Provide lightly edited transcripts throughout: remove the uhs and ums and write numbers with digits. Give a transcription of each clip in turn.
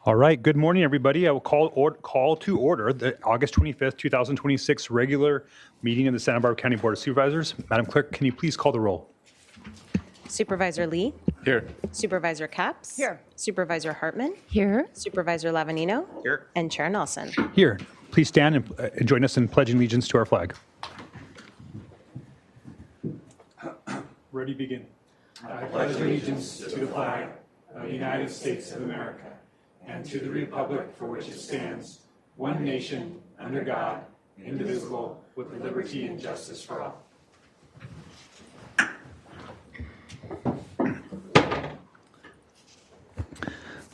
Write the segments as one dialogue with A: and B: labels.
A: All right, good morning, everybody. I will call to order the August 25th, 2026 regular meeting of the Santa Barbara County Board of Supervisors. Madam Clerk, can you please call the roll?
B: Supervisor Lee.
A: Here.
B: Supervisor Capps.
C: Here.
B: Supervisor Hartman.
C: Here.
B: Supervisor Lavanino.
A: Here.
B: And Chair Nelson.
A: Here. Please stand and join us in pledging allegiance to our flag. Ready, begin.
D: I pledge allegiance to the flag of the United States of America and to the republic for which it stands, one nation, under God, indivisible, with liberty and justice for all.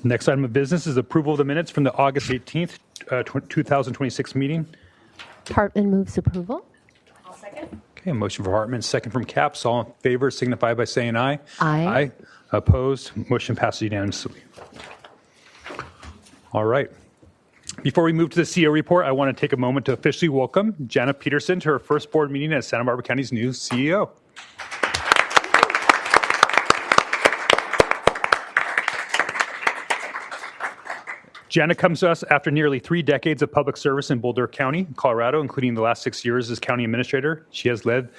A: Next item of business is approval of the minutes from the August 18th, 2026 meeting.
C: Hartman moves approval.
B: I'll second.
A: Okay, a motion for Hartman, second from Capps. All in favor signify by saying aye.
C: Aye.
A: Aye. Opposed? Motion passes unanimously. All right. Before we move to the CEO report, I want to take a moment to officially welcome Jana Peterson to her first board meeting as Santa Barbara County's new CEO. Jana comes to us after nearly 3 decades of public service in Boulder County, Colorado, including the last 6 years as county administrator. She has led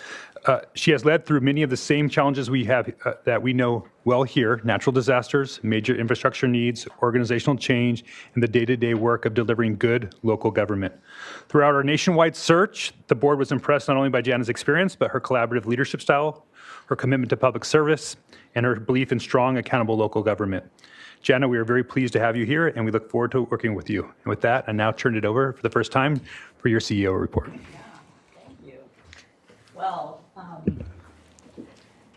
A: through many of the same challenges we have that we know well here: natural disasters, major infrastructure needs, organizational change, and the day-to-day work of delivering good local government. Throughout our nationwide search, the board was impressed not only by Jana's experience, but her collaborative leadership style, her commitment to public service, and her belief in strong, accountable local government. Jana, we are very pleased to have you here, and we look forward to working with you. And with that, I now turn it over for the first time for your CEO report.
E: Thank you. Well,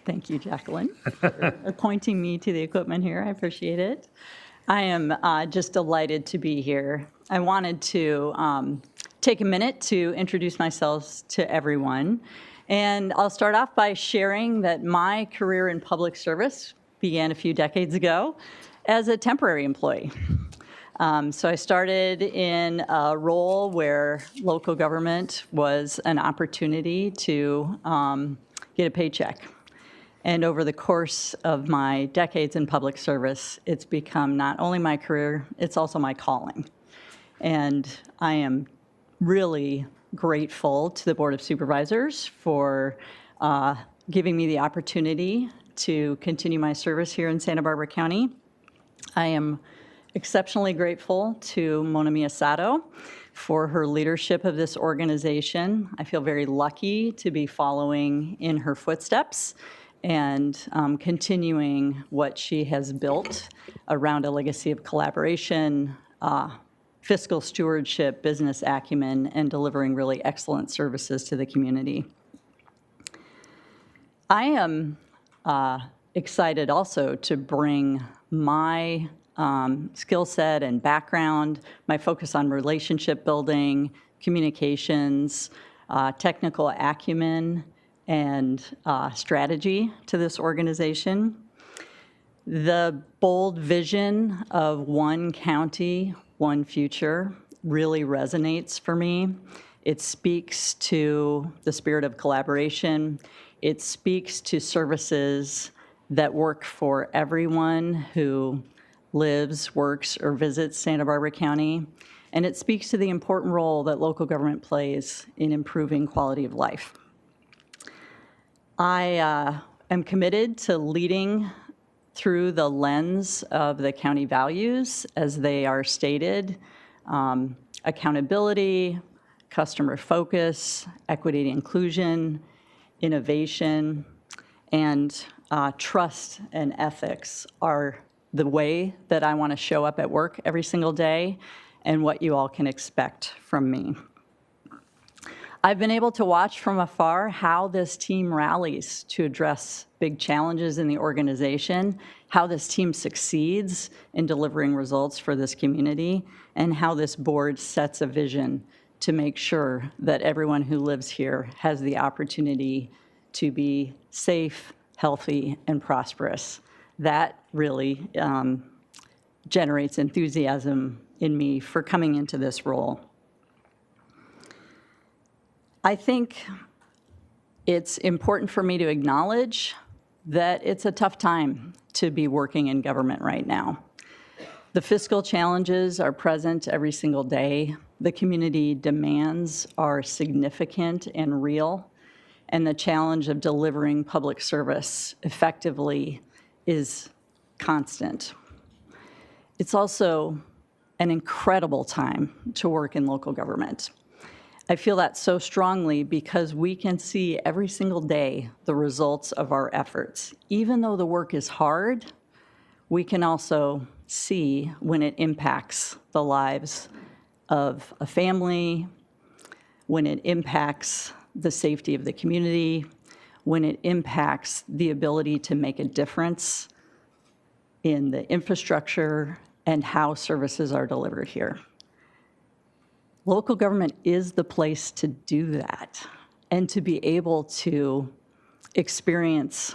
E: thank you, Jacqueline, for appointing me to the equipment here. I appreciate it. I am just delighted to be here. I wanted to take a minute to introduce myself to everyone. And I'll start off by sharing that my career in public service began a few decades ago as a temporary employee. So I started in a role where local government was an opportunity to get a paycheck. And over the course of my decades in public service, it's become not only my career, it's also my calling. And I am really grateful to the Board of Supervisors for giving me the opportunity to continue my service here in Santa Barbara County. I am exceptionally grateful to Mona Miyasato for her leadership of this organization. I feel very lucky to be following in her footsteps and continuing what she has built around a legacy of collaboration, fiscal stewardship, business acumen, and delivering really excellent services to the community. I am excited also to bring my skill set and background, my focus on relationship building, communications, technical acumen, and strategy to this organization. The bold vision of one county, one future really resonates for me. It speaks to the spirit of collaboration. It speaks to services that work for everyone who lives, works, or visits Santa Barbara County. And it speaks to the important role that local government plays in improving quality of life. I am committed to leading through the lens of the county values as they are stated: accountability, customer focus, equity and inclusion, innovation, and trust and ethics are the way that I want to show up at work every single day and what you all can expect from me. I've been able to watch from afar how this team rallies to address big challenges in the organization, how this team succeeds in delivering results for this community, and how this board sets a vision to make sure that everyone who lives here has the opportunity to be safe, healthy, and prosperous. That really generates enthusiasm in me for coming into this role. I think it's important for me to acknowledge that it's a tough time to be working in government right now. The fiscal challenges are present every single day. The community demands are significant and real, and the challenge of delivering public service effectively is constant. It's also an incredible time to work in local government. I feel that so strongly because we can see every single day the results of our efforts. Even though the work is hard, we can also see when it impacts the lives of a family, when it impacts the safety of the community, when it impacts the ability to make a difference in the infrastructure and how services are delivered here. Local government is the place to do that and to be able to experience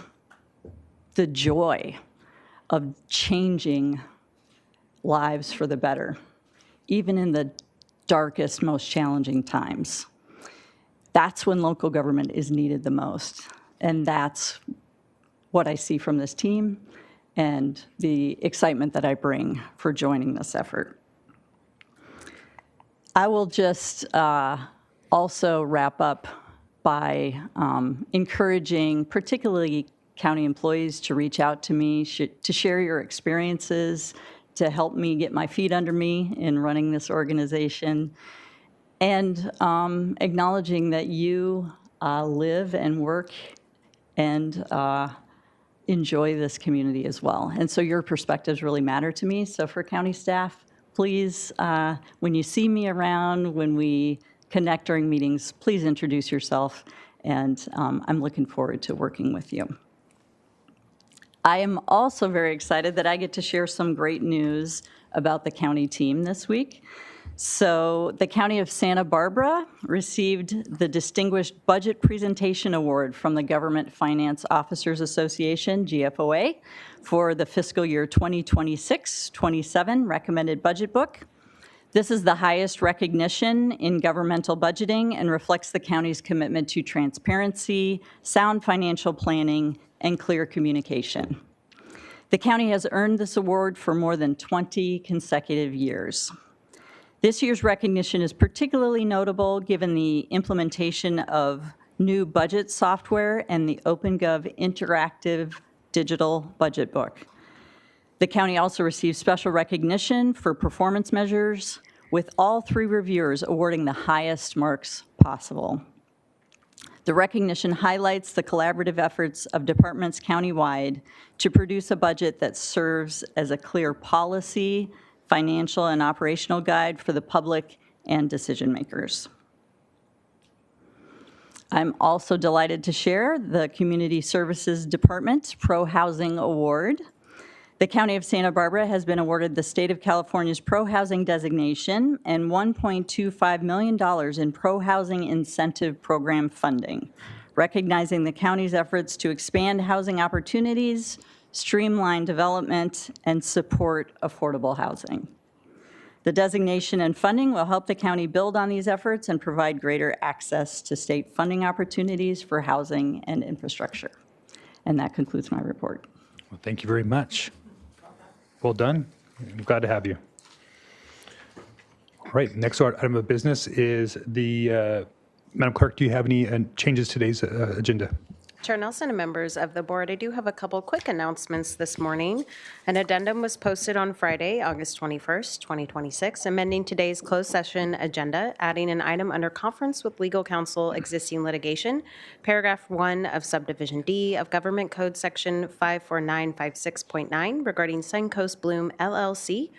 E: the joy of changing lives for the better, even in the darkest, most challenging times. That's when local government is needed the most. And that's what I see from this team and the excitement that I bring for joining this effort. I will just also wrap up by encouraging particularly county employees to reach out to me, to share your experiences, to help me get my feet under me in running this organization, and acknowledging that you live and work and enjoy this community as well. And so your perspectives really matter to me. So for county staff, please, when you see me around, when we connect during meetings, please introduce yourself, and I'm looking forward to working with you. I am also very excited that I get to share some great news about the county team this week. So the County of Santa Barbara received the Distinguished Budget Presentation Award from the Government Finance Officers Association, GFOA, for the fiscal year 2026-27 recommended budget book. This is the highest recognition in governmental budgeting and reflects the county's commitment to transparency, sound financial planning, and clear communication. The county has earned this award for more than 20 consecutive years. This year's recognition is particularly notable given the implementation of new budget software and the OpenGov interactive digital budget book. The county also received special recognition for performance measures, with all 3 reviewers awarding the highest marks possible. The recognition highlights the collaborative efforts of departments countywide to produce a budget that serves as a clear policy, financial, and operational guide for the public and decision makers. I'm also delighted to share the Community Services Department Pro Housing Award. The County of Santa Barbara has been awarded the State of California's Pro Housing designation and $1.25 million in Pro Housing Incentive Program funding, recognizing the county's efforts to expand housing opportunities, streamline development, and support affordable housing. The designation and funding will help the county build on these efforts and provide greater access to state funding opportunities for housing and infrastructure. And that concludes my report.
A: Well, thank you very much. Well done. I'm glad to have you. All right, next item of business is the, Madam Clerk, do you have any changes to today's agenda?
B: Chair Nelson and members of the board, I do have a couple quick announcements this morning. An addendum was posted on Friday, August 21st, 2026, amending today's closed session agenda, adding an item under conference with legal counsel existing litigation, paragraph 1 of subdivision D of Government Code section 54956.9 regarding Suncoast Bloom LLC,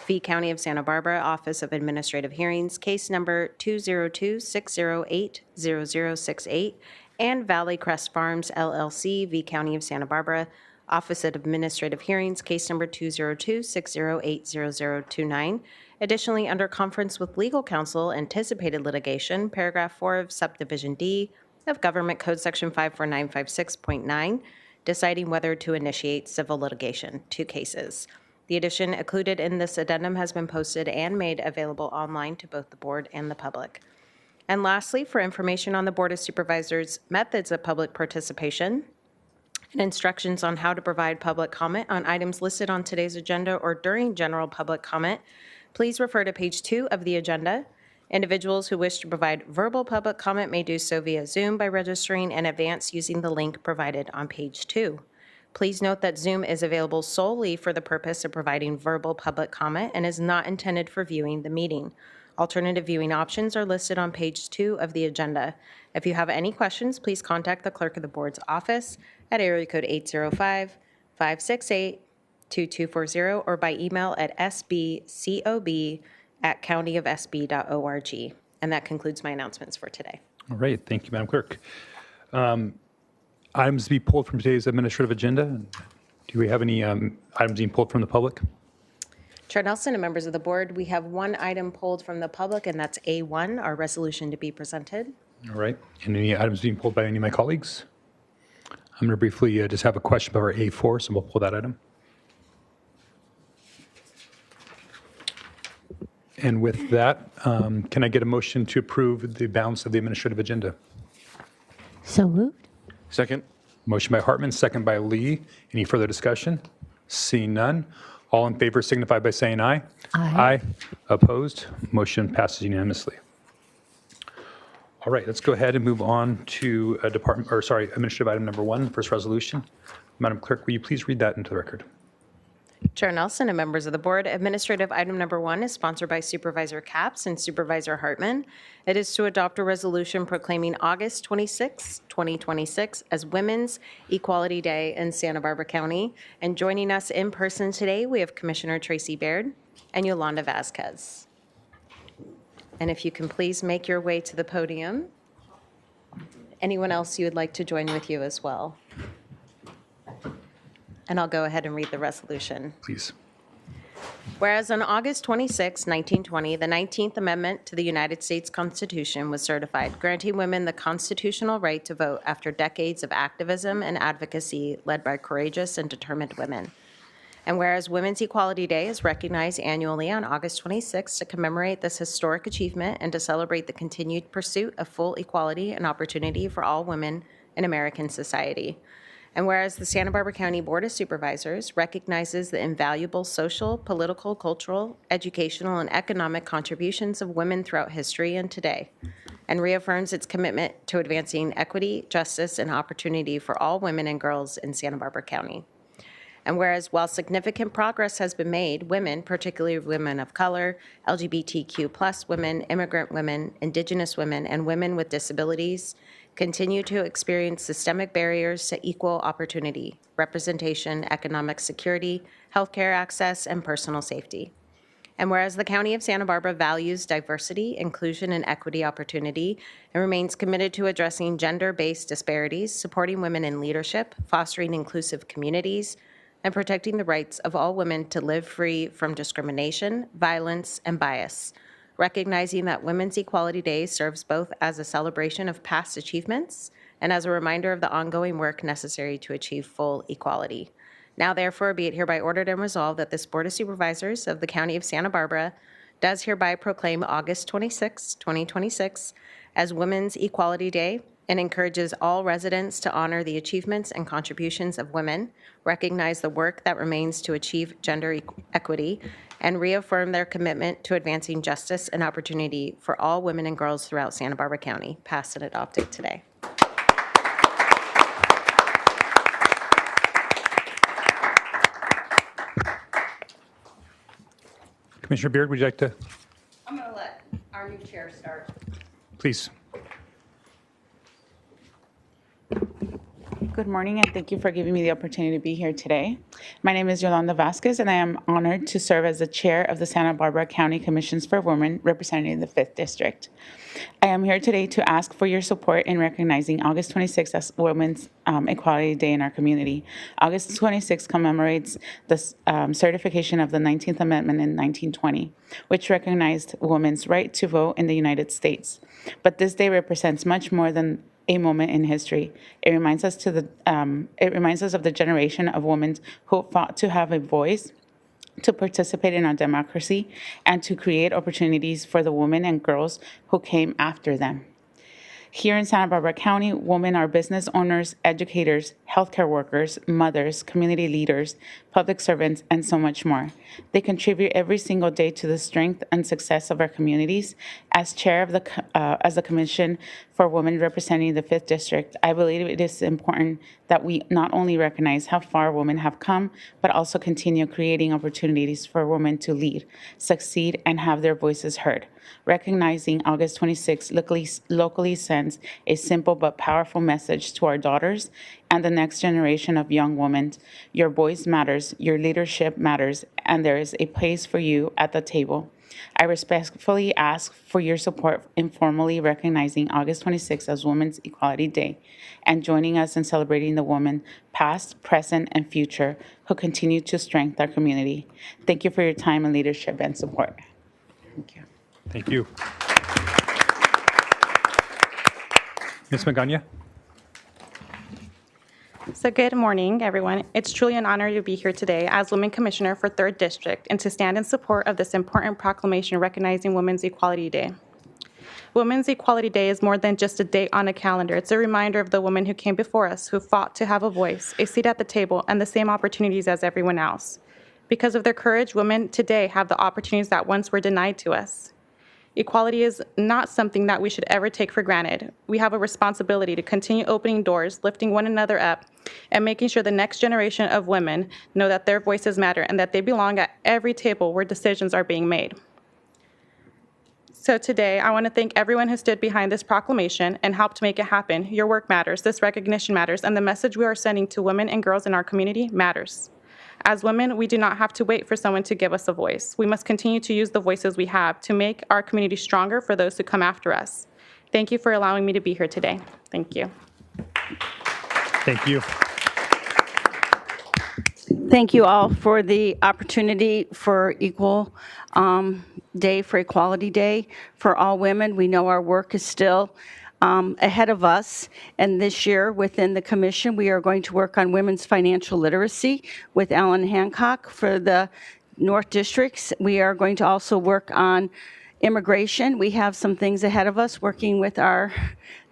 B: v. County of Santa Barbara, Office of Administrative Hearings, case number 202-608-0068, and Valley Crest Farms LLC v. County of Santa Barbara, Office of Administrative Hearings, case number 202-608-0029. Additionally, under conference with legal counsel, anticipated litigation, paragraph 4 of subdivision D of Government Code section 54956.9, deciding whether to initiate civil litigation, 2 cases. The addition included in this addendum has been posted and made available online to both the board and the public. And lastly, for information on the Board of Supervisors' methods of public participation, and instructions on how to provide public comment on items listed on today's agenda or during general public comment, please refer to page 2 of the agenda. Individuals who wish to provide verbal public comment may do so via Zoom by registering in advance using the link provided on page 2. Please note that Zoom is available solely for the purpose of providing verbal public comment and is not intended for viewing the meeting. Alternative viewing options are listed on page 2 of the agenda. If you have any questions, please contact the clerk of the board's office at area code 805-568-2240 or by email at sbcob@countyofsb.org. And that concludes my announcements for today.
A: All right, thank you, Madam Clerk. Items to be pulled from today's administrative agenda. Do we have any items being pulled from the public?
B: Chair Nelson and members of the board, we have one item pulled from the public, and that's A1, our resolution to be presented.
A: All right, and any items being pulled by any of my colleagues? I'm going to briefly just have a question about our A4, so we'll pull that item. And with that, can I get a motion to approve the balance of the administrative agenda?
C: So moved.
D: Second.
A: Motion by Hartman, second by Lee. Any further discussion? Seeing none. All in favor signify by saying aye.
C: Aye.
A: Opposed? Motion passes unanimously. All right, let's go ahead and move on to administrative item number 1, first resolution. Madam Clerk, will you please read that into the record?
B: Chair Nelson and members of the board, administrative item number 1 is sponsored by Supervisor Capps and Supervisor Hartman. It is to adopt a resolution proclaiming August 26, 2026 as Women's Equality Day in Santa Barbara County. And joining us in person today, we have Commissioner Tracy Baird and Yolanda Vasquez. And if you can please make your way to the podium. Anyone else you would like to join with you as well? And I'll go ahead and read the resolution.
A: Please.
B: Whereas on August 26, 1920, the 19th Amendment to the United States Constitution was certified, granting women the constitutional right to vote after decades of activism and advocacy led by courageous and determined women. And whereas Women's Equality Day is recognized annually on August 26 to commemorate this historic achievement and to celebrate the continued pursuit of full equality and opportunity for all women in American society. And whereas the Santa Barbara County Board of Supervisors recognizes the invaluable social, political, cultural, educational, and economic contributions of women throughout history and today, and reaffirms its commitment to advancing equity, justice, and opportunity for all women and girls in Santa Barbara County. And whereas while significant progress has been made, women, particularly women of color, LGBTQ+ women, immigrant women, indigenous women, and women with disabilities, continue to experience systemic barriers to equal opportunity, representation, economic security, healthcare access, and personal safety. And whereas the County of Santa Barbara values diversity, inclusion, and equity opportunity, and remains committed to addressing gender-based disparities, supporting women in leadership, fostering inclusive communities, and protecting the rights of all women to live free from discrimination, violence, and bias, recognizing that Women's Equality Day serves both as a celebration of past achievements and as a reminder of the ongoing work necessary to achieve full equality. Now, therefore, be it hereby ordered and resolved that this Board of Supervisors of the County of Santa Barbara does hereby proclaim August 26, 2026 as Women's Equality Day and encourages all residents to honor the achievements and contributions of women, recognize the work that remains to achieve gender equity, and reaffirm their commitment to advancing justice and opportunity for all women and girls throughout Santa Barbara County. Passed and adopted today.
A: Commissioner Beard, would you like to?
B: I'm going to let our new chair start.
A: Please.
F: Good morning, and thank you for giving me the opportunity to be here today. My name is Yolanda Vasquez, and I am honored to serve as the chair of the Santa Barbara County Commissions for Women, representing the 5th District. I am here today to ask for your support in recognizing August 26th as Women's Equality Day in our community. August 26th commemorates the certification of the 19th Amendment in 1920, which recognized women's right to vote in the United States. But this day represents much more than a moment in history. It reminds us of the generation of women who fought to have a voice, to participate in our democracy, and to create opportunities for the women and girls who came after them. Here in Santa Barbara County, women are business owners, educators, healthcare workers, mothers, community leaders, public servants, and so much more. They contribute every single day to the strength and success of our communities. As chair of the Commission for Women representing the 5th District, I believe it is important that we not only recognize how far women have come, but also continue creating opportunities for women to lead, succeed, and have their voices heard. Recognizing August 26 locally sends a simple but powerful message to our daughters and the next generation of young women. Your voice matters, your leadership matters, and there is a place for you at the table. I respectfully ask for your support in formally recognizing August 26 as Women's Equality Day and joining us in celebrating the women past, present, and future who continue to strengthen our community. Thank you for your time and leadership and support. Thank you.
A: Thank you. Ms. Magana?
G: So good morning, everyone. It's truly an honor to be here today as Women Commissioner for 3rd District and to stand in support of this important proclamation recognizing Women's Equality Day. Women's Equality Day is more than just a date on a calendar. It's a reminder of the women who came before us, who fought to have a voice, a seat at the table, and the same opportunities as everyone else. Because of their courage, women today have the opportunities that once were denied to us. Equality is not something that we should ever take for granted. We have a responsibility to continue opening doors, lifting one another up, and making sure the next generation of women know that their voices matter and that they belong at every table where decisions are being made. So today, I want to thank everyone who stood behind this proclamation and helped make it happen. Your work matters, this recognition matters, and the message we are sending to women and girls in our community matters. As women, we do not have to wait for someone to give us a voice. We must continue to use the voices we have to make our community stronger for those who come after us. Thank you for allowing me to be here today. Thank you.
A: Thank you.
H: Thank you all for the opportunity for Equal Day, for Equality Day for all women. We know our work is still ahead of us, and this year within the commission we are going to work on women's financial literacy with Alan Hancock for the North Districts. We are going to also work on immigration. We have some things ahead of us working with our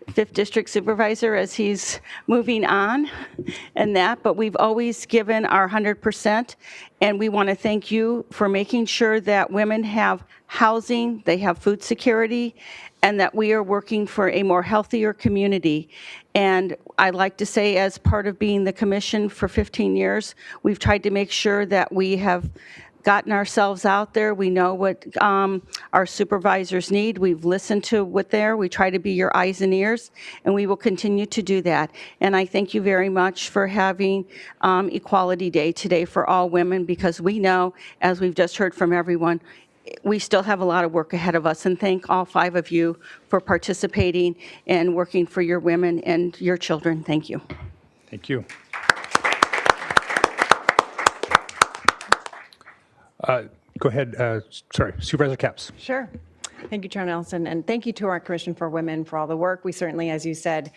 H: 5th District Supervisor as he's moving on and that, but we've always given our 100%, and we want to thank you for making sure that women have housing, they have food security, and that we are working for a more healthier community. And I'd like to say, as part of being the commission for 15 years, we've tried to make sure that we have gotten ourselves out there. We know what our supervisors need. We've listened to what we try to be your eyes and ears, and we will continue to do that. And I thank you very much for having Equality Day today for all women, because we know, as we've just heard from everyone, we still have a lot of work ahead of us, and thank all 5 of you for participating and working for your women and your children. Thank you.
A: Thank you. Go ahead. Sorry, Supervisor Capps.
I: Sure. Thank you, Chair Nelson, and thank you to our Commission for Women for all the work. We certainly, as you said,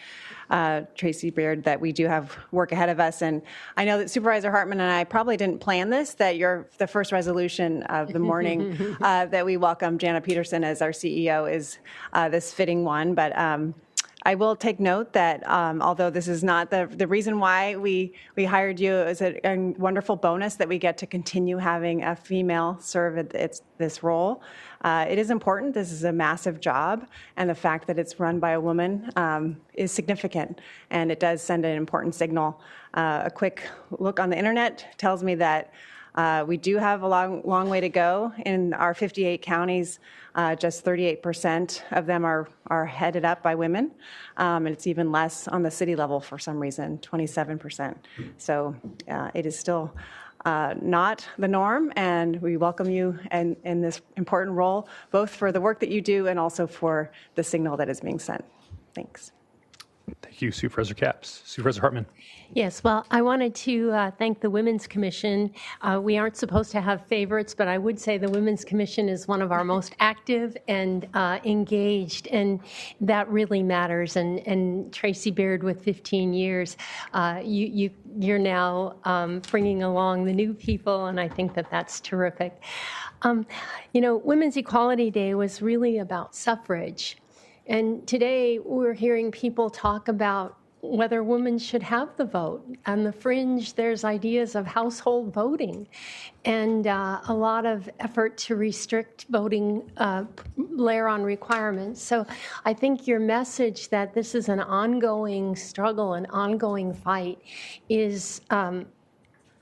I: Tracy Beard, that we do have work ahead of us. And I know that Supervisor Hartman and I probably didn't plan this, that the first resolution of the morning that we welcome Jana Peterson as our CEO is this fitting one. But I will take note that although this is not the reason why we hired you, is a wonderful bonus that we get to continue having a female serve at this role. It is important. This is a massive job, and the fact that it's run by a woman is significant, and it does send an important signal. A quick look on the internet tells me that we do have a long way to go. In our 58 counties, just 38% of them are headed up by women, and it's even less on the city level for some reason, 27%. So it is still not the norm, and we welcome you in this important role, both for the work that you do and also for the signal that is being sent. Thanks.
A: Thank you, Supervisor Capps. Supervisor Hartman.
C: Yes, well, I wanted to thank the Women's Commission. We aren't supposed to have favorites, but I would say the Women's Commission is one of our most active and engaged, and that really matters. And Tracy Beard, with 15 years, you're now bringing along the new people, and I think that that's terrific. Women's Equality Day was really about suffrage. And today we're hearing people talk about whether women should have the vote. On the fringe, there's ideas of household voting and a lot of effort to restrict voting, layer on requirements. So I think your message that this is an ongoing struggle, an ongoing fight is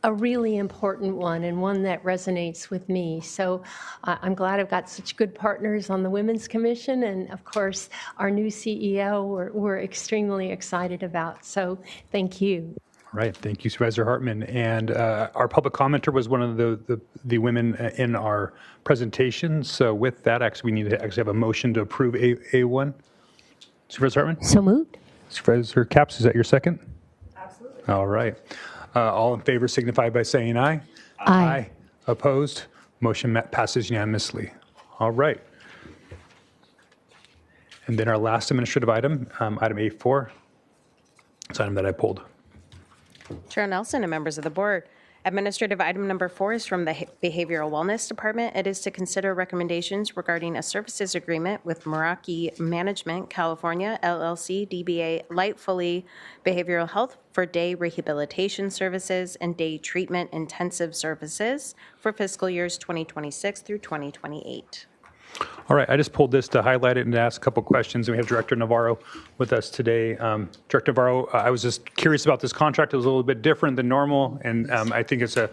C: a really important one and one that resonates with me. So I'm glad I've got such good partners on the Women's Commission, and of course our new CEO we're extremely excited about. So thank you.
A: All right, thank you, Supervisor Hartman. And our public commenter was one of the women in our presentation. So with that, actually, we need to actually have a motion to approve A1. Supervisor Hartman?
C: So moved.
A: Supervisor Capps, is that your second? Absolutely. All right. All in favor signify by saying aye.
C: Aye.
A: Opposed? Motion passes unanimously. All right. And then our last administrative item, item A4. It's an item that I pulled.
B: Chair Nelson and members of the board, administrative item number 4 is from the Behavioral Wellness Department. It is to consider recommendations regarding a services agreement with Meraki Management California, LLC, DBA Lightfully Behavioral Health for day rehabilitation services and day treatment intensive services for fiscal years 2026 through 2028.
A: All right, I just pulled this to highlight it and to ask a couple questions. And we have Director Navarro with us today. Director Navarro, I was just curious about this contract. It was a little bit different than normal, and I think it's a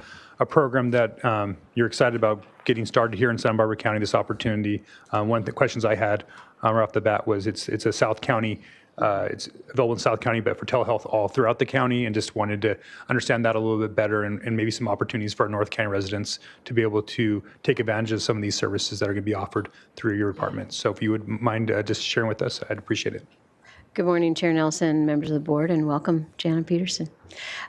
A: program that you're excited about getting started here in Santa Barbara County, this opportunity. One of the questions I had right off the bat was it's a South County, it's available in South County, but for telehealth all throughout the county, and just wanted to understand that a little bit better and maybe some opportunities for our North County residents to be able to take advantage of some of these services that are going to be offered through your department. So if you would mind just sharing with us, I'd appreciate it.
J: Good morning, Chair Nelson, members of the board, and welcome, Jana Peterson.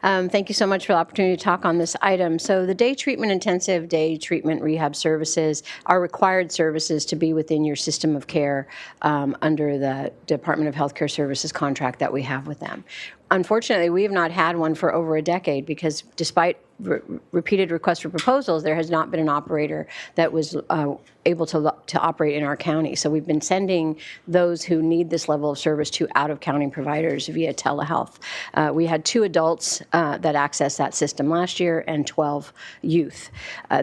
J: Thank you so much for the opportunity to talk on this item. So the day treatment intensive, day treatment rehab services are required services to be within your system of care under the Department of Healthcare Services contract that we have with them. Unfortunately, we have not had one for over a decade because despite repeated requests for proposals, there has not been an operator that was able to operate in our county. So we've been sending those who need this level of service to out-of-county providers via telehealth. We had 2 adults that accessed that system last year and 12 youth.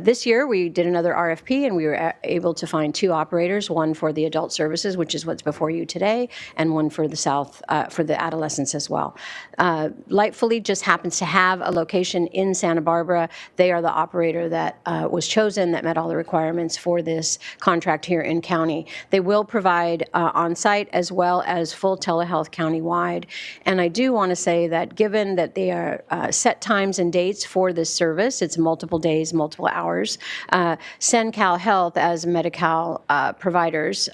J: This year, we did another RFP, and we were able to find 2 operators, one for the adult services, which is what's before you today, and one for the adolescents as well. Lightfully just happens to have a location in Santa Barbara. They are the operator that was chosen that met all the requirements for this contract here in county. They will provide on-site as well as full telehealth countywide. And I do want to say that given that they are set times and dates for this service, it's multiple days, multiple hours, CenCal Health as Medi-Cal providers,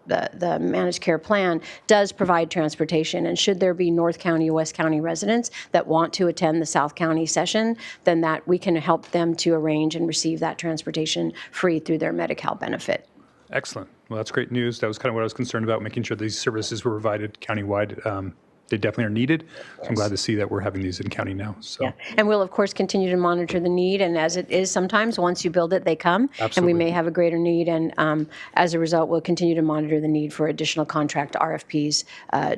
J: the managed care plan, does provide transportation. And should there be North County, West County residents that want to attend the South County session, then that we can help them to arrange and receive that transportation free through their Medi-Cal benefit.
A: Excellent. Well, that's great news. That was kind of what I was concerned about, making sure these services were provided countywide. They definitely are needed. So I'm glad to see that we're having these in county now. So.
J: Yeah. And we'll, of course, continue to monitor the need. And as it is sometimes, once you build it, they come.
A: Absolutely.
J: And we may have a greater need. And as a result, we'll continue to monitor the need for additional contract RFPs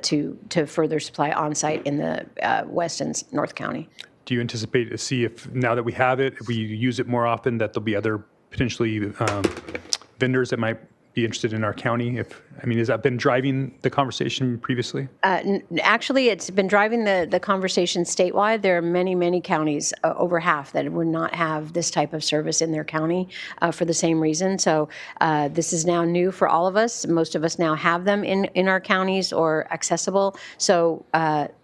J: to further supply on-site in the West and North County.
A: Do you anticipate to see if, now that we have it, if we use it more often, that there'll be other potentially vendors that might be interested in our county? Has that been driving the conversation previously?
J: Actually, it's been driving the conversation statewide. There are many, many counties, over half, that would not have this type of service in their county for the same reason. So this is now new for all of us. Most of us now have them in our counties or accessible. So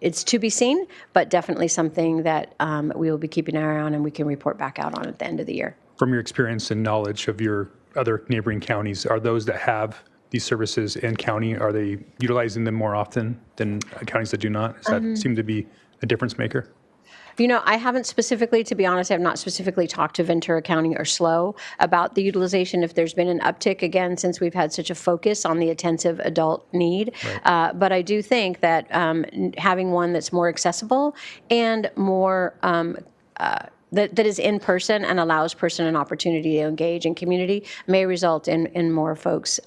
J: it's to be seen, but definitely something that we will be keeping an eye on and we can report back out on at the end of the year.
A: From your experience and knowledge of your other neighboring counties, are those that have these services in county, are they utilizing them more often than counties that do not? Does that seem to be a difference maker?
J: You know, I haven't specifically, to be honest, I have not specifically talked to Ventura County or SLO about the utilization, if there's been an uptick, again, since we've had such a focus on the attensive adult need. Right. But I do think that having one that's more accessible and more that is in person and allows person an opportunity to engage in community may result in more folks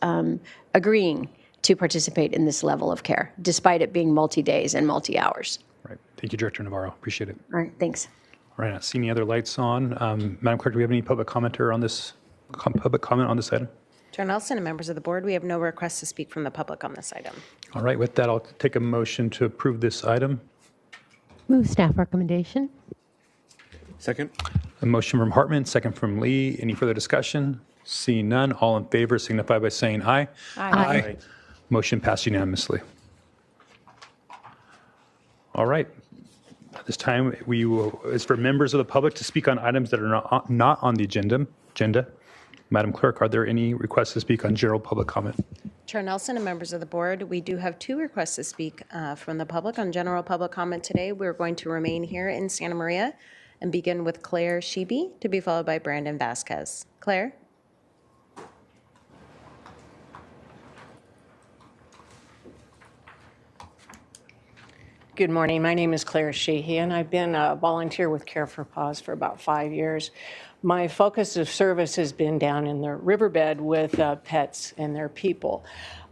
J: agreeing to participate in this level of care, despite it being multi-days and multi-hours.
A: Right. Thank you, Director Navarro. Appreciate it.
J: All right, thanks.
A: All right, I don't see any other lights on. Madam Clerk, do we have any public commenter on this, public comment on this item?
B: Chair Nelson and members of the board, we have no requests to speak from the public on this item.
A: All right, with that, I'll take a motion to approve this item.
C: Move staff recommendation.
D: Second.
A: A motion from Hartman, second from Lee. Any further discussion? Seeing none, all in favor signify by saying aye.
C: Aye.
A: Motion passed unanimously. All right. At this time, it's for members of the public to speak on items that are not on the agenda. Madam Clerk, are there any requests to speak on general public comment?
B: Chair Nelson and members of the board, we do have 2 requests to speak from the public on general public comment today. We're going to remain here in Santa Maria and begin with Claire Sheeby, to be followed by Brandon Vasquez. Claire?
K: Good morning. My name is Claire Sheehy, and I've been a volunteer with Care for Paws for about 5 years. My focus of service has been down in the riverbed with pets and their people.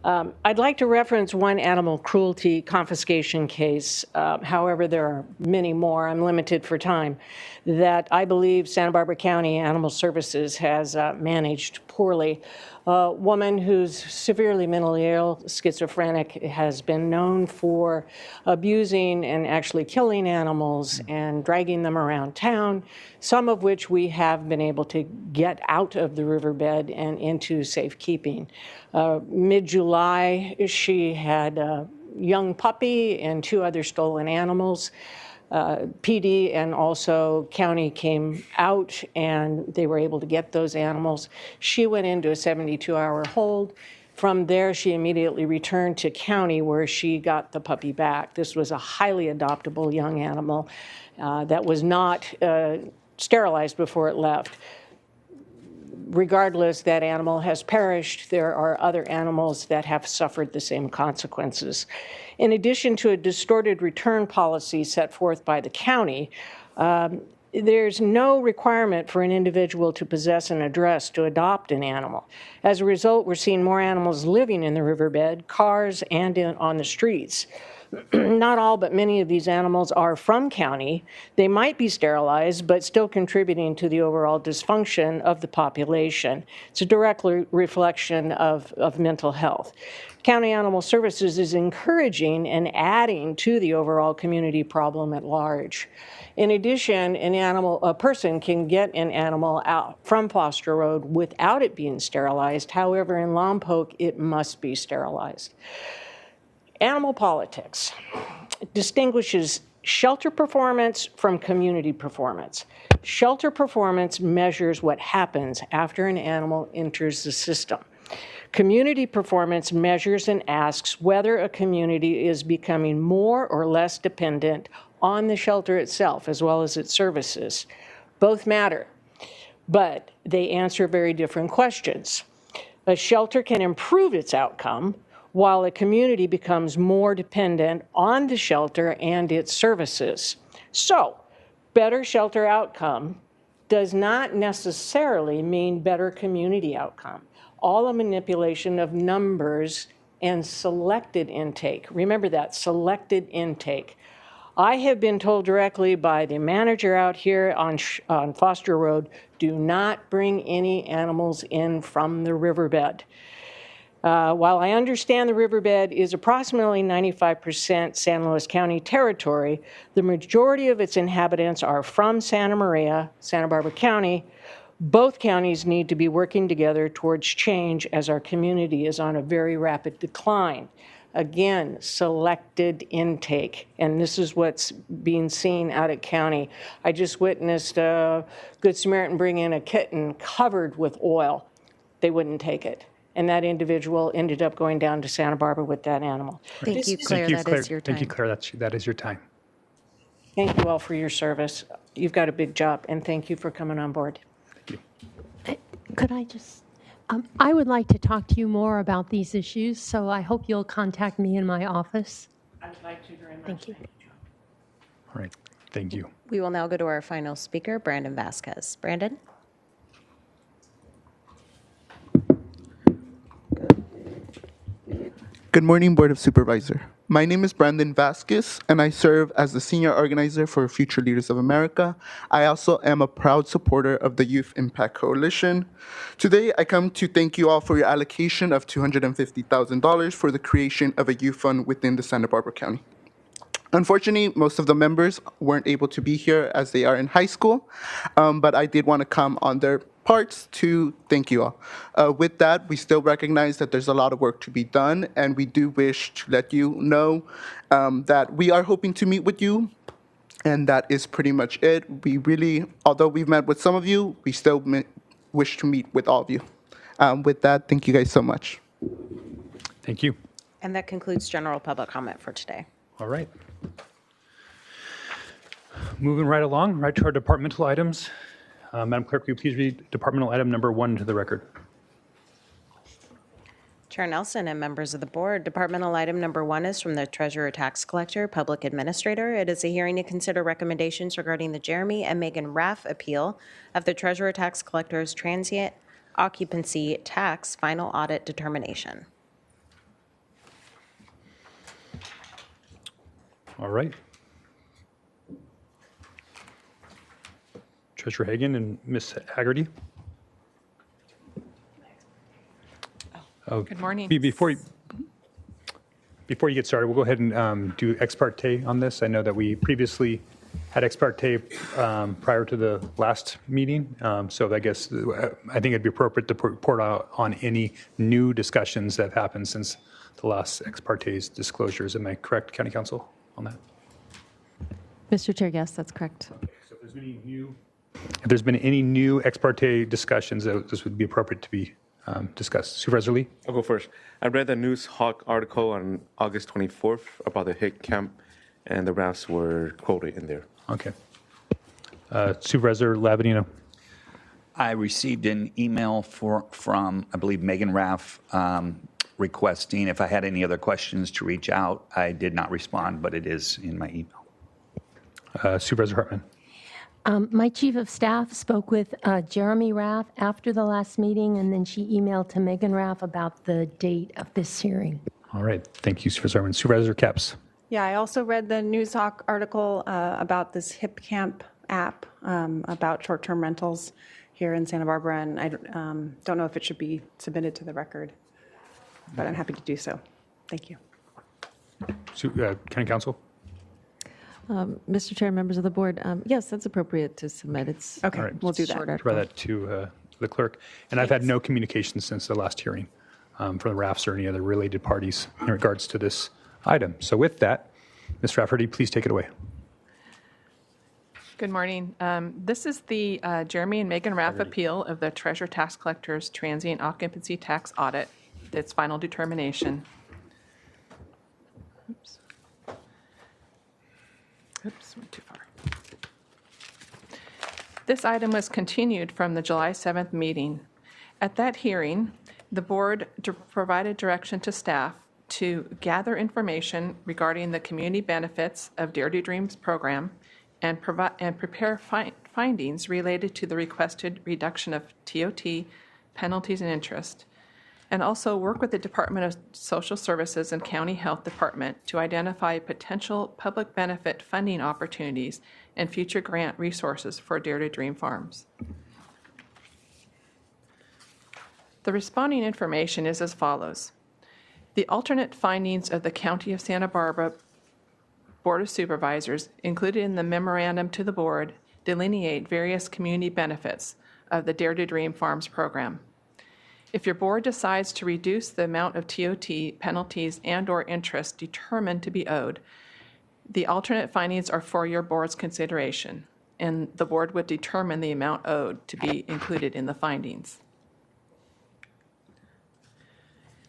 K: I'd like to reference one animal cruelty confiscation case. However, there are many more. I'm limited for time. That I believe Santa Barbara County Animal Services has managed poorly. A woman who's severely mentally ill, schizophrenic, has been known for abusing and actually killing animals and dragging them around town, some of which we have been able to get out of the riverbed and into safekeeping. Mid-July, she had a young puppy and 2 other stolen animals. PD and also county came out and they were able to get those animals. She went into a 72-hour hold. From there, she immediately returned to county where she got the puppy back. This was a highly adoptable young animal that was not sterilized before it left. Regardless, that animal has perished. There are other animals that have suffered the same consequences. In addition to a distorted return policy set forth by the county, there's no requirement for an individual to possess an address to adopt an animal. As a result, we're seeing more animals living in the riverbed, cars, and on the streets. Not all, but many of these animals are from county. They might be sterilized, but still contributing to the overall dysfunction of the population. It's a direct reflection of mental health. County Animal Services is encouraging and adding to the overall community problem at large. In addition, a person can get an animal out from Foster Road without it being sterilized. However, in Lompoc, it must be sterilized. Animal politics distinguishes shelter performance from community performance. Shelter performance measures what happens after an animal enters the system. Community performance measures and asks whether a community is becoming more or less dependent on the shelter itself as well as its services. Both matter, but they answer very different questions. A shelter can improve its outcome, while a community becomes more dependent on the shelter and its services. So, better shelter outcome does not necessarily mean better community outcome. All a manipulation of numbers and selected intake. Remember that, selected intake. I have been told directly by the manager out here on Foster Road, do not bring any animals in from the riverbed. While I understand the riverbed is approximately 95% San Luis County territory, the majority of its inhabitants are from Santa Maria, Santa Barbara County. Both counties need to be working together towards change as our community is on a very rapid decline. Again, selected intake, and this is what's being seen out at county. I just witnessed a Good Samaritan bring in a kitten covered with oil. They wouldn't take it. And that individual ended up going down to Santa Barbara with that animal.
B: Thank you, Claire. That is your time.
A: Thank you, Claire. That is your time.
K: Thank you all for your service. You've got a big job, and thank you for coming on board.
A: Thank you.
C: Could I just, I would like to talk to you more about these issues, so I hope you'll contact me in my office.
K: I'd like to very much.
B: Thank you.
A: All right. Thank you.
B: We will now go to our final speaker, Brandon Vasquez. Brandon?
L: Good morning, Board of Supervisors. My name is Brandon Vasquez, and I serve as the Senior Organizer for Future Leaders of America. I also am a proud supporter of the Youth Impact Coalition. Today, I come to thank you all for your allocation of $250,000 for the creation of a youth fund within the Santa Barbara County. Unfortunately, most of the members weren't able to be here as they are in high school, but I did want to come on their parts to thank you all. With that, we still recognize that there's a lot of work to be done, and we do wish to let you know that we are hoping to meet with you, and that is pretty much it. We really, although we've met with some of you, we still wish to meet with all of you. With that, thank you guys so much.
A: Thank you.
B: And that concludes general public comment for today.
A: All right. Moving right along, right to our departmental items. Madam Clerk, will you please read departmental item number 1 to the record?
B: Chair Nelson and members of the board, departmental item number 1 is from the Treasurer Tax Collector, Public Administrator. It is a hearing to consider recommendations regarding the Jeremy and Megan Raff appeal of the Treasurer Tax Collector's transient occupancy tax final audit determination.
A: All right. Treasurer Hagan and Ms. Haggerty. Oh,
M: good morning.
A: Before you get started, we'll go ahead and do ex parte on this. I know that we previously had ex parte prior to the last meeting, so I guess I think it'd be appropriate to report out on any new discussions that have happened since the last ex parte's disclosures. Am I correct, County Council, on that?
M: Mr. Chair, yes, that's correct.
A: Okay, so if there's been any new ex parte discussions, this would be appropriate to be discussed. Supervisor Lee?
N: I'll go first. I read the News Hawk article on August 24th about the hit camp, and the Raffs were quoted in there.
A: Okay. Supervisor Lavadino?
O: I received an email from, I believe, Megan Raff requesting if I had any other questions to reach out. I did not respond, but it is in my email.
A: Supervisor Hartman?
C: My chief of staff spoke with Jeremy Raff after the last meeting, and then she emailed to Megan Raff about the date of this hearing.
A: All right. Thank you, Supervisor Hartman. Supervisor Capps?
I: Yeah, I also read the News Hawk article about this Hip Camp app about short-term rentals here in Santa Barbara, and I don't know if it should be submitted to the record, but I'm happy to do so. Thank you.
A: County Council?
M: Mr. Chair, members of the board, yes, that's appropriate to submit. It's
I: okay.
A: Right.
I: We'll do that.
A: Provide that to the clerk. And I've had no communication since the last hearing from the Raffs or any other related parties in regards to this item. So with that, Ms. Rafferty, please take it away.
M: Good morning. This is the Jeremy and Megan Raff appeal of the Treasurer Tax Collector's transient occupancy tax audit, its final determination. Oops, went too far. This item was continued from the July 7th meeting. At that hearing, the board provided direction to staff to gather information regarding the community benefits of Dare to Dreams program and prepare findings related to the requested reduction of TOT, penalties, and interest, and also work with the Department of Social Services and County Health Department to identify potential public benefit funding opportunities and future grant resources for Dare to Dream Farms. The responding information is as follows. The alternate findings of the County of Santa Barbara Board of Supervisors included in the memorandum to the board delineate various community benefits of the Dare to Dream Farms program. If your board decides to reduce the amount of TOT, penalties, and/or interest determined to be owed, the alternate findings are for your board's consideration, and the board would determine the amount owed to be included in the findings.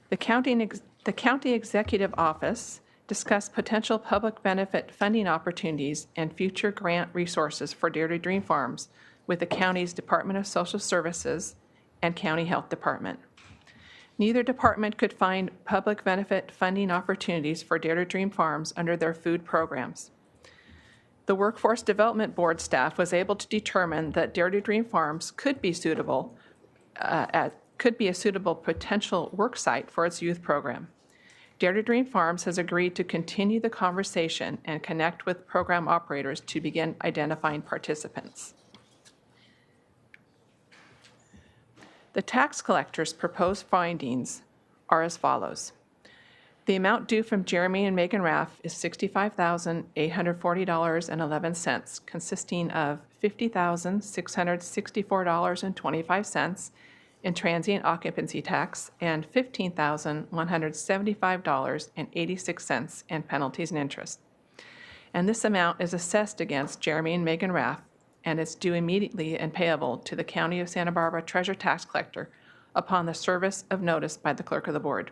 M: The County Executive Office discussed potential public benefit funding opportunities and future grant resources for Dare to Dream Farms with the county's Department of Social Services and County Health Department. Neither department could find public benefit funding opportunities for Dare to Dream Farms under their food programs. The Workforce Development Board staff was able to determine that Dare to Dream Farms could be a suitable potential work site for its youth program. Dare to Dream Farms has agreed to continue the conversation and connect with program operators to begin identifying participants. The tax collector's proposed findings are as follows. The amount due from Jeremy and Megan Raff is $65,840.11, consisting of $50,664.25 in transient occupancy tax and $15,175.86 in penalties and interest. And this amount is assessed against Jeremy and Megan Raff and is due immediately and payable to the County of Santa Barbara Treasurer Tax Collector upon the service of notice by the Clerk of the Board.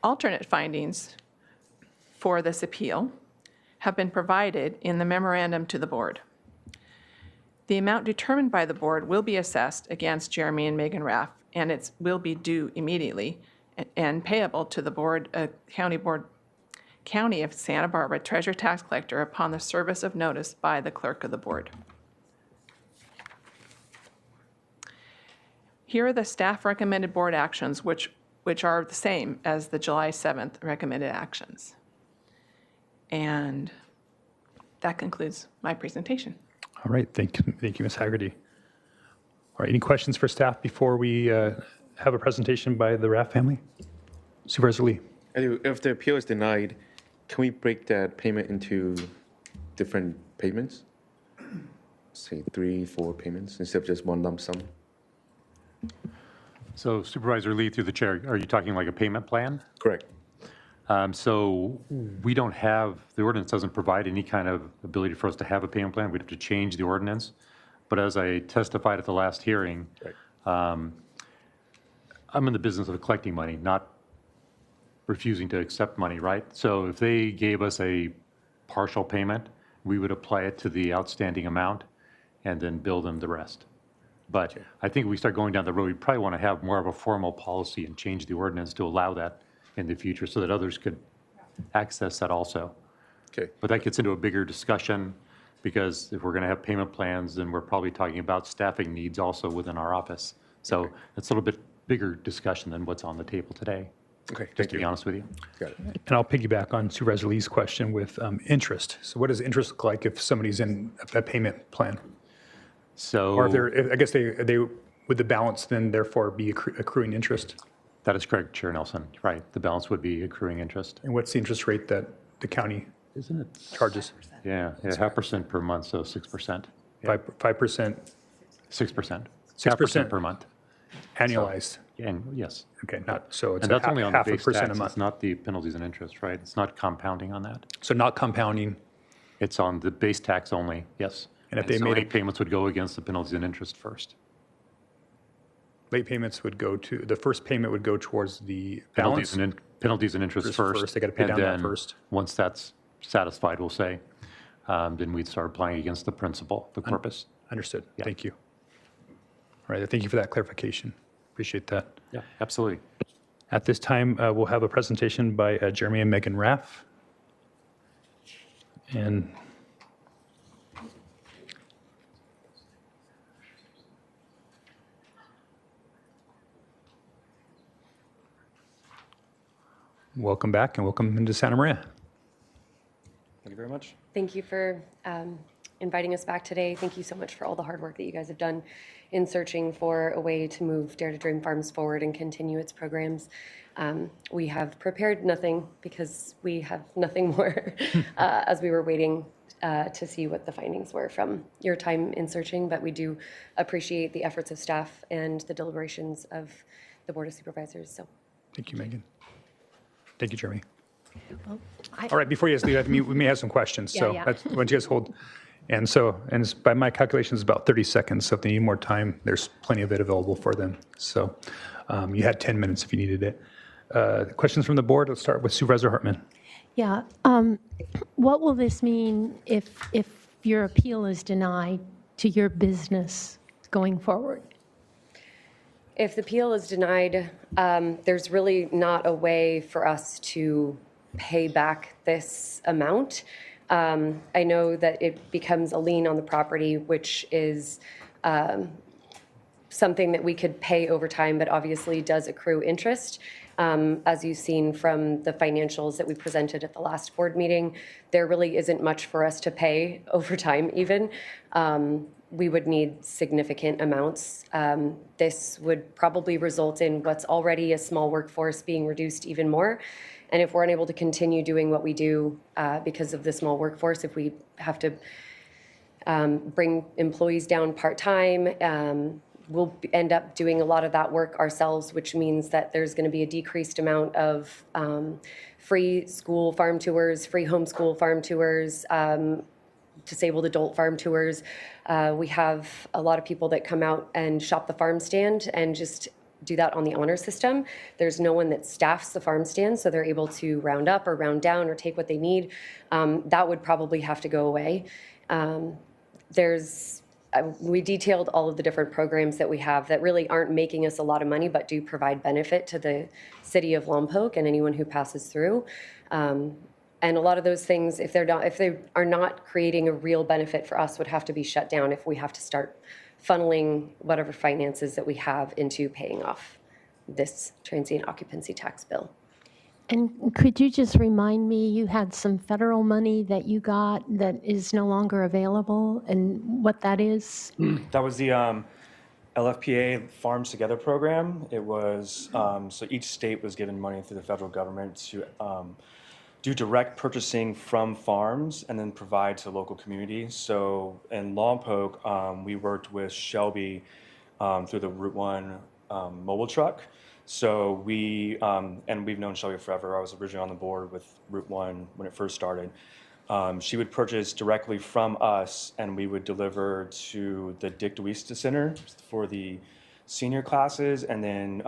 M: Alternate findings for this appeal have been provided in the memorandum to the Board. The amount determined by the Board will be assessed against Jeremy and Megan Raff, and it will be due immediately and payable to the Board, County of Santa Barbara Treasurer Tax Collector upon the service of notice by the Clerk of the Board. Here are the staff recommended board actions, which are the same as the July 7th recommended actions. And that concludes my presentation.
A: All right, thank you, Ms. Haggerty. All right, any questions for staff before we have a presentation by the Raff family? Supervisor Lee.
N: If the appeal is denied, can we break that payment into different payments? Say 3, 4 payments instead of just one lump sum?
P: So Supervisor Lee, through the chair, are you talking like a payment plan?
N: Correct.
P: So we don't have, the ordinance doesn't provide any kind of ability for us to have a payment plan. We'd have to change the ordinance. But as I testified at the last hearing, I'm in the business of collecting money, not refusing to accept money, right? So if they gave us a partial payment, we would apply it to the outstanding amount and then bill them the rest. But I think if we start going down the road, we probably want to have more of a formal policy and change the ordinance to allow that in the future so that others could access that also.
N: Okay.
P: But that gets into a bigger discussion because if we're going to have payment plans, then we're probably talking about staffing needs also within our office. So it's a little bit bigger discussion than what's on the table today.
N: Okay,
P: just to be honest with you.
N: Got it.
A: And I'll piggyback on Supervisor Lee's question with interest. So what does interest look like if somebody's in a payment plan?
P: So,
A: or if they're, I guess they would the balance then therefore be accruing interest?
P: That is correct, Chair Nelson. Right, the balance would be accruing interest.
A: And what's the interest rate that the county
P: isn't it
A: charges?
P: Yeah, 0.5% per month, so 6%.
A: 5%.
P: 6%.
A: 6%
P: per month.
A: Annualized.
P: So, and yes.
A: Okay, not so it's
P: and that's only on the
A: half
P: base
A: a percent
P: tax.
A: a month.
P: It's not the penalties and interest, right? It's not compounding on that.
A: So not compounding.
P: It's on the base tax only. Yes.
A: And if they made
P: late payments would go against the penalties and interest first.
A: Late payments would go to, the first payment would go towards the balance?
P: Penalties and interest first.
A: They got to pay down that first.
P: Once that's satisfied, we'll say, then we'd start applying against the principal, the corpus.
A: Understood. Yeah. Thank you. All right, thank you for that clarification. Appreciate that.
P: Yeah, absolutely.
A: At this time, we'll have a presentation by Jeremy and Megan Raff. And welcome back and welcome into Santa Maria.
Q: Thank you very much.
R: Thank you for inviting us back today. Thank you so much for all the hard work that you guys have done in searching for a way to move Dare to Dream Farms forward and continue its programs. We have prepared nothing because we have nothing more as we were waiting to see what the findings were from your time in searching, but we do appreciate the efforts of staff and the deliberations of the Board of Supervisors. So,
A: thank you, Megan. Thank you, Jeremy.
R: Well,
A: all right, before you guys leave, we may have some questions.
R: Yeah,
A: so
R: yeah.
A: why don't you guys hold? And it's, by my calculations, about 30 seconds. So if they need more time, there's plenty of it available for them. So you had 10 minutes if you needed it. Questions from the board? Let's start with Supervisor Hartman.
C: Yeah. What will this mean if your appeal is denied to your business going forward?
R: if the appeal is denied, there's really not a way for us to pay back this amount. I know that it becomes a lien on the property, which is something that we could pay over time, but obviously does accrue interest. As you've seen from the financials that we presented at the last board meeting, there really isn't much for us to pay over time even. We would need significant amounts. This would probably result in what's already a small workforce being reduced even more. And if we're unable to continue doing what we do because of the small workforce, if we have to bring employees down part-time, we'll end up doing a lot of that work ourselves, which means that there's going to be a decreased amount of free school farm tours, free homeschool farm tours, disabled adult farm tours. We have a lot of people that come out and shop the farm stand and just do that on the honor system. There's no one that staffs the farm stand, so they're able to round up or round down or take what they need. That would probably have to go away. We detailed all of the different programs that we have that really aren't making us a lot of money, but do provide benefit to the city of Lompoc and anyone who passes through. And a lot of those things, if they are not creating a real benefit for us, would have to be shut down if we have to start funneling whatever finances that we have into paying off this transient occupancy tax bill.
C: And could you just remind me, you had some federal money that you got that is no longer available, and what that is?
Q: That was the LFPA Farms Together program. It was, so each state was given money through the federal government to do direct purchasing from farms and then provide to local communities. So in Lompoc, we worked with Shelby through the Route 1 mobile truck. So and we've known Shelby forever. I was originally on the board with Route 1 when it first started. She would purchase directly from us, and we would deliver to the Dick DeWeesta Center for the senior classes, and then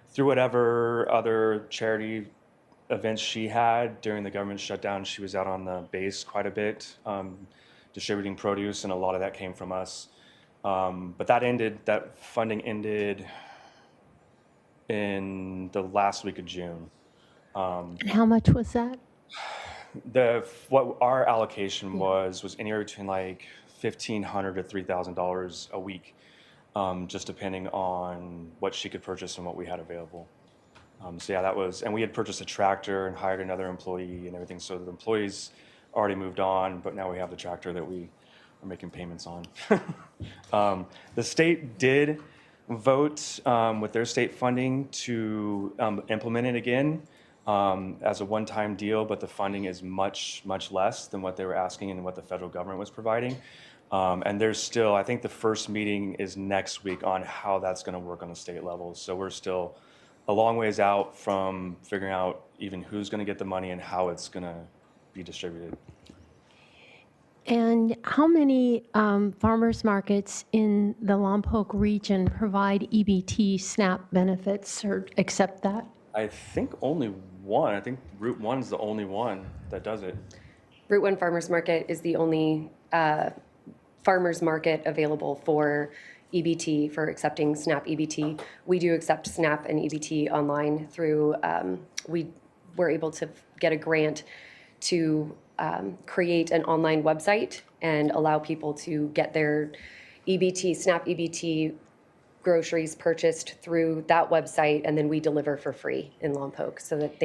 Q: through whatever other charity events she had during the government shutdown, she was out on the base quite a bit, distributing produce, and a lot of that came from us. But that funding ended in the last week of June.
C: And how much was that?
Q: What our allocation was anywhere between like $1,500 to $3,000 a week, just depending on what she could purchase and what we had available. So yeah, and we had purchased a tractor and hired another employee and everything. So the employees already moved on, but now we have the tractor that we are making payments on. The state did vote with their state funding to implement it again as a one-time deal, but the funding is much, much less than what they were asking and what the federal government was providing. And there's still, I think the first meeting is next week on how that's going to work on the state level. So we're still a long ways out from figuring out even who's going to get the money and how it's going to be distributed.
C: And how many farmers markets in the Lompoc region provide EBT SNAP benefits or accept that?
Q: I think only one. I think Route 1 is the only one that does it.
R: Route 1 Farmers Market is the only farmers market available for EBT, for accepting SNAP EBT. We do accept SNAP and EBT online through, we were able to get a grant to create an online website and allow people to get their EBT, SNAP EBT groceries purchased through that website, and then we deliver for free in Lompoc so that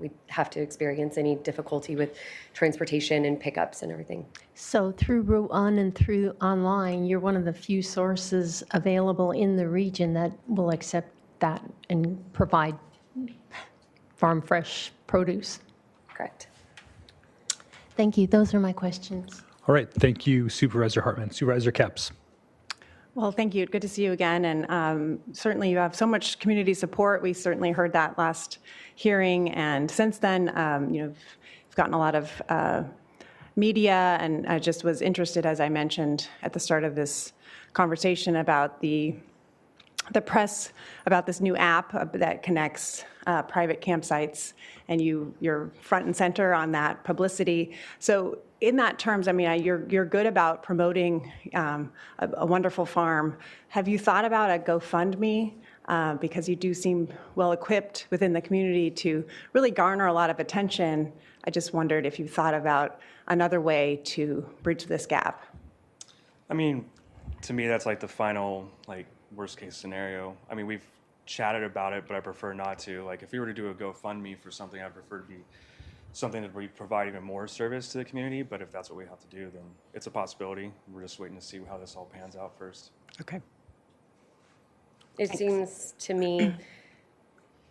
R: we have to experience any difficulty with transportation and pickups and everything.
C: So through Route 1 and through online, you're one of the few sources available in the region that will accept that and provide farm fresh produce.
R: Correct.
C: Thank you. Those are my questions.
A: All right. Thank you, Supervisor Hartman. Supervisor Capps.
I: Well, thank you. Good to see you again. And certainly you have so much community support. We certainly heard that last hearing. And since then, we've gotten a lot of media, and I just was interested, as I mentioned at the start of this conversation, about the press about this new app that connects private campsites, and you're front and center on that publicity. So in that terms, I mean, you're good about promoting a wonderful farm. Have you thought about a GoFundMe? Because you do seem well equipped within the community to really garner a lot of attention. I just wondered if you thought about another way to bridge this gap.
Q: I mean, to me, that's like the final worst case scenario. I mean, we've chatted about it, but I prefer not to. Like, if we were to do a GoFundMe for something, I'd prefer to be something that we provide even more service to the community. But if that's what we have to do, then it's a possibility. We're just waiting to see how this all pans out first.
K: Okay.
R: It seems to me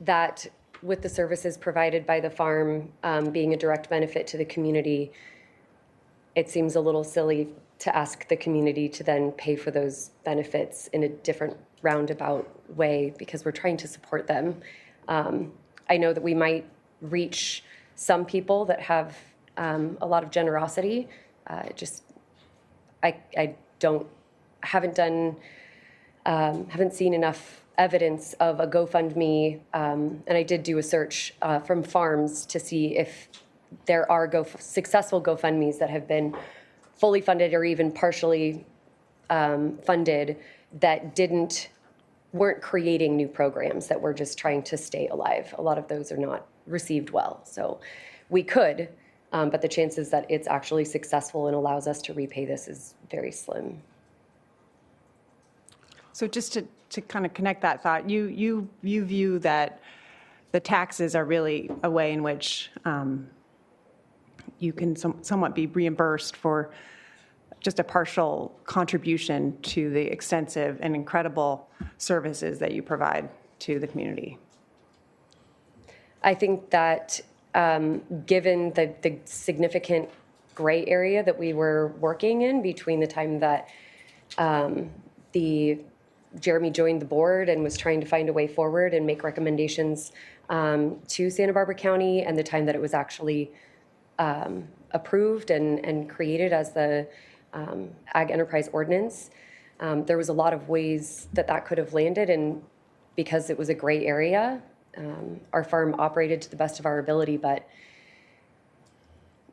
R: that with the services provided by the farm being a direct benefit to the community, it seems a little silly to ask the community to then pay for those benefits in a different roundabout way because we're trying to support them. I know that we might reach some people that have a lot of generosity. Haven't seen enough evidence of a GoFundMe, and I did do a search from farms to see if there are successful GoFundMes that have been fully funded or even partially funded that weren't creating new programs, that were just trying to stay alive. A lot of those are not received well. So we could, but the chances that it's actually successful and allows us to repay this is very slim.
I: So just to kind of connect that thought, you view that the taxes are really a way in which you can somewhat be reimbursed for just a partial contribution to the extensive and incredible services that you provide to the community.
R: I think that given the significant gray area that we were working in between the time that Jeremy joined the board and was trying to find a way forward and make recommendations to Santa Barbara County, and the time that it was actually approved and created as the Ag Enterprise Ordinance, there was a lot of ways that could have landed, and because it was a gray area, our farm operated to the best of our ability, but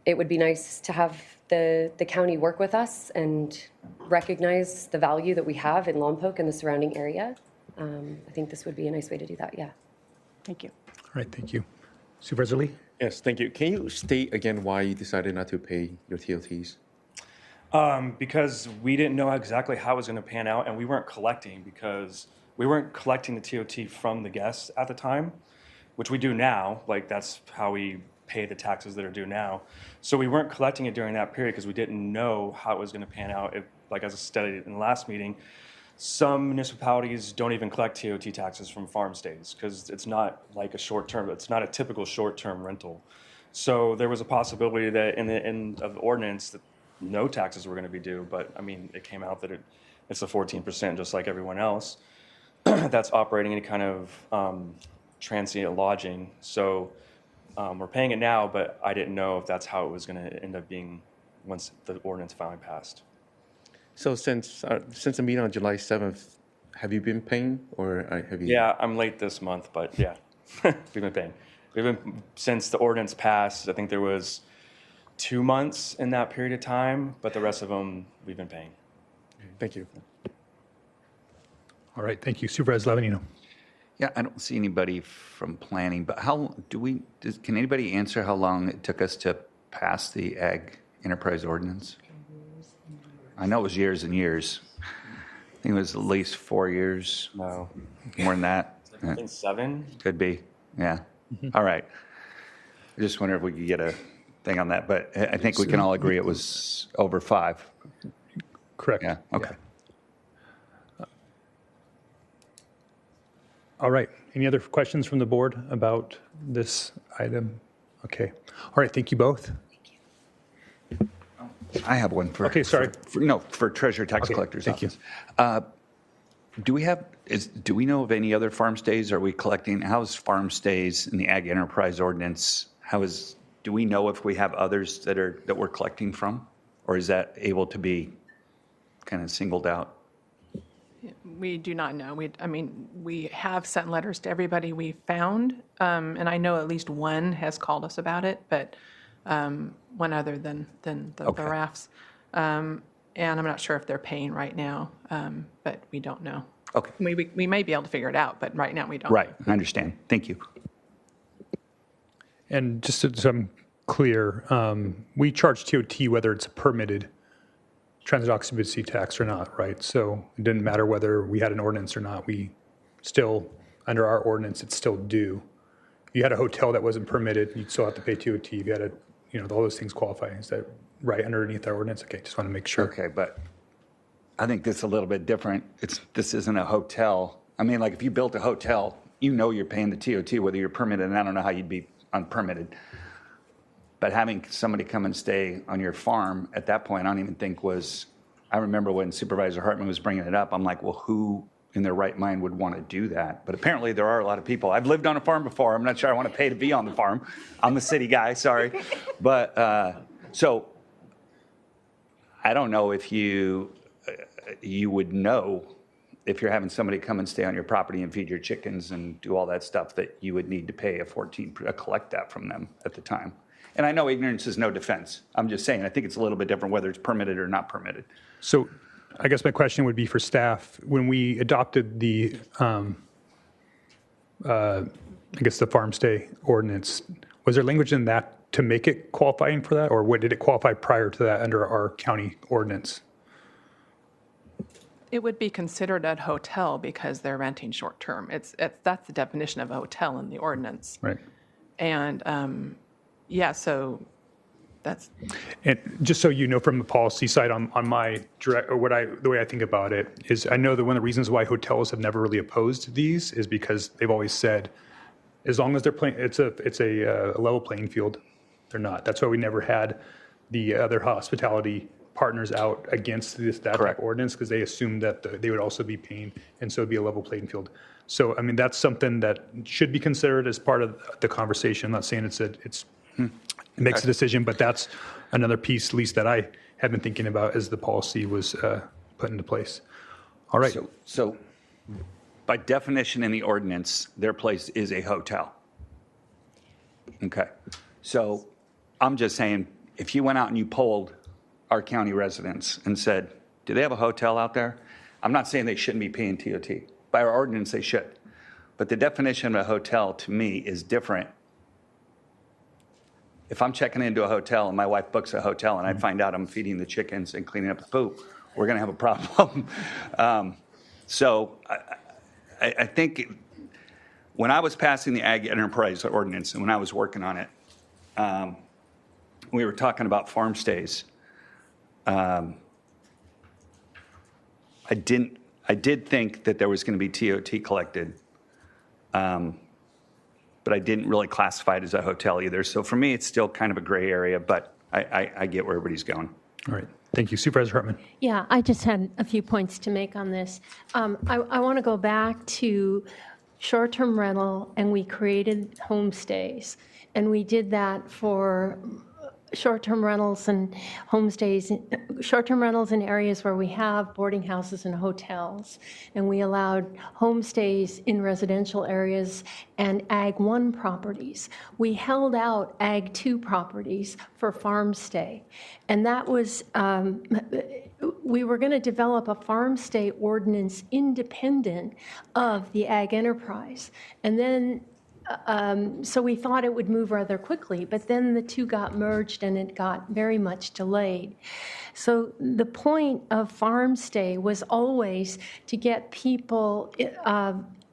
R: it would be nice to have the county work with us and recognize the value that we have in Lompoc and the surrounding area. I think this would be a nice way to do that, yeah.
I: Thank you.
A: All right, thank you. Supervisor Lee?
N: Yes, thank you. Can you state again why you decided not to pay your TOTs?
Q: Because we didn't know exactly how it was going to pan out, and we weren't collecting because we weren't collecting the TOT from the guests at the time, which we do now. Like, that's how we pay the taxes that are due now. So we weren't collecting it during that period because we didn't know how it was going to pan out. Like, as I stated in the last meeting, some municipalities don't even collect TOT taxes from farm stays because it's not like a short-term, it's not a typical short-term rental. So there was a possibility that in the end of the ordinance that no taxes were going to be due, but I mean, it came out that it's the 14%, just like everyone else that's operating any kind of transient lodging. So we're paying it now, but I didn't know if that's how it was going to end up being once the ordinance finally passed.
N: So since the meeting on July 7th, have you been paying, or have you?
Q: Yeah, I'm late this month, but yeah, we've been paying. We've been, since the ordinance passed, I think there was 2 months in that period of time, but the rest of them we've been paying.
N: Thank you.
A: All right, thank you. Supervisor Lavanino.
O: Yeah, I don't see anybody from planning, but can anybody answer how long it took us to pass the Ag Enterprise Ordinance? I know it was years and years. I think it was at least 4 years.
Q: No.
O: More than that.
Q: I think 7.
O: Could be, yeah. All right. I just wonder if we could get a thing on that, but I think we can all agree it was over 5.
A: Correct.
O: Yeah, okay.
A: Yeah. All right. Any other questions from the board about this item? Okay. All right. Thank you both.
O: I have one for.
A: Okay, sorry.
O: For Treasurer Tax Collector's
A: thank
O: Office. Do we know of any other farm stays? Are we collecting? How's farm stays in the Ag Enterprise Ordinance? Do we know if we have others that we're collecting from, or is that able to be kind of singled out?
M: We do not know. We have sent letters to everybody we found, and I know at least one has called us about it, but one other than the rafts. And I'm not sure if they're paying right now, but we don't know.
O: Okay.
M: We may be able to figure it out, but right now we don't.
O: Right, I understand. Thank you.
A: And just so I'm clear, we charge TOT whether it's permitted transit occupancy tax or not, right? So it didn't matter whether we had an ordinance or not. We still, under our ordinance, it's still due. If you had a hotel that wasn't permitted, you'd still have to pay TOT. If you had all those things qualify. Is that right underneath our ordinance? Okay, just want to make sure.
O: Okay, but I think this is a little bit different. This isn't a hotel. I mean, like if you built a hotel, you're paying the TOT whether you're permitted, and I don't know how you'd be unpermitted. But having somebody come and stay on your farm at that point, I don't even think I remember when Supervisor Hartman was bringing it up, I'm like, well, who in their right mind would want to do that? But apparently there are a lot of people. I've lived on a farm before. I'm not sure I want to pay to be on the farm. I'm a city guy, sorry. But so I don't know if you would know if you're having somebody come and stay on your property and feed your chickens and do all that stuff that you would need to pay collect that from them at the time. And I know ignorance is no defense. I'm just saying, I think it's a little bit different whether it's permitted or not permitted.
A: So I guess my question would be for staff, when we adopted the, I guess the farm stay ordinance, was there language in that to make it qualifying for that? Or did it qualify prior to that under our county ordinance?
M: It would be considered a hotel because they're renting short-term. That's the definition of a hotel in the ordinance.
A: Right.
M: And so that's.
A: And just so you know, from the policy side, on my the way I think about it is, I know that one of the reasons why hotels have never really opposed these is because they've always said, as long as they're playing, it's a level playing field. They're not. That's why we never had the other hospitality partners out against that type of ordinance, because they assumed that they would also be paying, and so it'd be a level playing field. So, I mean, that's something that should be considered as part of the conversation. I'm not saying it makes a decision, but that's another piece, at least that I have been thinking about as the policy was put into place. All right.
O: So by definition in the ordinance, their place is a hotel. Okay. So I'm just saying, if you went out and you polled our county residents and said, do they have a hotel out there? I'm not saying they shouldn't be paying TOT. By our ordinance, they should. But the definition of a hotel, to me, is different. If I'm checking into a hotel and my wife books a hotel and I find out I'm feeding the chickens and cleaning up the poop, we're going to have a problem. So I think when I was passing the Ag Enterprise Ordinance and when I was working on it, we were talking about farm stays. I did think that there was going to be TOT collected, but I didn't really classify it as a hotel either. So for me, it's still kind of a gray area, but I get where everybody's going.
A: All right. Thank you. Supervisor Hartman.
C: Yeah, I just had a few points to make on this. I want to go back to short-term rental, and we created homestays. And we did that for short-term rentals and homestays, short-term rentals in areas where we have boarding houses and hotels. And we allowed homestays in residential areas and Ag 1 properties. We held out Ag 2 properties for farm stay. And that was, we were going to develop a farm stay ordinance independent of the Ag enterprise. And then so we thought it would move rather quickly, but then the two got merged and it got very much delayed. So the point of farm stay was always to get people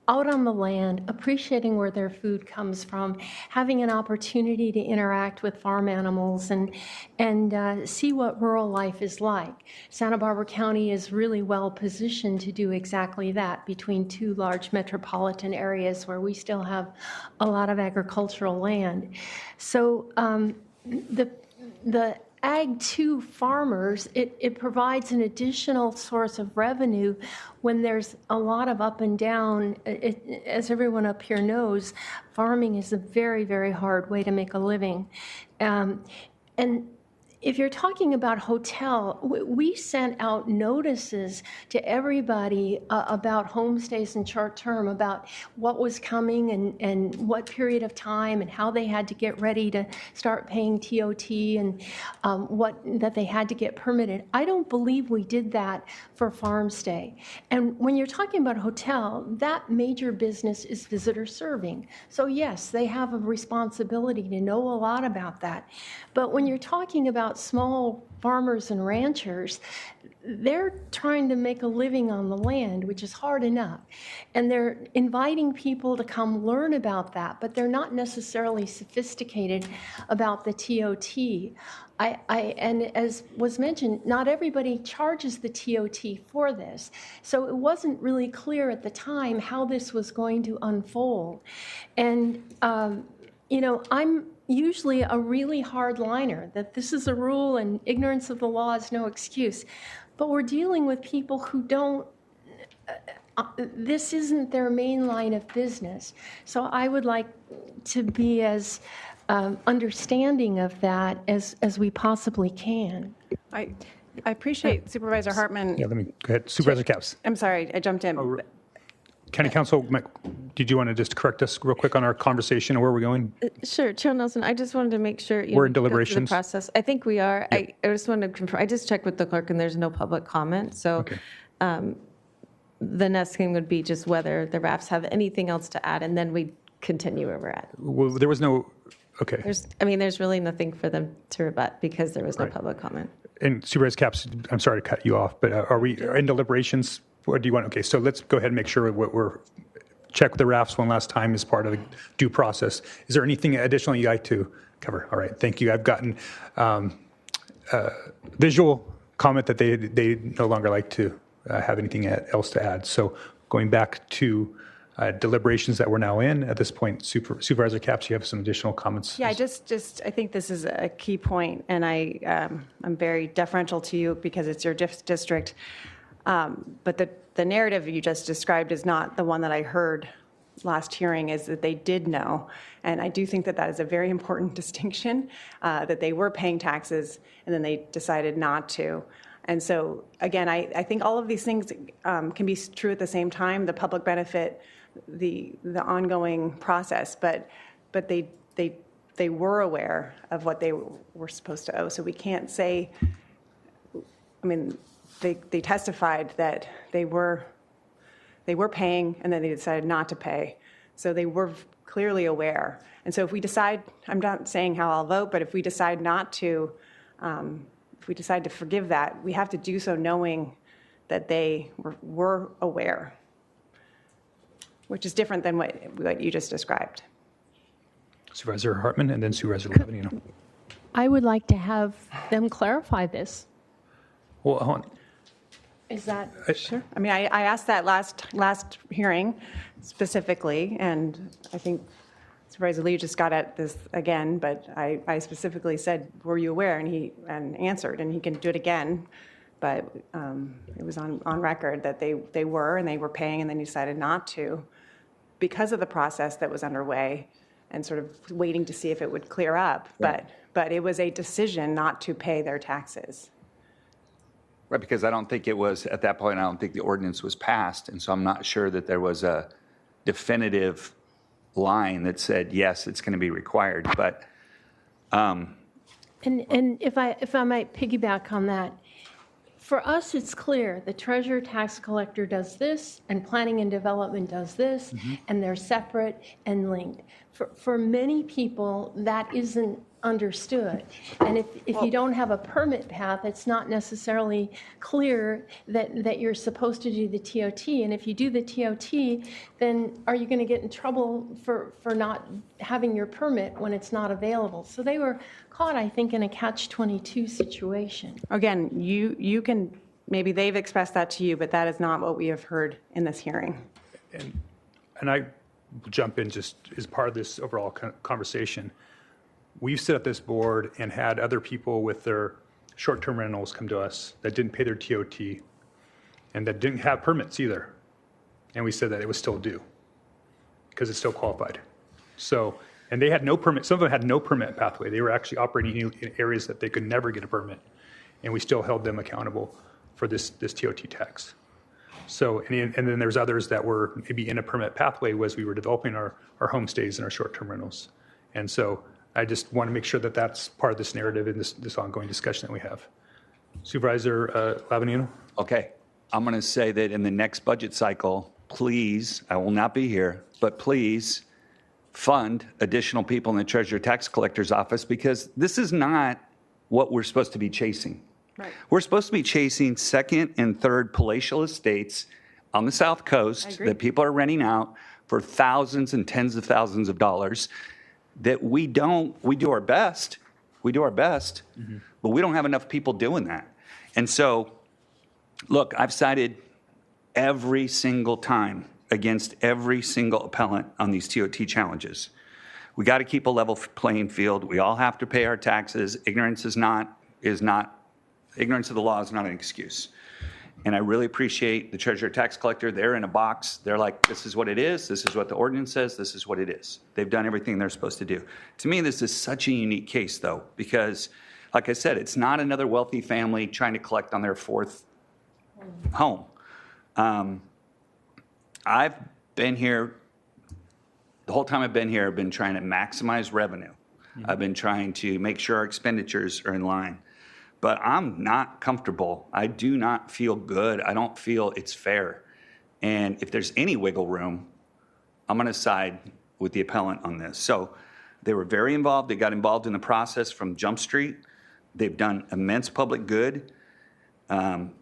C: out on the land, appreciating where their food comes from, having an opportunity to interact with farm animals and see what rural life is like. Santa Barbara County is really well positioned to do exactly that between two large metropolitan areas where we still have a lot of agricultural land. So the Ag 2 farmers, it provides an additional source of revenue when there's a lot of up and down. As everyone up here knows, farming is a very, very hard way to make a living. And if you're talking about hotel, we sent out notices to everybody about homestays and short-term, about what was coming and what period of time and how they had to get ready to start paying TOT and that they had to get permitted. I don't believe we did that for farm stay. And when you're talking about hotel, that major business is visitor serving. So yes, they have a responsibility to know a lot about that. But when you're talking about about small farmers and ranchers. They're trying to make a living on the land, which is hard enough. And they're inviting people to come learn about that, but they're not necessarily sophisticated about the TOT. And as was mentioned, not everybody charges the TOT for this. So it wasn't really clear at the time how this was going to unfold. And, I'm usually a really hard liner, that this is a rule and ignorance of the law is no excuse. But we're dealing with people who don't, this isn't their main line of business. So I would like to be as understanding of that as we possibly can.
I: I appreciate Supervisor Hartman.
A: Yeah, let me go ahead. Supervisor Capps.
I: I'm sorry, I jumped in.
A: County Council, did you want to just correct us real quick on our conversation and where we're going?
S: Sure, Chair Nelson, I just wanted to make sure
A: We're in
S: go through
A: deliberations.
S: The process. I think we are. Yep. I just wanted to confirm. I just checked with the clerk, and there's no public comment. So, the next thing would be just whether the RAFs have anything else to add, and then we continue where we're at.
A: Well, there was no. Okay.
S: There's really nothing for them to rebut because there was no public comment.
A: And Supervisor Capps, I'm sorry to cut you off, but are we in deliberations? What do you want? Okay, so let's go ahead and make sure we're check with the RAFs one last time as part of the due process. Is there anything additional you'd like to cover? All right, thank you. I've gotten visual comment that they no longer like to have anything else to add. So going back to deliberations that we're now in at this point, Supervisor Capps, you have some additional comments?
I: Yeah, I think this is a key point, and I'm very deferential to you because it's your district. But the narrative you just described is not the one that I heard last hearing, is that they did know. And I do think that is a very important distinction, that they were paying taxes and then they decided not to. And so, again, I think all of these things can be true at the same time, the public benefit, the ongoing process, but they were aware of what they were supposed to owe. So we can't say, they testified that they were paying and then they decided not to pay. So they were clearly aware. And so if we decide, I'm not saying how I'll vote, but if we decide not to, if we decide to forgive that, we have to do so knowing that they were aware, which is different than what you just described.
A: Supervisor Hartman and then Supervisor Levinino.
C: I would like to have them clarify this.
A: Well, hold on.
C: Is that
I: sure? I asked that last hearing specifically, and I think Supervisor Lee just got at this again, but I specifically said, were you aware? And he answered, and he can do it again, but it was on record that they were paying, and then decided not to because of the process that was underway and sort of waiting to see if it would clear up. Right. But it was a decision not to pay their taxes.
O: Right, because I don't think it was, at that point, I don't think the ordinance was passed, and so I'm not sure that there was a definitive line that said, yes, it's going to be required, but...
C: And if I might piggyback on that, for us, it's clear the treasurer tax collector does this, and planning and development does this, and they're separate and linked. For many people, that isn't understood. And if you don't have a permit path, it's not necessarily clear that you're supposed to do the TOT. And if you do the TOT, then are you going to get in trouble for not having your permit when it's not available? So they were caught, I think, in a catch-22 situation.
I: Again, you can, maybe they've expressed that to you, but that is not what we have heard in this hearing.
A: And I will jump in just as part of this overall conversation. We've set up this board and had other people with their short-term rentals come to us that didn't pay their TOT and that didn't have permits either. And we said that it was still due because it's still qualified. So, and they had no permit. Some of them had no permit pathway. They were actually operating in areas that they could never get a permit. And we still held them accountable for this TOT tax. So, and then there's others that were maybe in a permit pathway as we were developing our homestays and our short-term rentals. And so I just want to make sure that that's part of this narrative in this ongoing discussion that we have. Supervisor Lavanino?
O: Okay. I'm going to say that in the next budget cycle, please, I will not be here, but please fund additional people in the Treasurer Tax Collector's office, because this is not what we're supposed to be chasing. Right. We're supposed to be chasing second and third palatial estates on the South Coast that people are renting out for thousands and tens of thousands of dollars that we do our best, but we don't have enough people doing that. And so, look, I've sided every single time against every single appellant on these TOT challenges. We got to keep a level playing field. We all have to pay our taxes. Ignorance of the law is not an excuse. And I really appreciate the treasurer tax collector. They're in a box. They're like, this is what it is. This is what the ordinance says. This is what it is. They've done everything they're supposed to do. To me, this is such a unique case, though, because, like I said, it's not another wealthy family trying to collect on their fourth home. I've been here, the whole time I've been here, I've been trying to maximize revenue. I've been trying to make sure our expenditures are in line. But I'm not comfortable. I do not feel good. I don't feel it's fair. And if there's any wiggle room, I'm going to side with the appellant on this. So they were very involved. They got involved in the process from Jump Street. They've done immense public good.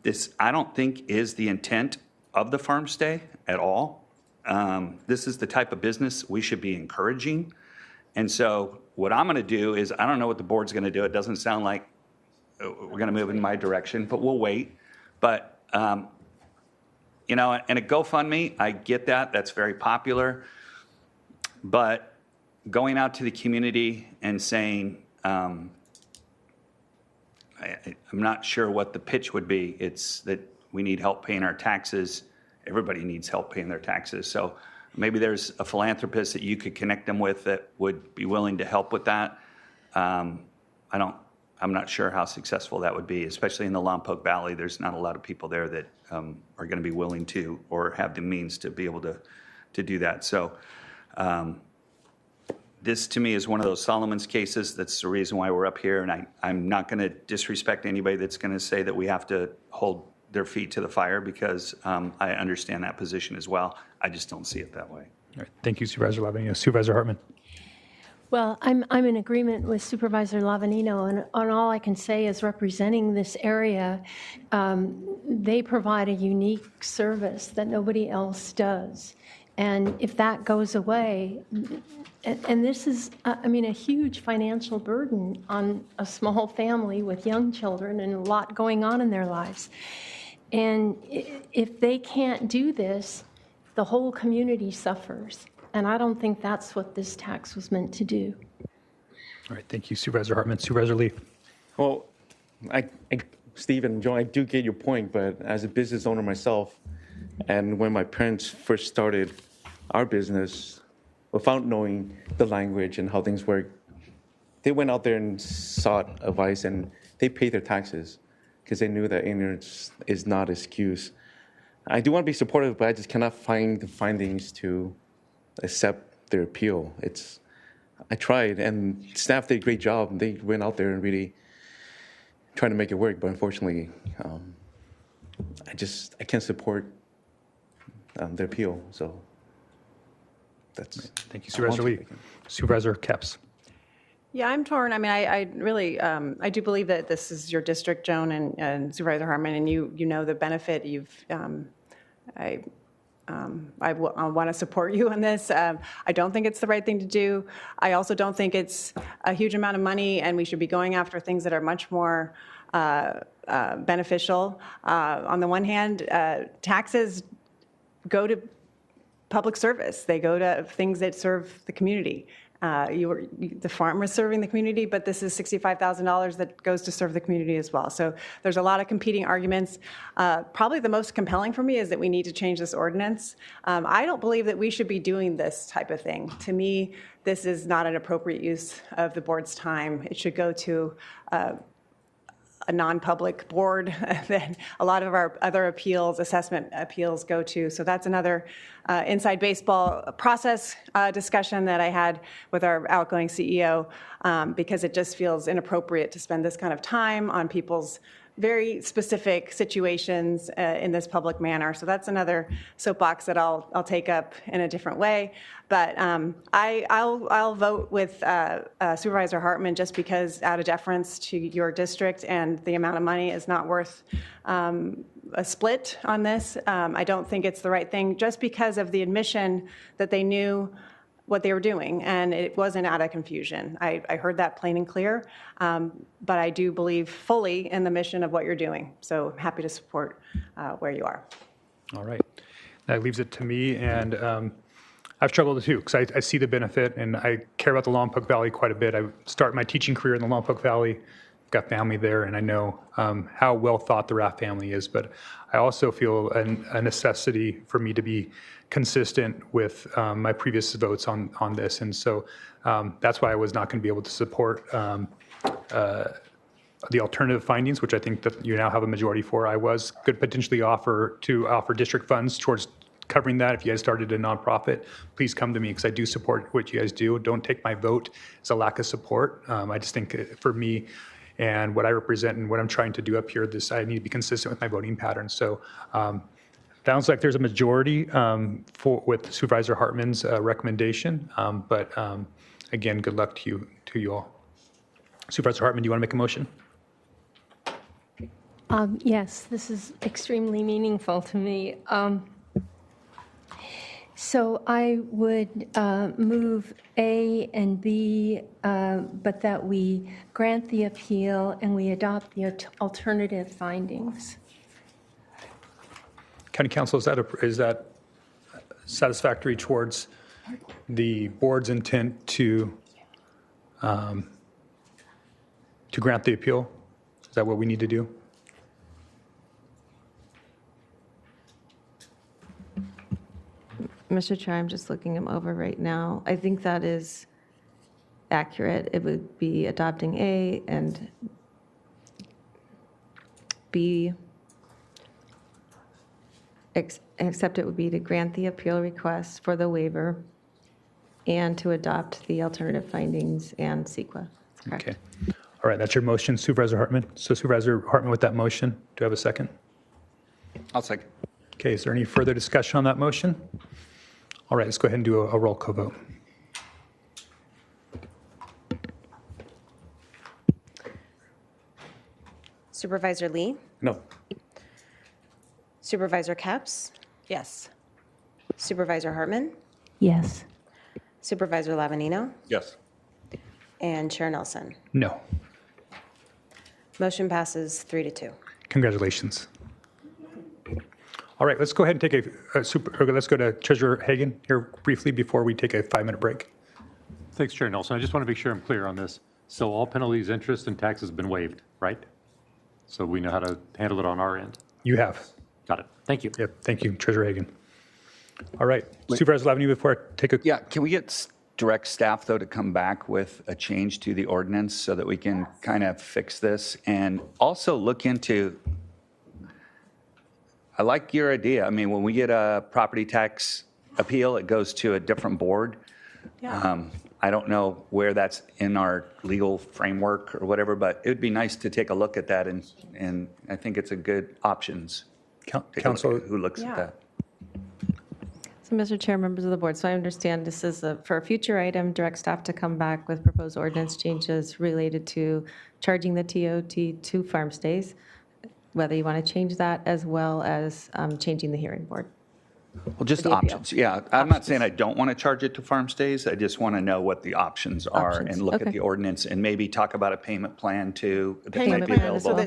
O: This, I don't think, is the intent of the farm stay at all. This is the type of business we should be encouraging. And so what I'm going to do is, I don't know what the board's going to do. It doesn't sound like we're going to move in my direction, but we'll wait. But, you know, and a GoFundMe, I get that. That's very popular. But going out to the community and saying, I'm not sure what the pitch would be. It's that we need help paying our taxes. Everybody needs help paying their taxes. So maybe there's a philanthropist that you could connect them with that would be willing to help with that. I'm not sure how successful that would be, especially in the Lompoc Valley. There's not a lot of people there that are going to be willing to or have the means to be able to do that. So this, to me, is one of those Solomon's cases. That's the reason why we're up here. And I'm not going to disrespect anybody that's going to say that we have to hold their feet to the fire, because I understand that position as well. I just don't see it that way.
A: All right. Thank you, Supervisor Lavanino. Supervisor Hartman.
C: Well, I'm in agreement with Supervisor Lavanino, and all I can say is, representing this area, they provide a unique service that nobody else does. And if that goes away, and this is, I mean, a huge financial burden on a small family with young children and a lot going on in their lives. And if they can't do this, the whole community suffers. And I don't think that's what this tax was meant to do.
A: All right, thank you, Supervisor Hartman. Supervisor Lee.
N: Well, Steve and Joe, I do get your point, but as a business owner myself, and when my parents first started our business, without knowing the language and how things work, they went out there and sought advice, and they paid their taxes because they knew that ignorance is not an excuse. I do want to be supportive, but I just cannot find the findings to accept their appeal. I tried, and staff did a great job. They went out there and really trying to make it work, but unfortunately, I can't support their appeal. So that's.
A: Thank you, Supervisor Lee. Supervisor Capps.
I: Yeah, I'm torn. I mean, I really, I do believe that this is your district, Joan and Supervisor Hartman, and you know the benefit. I want to support you on this. I don't think it's the right thing to do. I also don't think it's a huge amount of money, and we should be going after things that are much more beneficial. On the one hand, taxes go to public service. They go to things that serve the community. The farmer is serving the community, but this is $65,000 that goes to serve the community as well. So there's a lot of competing arguments. Probably the most compelling for me is that we need to change this ordinance. I don't believe that we should be doing this type of thing. To me, this is not an appropriate use of the board's time. It should go to a non-public board that a lot of our other appeals, assessment appeals, go to. So that's another inside baseball process discussion that I had with our outgoing CEO, because it just feels inappropriate to spend this kind of time on people's very specific situations in this public manner. So that's another soapbox that I'll take up in a different way. But I'll vote with Supervisor Hartman just because out of deference to your district and the amount of money is not worth a split on this. I don't think it's the right thing just because of the admission that they knew what they were doing, and it wasn't out of confusion. I heard that plain and clear, but I do believe fully in the mission of what you're doing. So I'm happy to support where you are.
A: All right. That leaves it to me, and I've struggled too, because I see the benefit, and I care about the Lompoc Valley quite a bit. I started my teaching career in the Lompoc Valley, got family there, and I know how well thought the Raff family is, but I also feel a necessity for me to be consistent with my previous votes on this, and so that's why I was not going to be able to support the alternative findings, which I think that you now have a majority for. I could potentially offer district funds towards covering that. If you guys started a nonprofit, please come to me because I do support what you guys do. Don't take my vote as a lack of support. I just think for me and what I represent and what I'm trying to do up here, I need to be consistent with my voting pattern. So sounds like there's a majority with Supervisor Hartman's recommendation, but again, good luck to you all. Supervisor Hartman, do you want to make a motion?
C: Yes, this is extremely meaningful to me. So I would move A and B, but that we grant the appeal and we adopt the alternative findings.
A: County Council, is that satisfactory towards the board's intent to grant the appeal? Is that what we need to do?
S: Mr. Chair, I'm just looking them over right now. I think that is accurate. It would be adopting A and B. Except it would be to grant the appeal request for the waiver and to adopt the alternative findings and CEQA. Correct.
A: Okay. All right, that's your motion, Supervisor Hartman. So Supervisor Hartman with that motion, do I have a second?
O: I'll second.
A: Okay, is there any further discussion on that motion? All right, let's go ahead and do a roll call vote.
B: Supervisor Lee?
N: No.
B: Supervisor Capps?
I: Yes.
B: Supervisor Hartman?
C: Yes.
B: Supervisor Lavanino?
N: Yes.
B: And Chair Nelson?
A: No.
B: Motion passes 3-2.
A: Congratulations. All right, let's go ahead and take let's go to Treasurer Hagan here briefly before we take a 5-minute break.
P: Thanks, Chair Nelson. I just want to make sure I'm clear on this. So all penalties, interest, and taxes have been waived, right? So we know how to handle it on our end.
A: You have.
P: Got it. Thank you.
A: Yep, thank you, Treasurer Hagan. All right, Supervisor Lavanino, before I take a...
O: Yeah, can we get direct staff, though, to come back with a change to the ordinance so that we can kind of fix this? And also look into, I like your idea. I mean, when we get a property tax appeal, it goes to a different board.
I: Yeah.
O: I don't know where that's in our legal framework or whatever, but it would be nice to take a look at that, and I think it's a good options.
A: Council,
O: who looks at that?
S: So, Mr. Chair, members of the board, so I understand this is for a future item, direct staff to come back with proposed ordinance changes related to charging the TOT to farm stays, whether you want to change that as well as changing the hearing board.
O: Well, just
S: the appeal.
O: options, yeah. I'm not saying I don't want to charge it to farm stays. I just want to know what the options are and look at the ordinance and maybe talk about a payment plan too that might be available.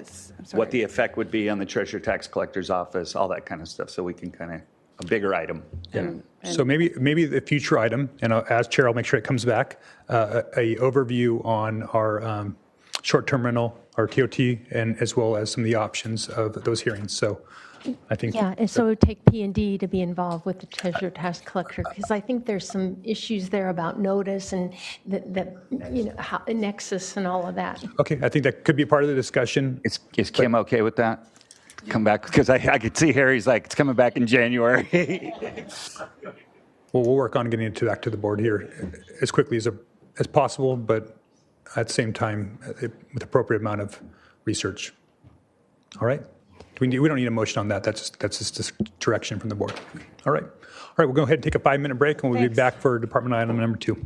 O: What the effect would be on the treasurer tax collector's office, all that kind of stuff, so we can kind of, a bigger item.
A: So maybe the future item, and as chair, I'll make sure it comes back, a overview on our short-term rental, our TOT, and as well as some of the options of those hearings. So I think.
C: Yeah, and so it would take P&D to be involved with the treasurer tax collector, because I think there's some issues there about notice and that how, nexus and all of that.
A: Okay, I think that could be part of the discussion.
O: Is Kim okay with that? Come back, because I could see Harry's like, it's coming back in January.
A: Well, we'll work on getting it back to the board here as quickly as possible, but at the same time, with appropriate amount of research. All right. We don't need a motion on that. That's just direction from the board. All right. All right, we'll go ahead and take a 5-minute break, and we'll be back for department item number 2.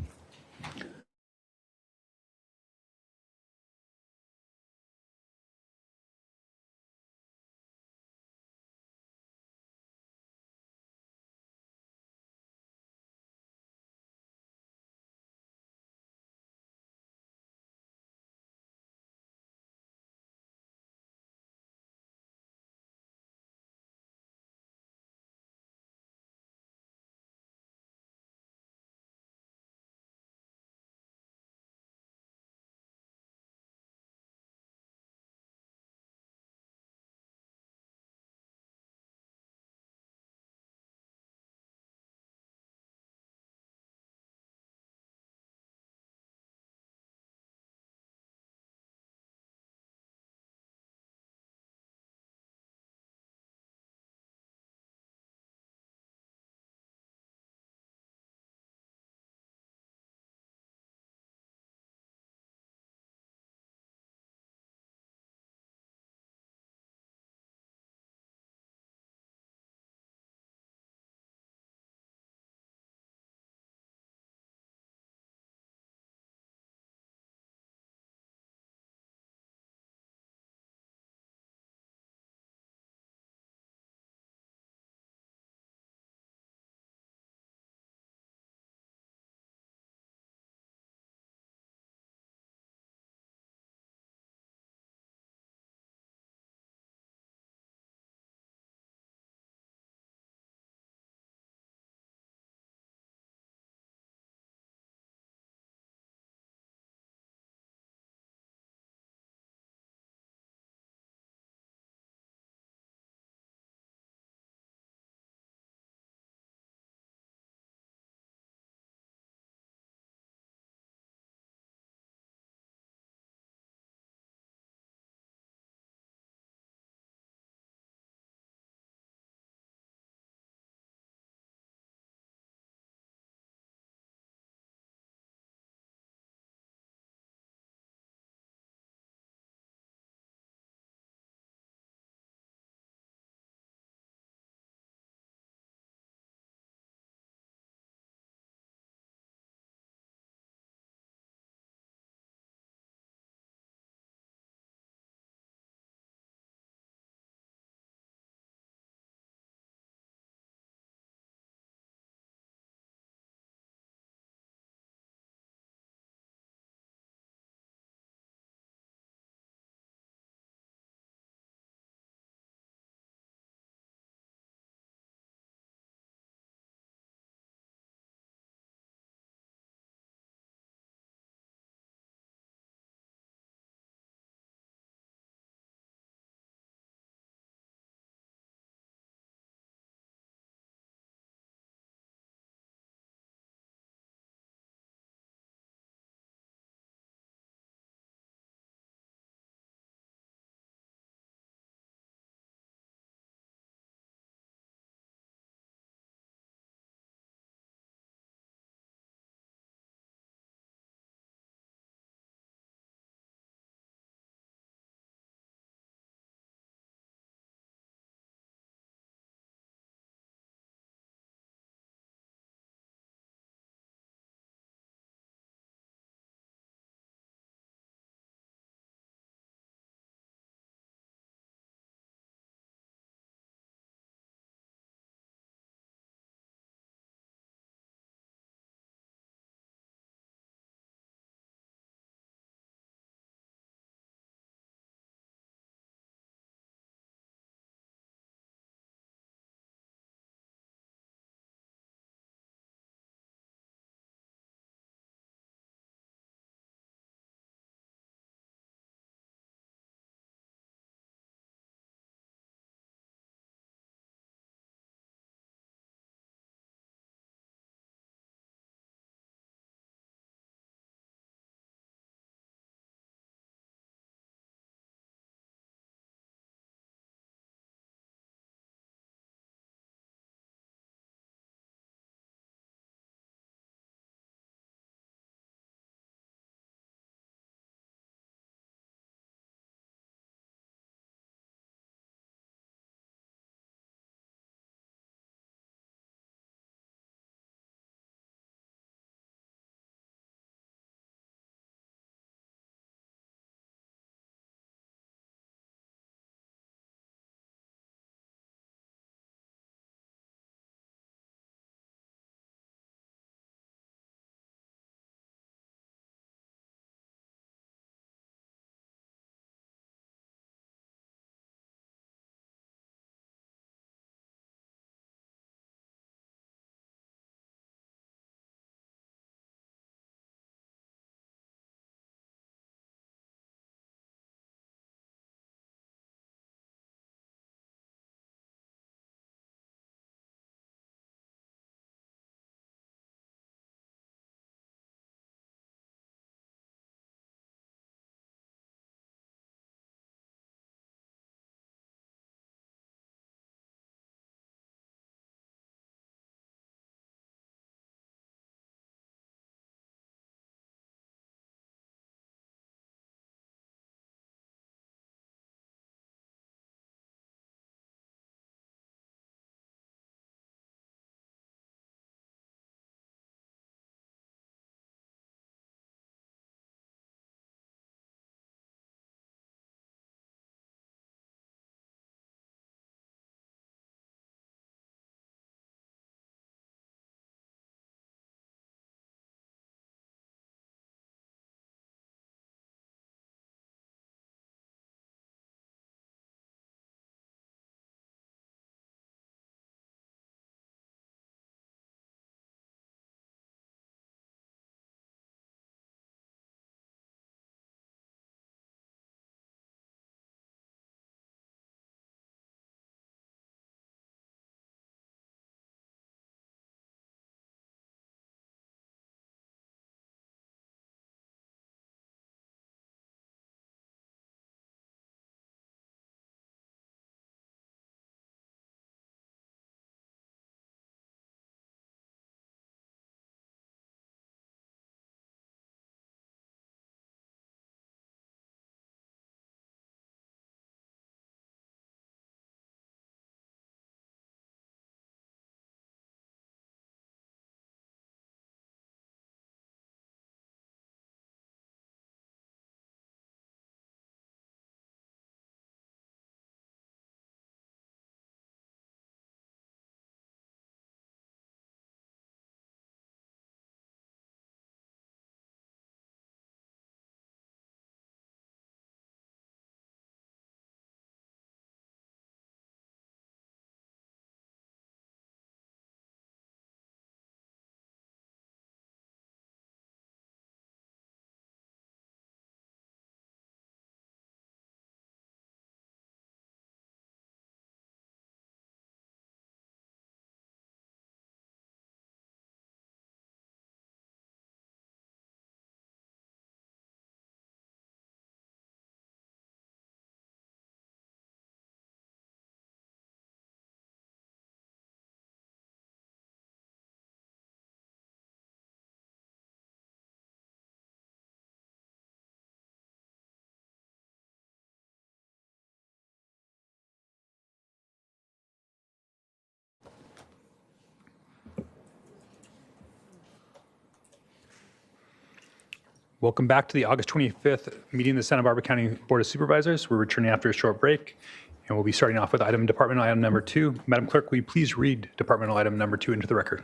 A: Welcome back to the August 25th meeting of the Santa Barbara County Board of Supervisors. We're returning after a short break, and we'll be starting off with departmental item number 2. Madam Clerk, will you please read departmental item number 2 into the record?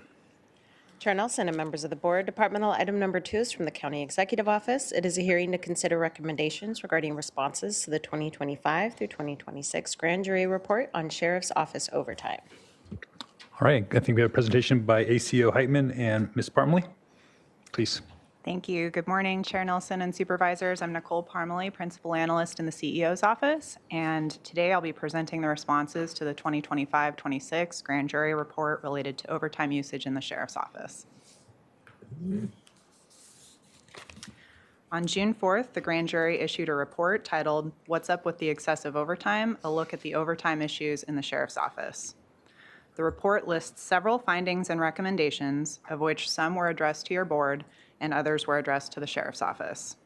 B: Chair Nelson and members of the board, departmental item number 2 is from the County Executive Office. It is a hearing to consider recommendations regarding responses to the 2025 through 2026 grand jury report on Sheriff's Office overtime.
A: All right, I think we have a presentation by ACO Heitman and Ms. Parmley. Please.
T: Thank you. Good morning, Chair Nelson and Supervisors. I'm Nicole Parmley, Principal Analyst in the CEO's Office, and today I'll be presenting the responses to the 2025-26 grand jury report related to overtime usage in the Sheriff's Office. On June 4th, the grand jury issued a report titled, "What's Up with the Excessive Overtime? A Look at the Overtime Issues in the Sheriff's Office." The report lists several findings and recommendations, of which some were addressed to your board and others were addressed to the Sheriff's Office.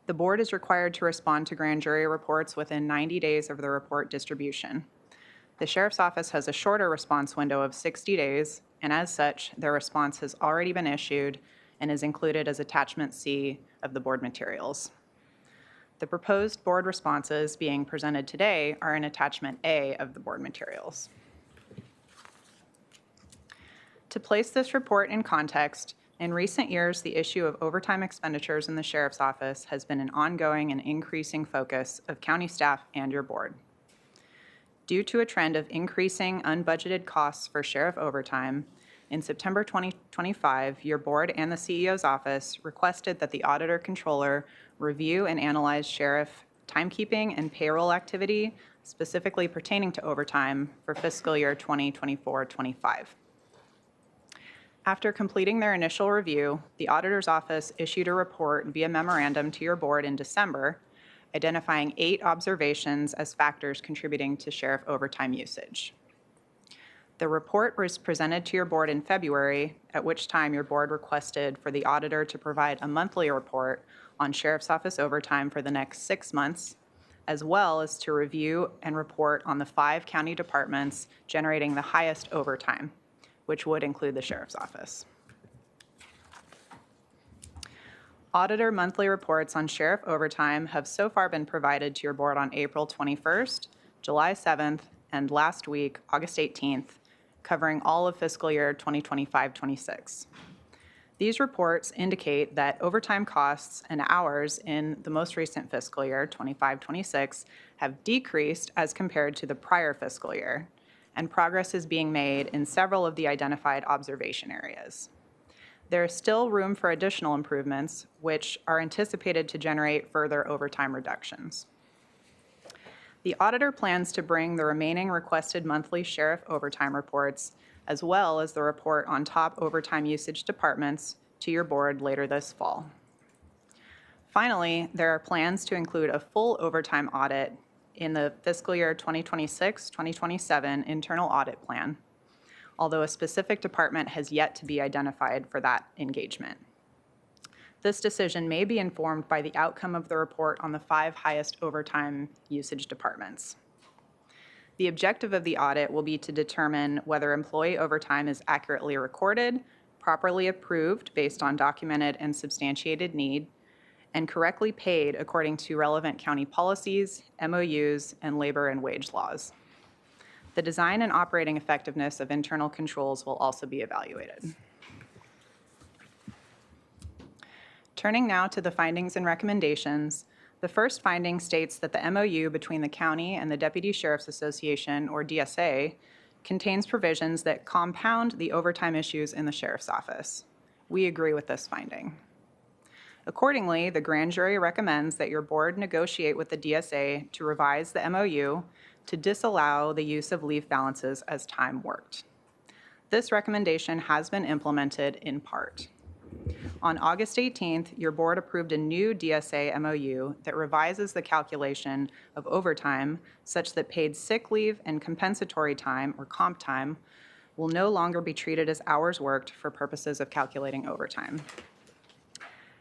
T: The board is required to respond to grand jury reports within 90 days of the report distribution. The Sheriff's Office has a shorter response window of 60 days, and as such, their response has already been issued and is included as Attachment C of the board materials. The proposed board responses being presented today are in Attachment A of the board materials. To place this report in context, in recent years, the issue of overtime expenditures in the Sheriff's Office has been an ongoing and increasing focus of county staff and your board. Due to a trend of increasing unbudgeted costs for sheriff overtime, in September 2025, your board and the CEO's office requested that the Auditor Controller review and analyze sheriff timekeeping and payroll activity, specifically pertaining to overtime for fiscal year 2024-25. After completing their initial review, the Auditor's Office issued a report via memorandum to your board in December, identifying 8 observations as factors contributing to sheriff overtime usage. The report was presented to your board in February, at which time your board requested for the auditor to provide a monthly report on Sheriff's Office overtime for the next 6 months, as well as to review and report on the 5 county departments generating the highest overtime, which would include the Sheriff's Office. Auditor monthly reports on sheriff overtime have so far been provided to your board on April 21st, July 7th, and last week, August 18th, covering all of fiscal year 2025-26. These reports indicate that overtime costs and hours in the most recent fiscal year, 25-26, have decreased as compared to the prior fiscal year, and progress is being made in several of the identified observation areas. There is still room for additional improvements, which are anticipated to generate further overtime reductions. The auditor plans to bring the remaining requested monthly sheriff overtime reports, as well as the report on top overtime usage departments, to your board later this fall. Finally, there are plans to include a full overtime audit in the fiscal year 2026-2027 internal audit plan, although a specific department has yet to be identified for that engagement. This decision may be informed by the outcome of the report on the 5 highest overtime usage departments. The objective of the audit will be to determine whether employee overtime is accurately recorded, properly approved based on documented and substantiated need, and correctly paid according to relevant county policies, MOUs, and labor and wage laws. The design and operating effectiveness of internal controls will also be evaluated. Turning now to the findings and recommendations, the first finding states that the MOU between the county and the Deputy Sheriff's Association, or DSA, contains provisions that compound the overtime issues in the Sheriff's Office. We agree with this finding. Accordingly, the grand jury recommends that your board negotiate with the DSA to revise the MOU to disallow the use of leave balances as time worked. This recommendation has been implemented in part. On August 18th, your board approved a new DSA MOU that revises the calculation of overtime such that paid sick leave and compensatory time, or comp time, will no longer be treated as hours worked for purposes of calculating overtime.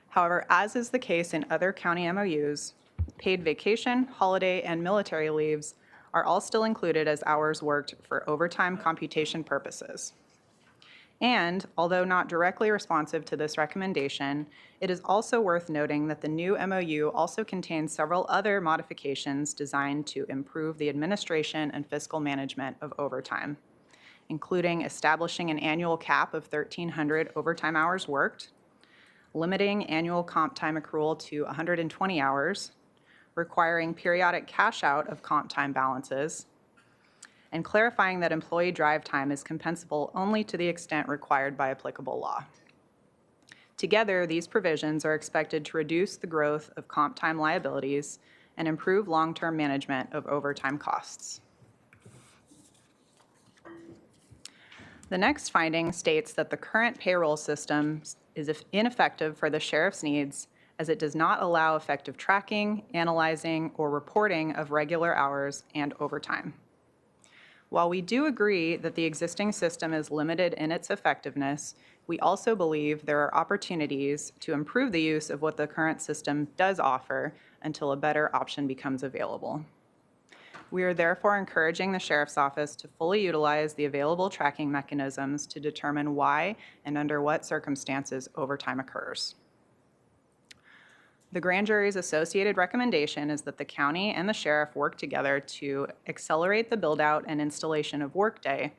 T: However, as is the case in other county MOUs, paid vacation, holiday, and military leaves are all still included as hours worked for overtime computation purposes. And although not directly responsive to this recommendation, it is also worth noting that the new MOU also contains several other modifications designed to improve the administration and fiscal management of overtime, including establishing an annual cap of 1,300 overtime hours worked, limiting annual comp time accrual to 120 hours, requiring periodic cash out of comp time balances, and clarifying that employee drive time is compensable only to the extent required by applicable law. Together, these provisions are expected to reduce the growth of comp time liabilities and improve long-term management of overtime costs. The next finding states that the current payroll system is ineffective for the sheriff's needs as it does not allow effective tracking, analyzing, or reporting of regular hours and overtime. While we do agree that the existing system is limited in its effectiveness, we also believe there are opportunities to improve the use of what the current system does offer until a better option becomes available. We are therefore encouraging the Sheriff's Office to fully utilize the available tracking mechanisms to determine why and under what circumstances overtime occurs. The grand jury's associated recommendation is that the county and the sheriff work together to accelerate the build-out and installation of Workday,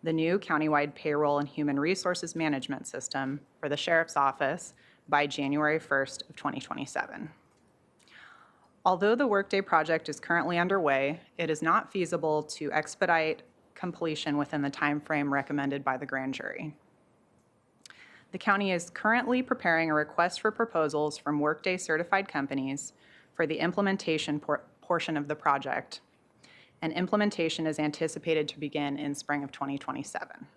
T: the new countywide payroll and human resources management system for the Sheriff's Office, by January 1st of 2027. Although the Workday project is currently underway, it is not feasible to expedite completion within the timeframe recommended by the grand jury. The county is currently preparing a request for proposals from Workday certified companies for the implementation portion of the project, and implementation is anticipated to begin in spring of 2027.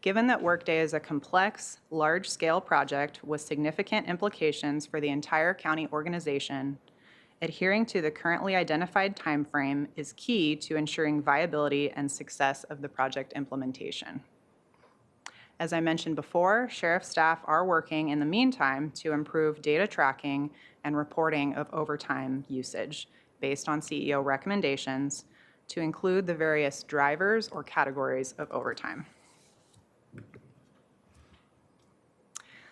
T: Given that Workday is a complex, large-scale project with significant implications for the entire county organization, adhering to the currently identified timeframe is key to ensuring viability and success of the project implementation. As I mentioned before, sheriff staff are working in the meantime to improve data tracking and reporting of overtime usage based on CEO recommendations to include the various drivers or categories of overtime.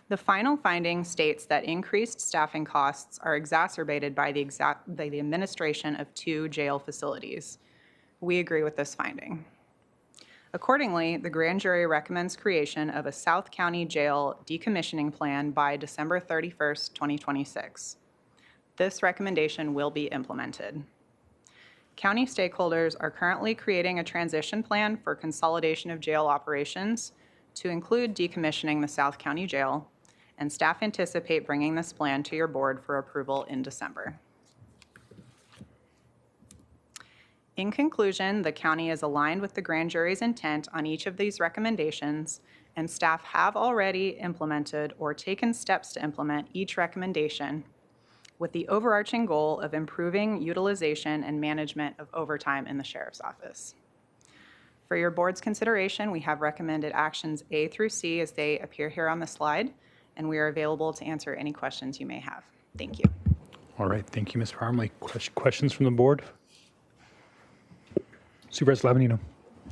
T: The final finding states that increased staffing costs are exacerbated by the administration of 2 jail facilities. We agree with this finding. Accordingly, the grand jury recommends creation of a South County Jail decommissioning plan by December 31st, 2026. This recommendation will be implemented. County stakeholders are currently creating a transition plan for consolidation of jail operations to include decommissioning the South County Jail, and staff anticipate bringing this plan to your board for approval in December. In conclusion, the county is aligned with the grand jury's intent on each of these recommendations, and staff have already implemented or taken steps to implement each recommendation with the overarching goal of improving utilization and management of overtime in the Sheriff's Office. For your board's consideration, we have recommended actions A through C as they appear here on the slide, and we are available to answer any questions you may have. Thank you.
A: All right, thank you, Ms. Parmley. Questions from the board? Supervisor Lavanino.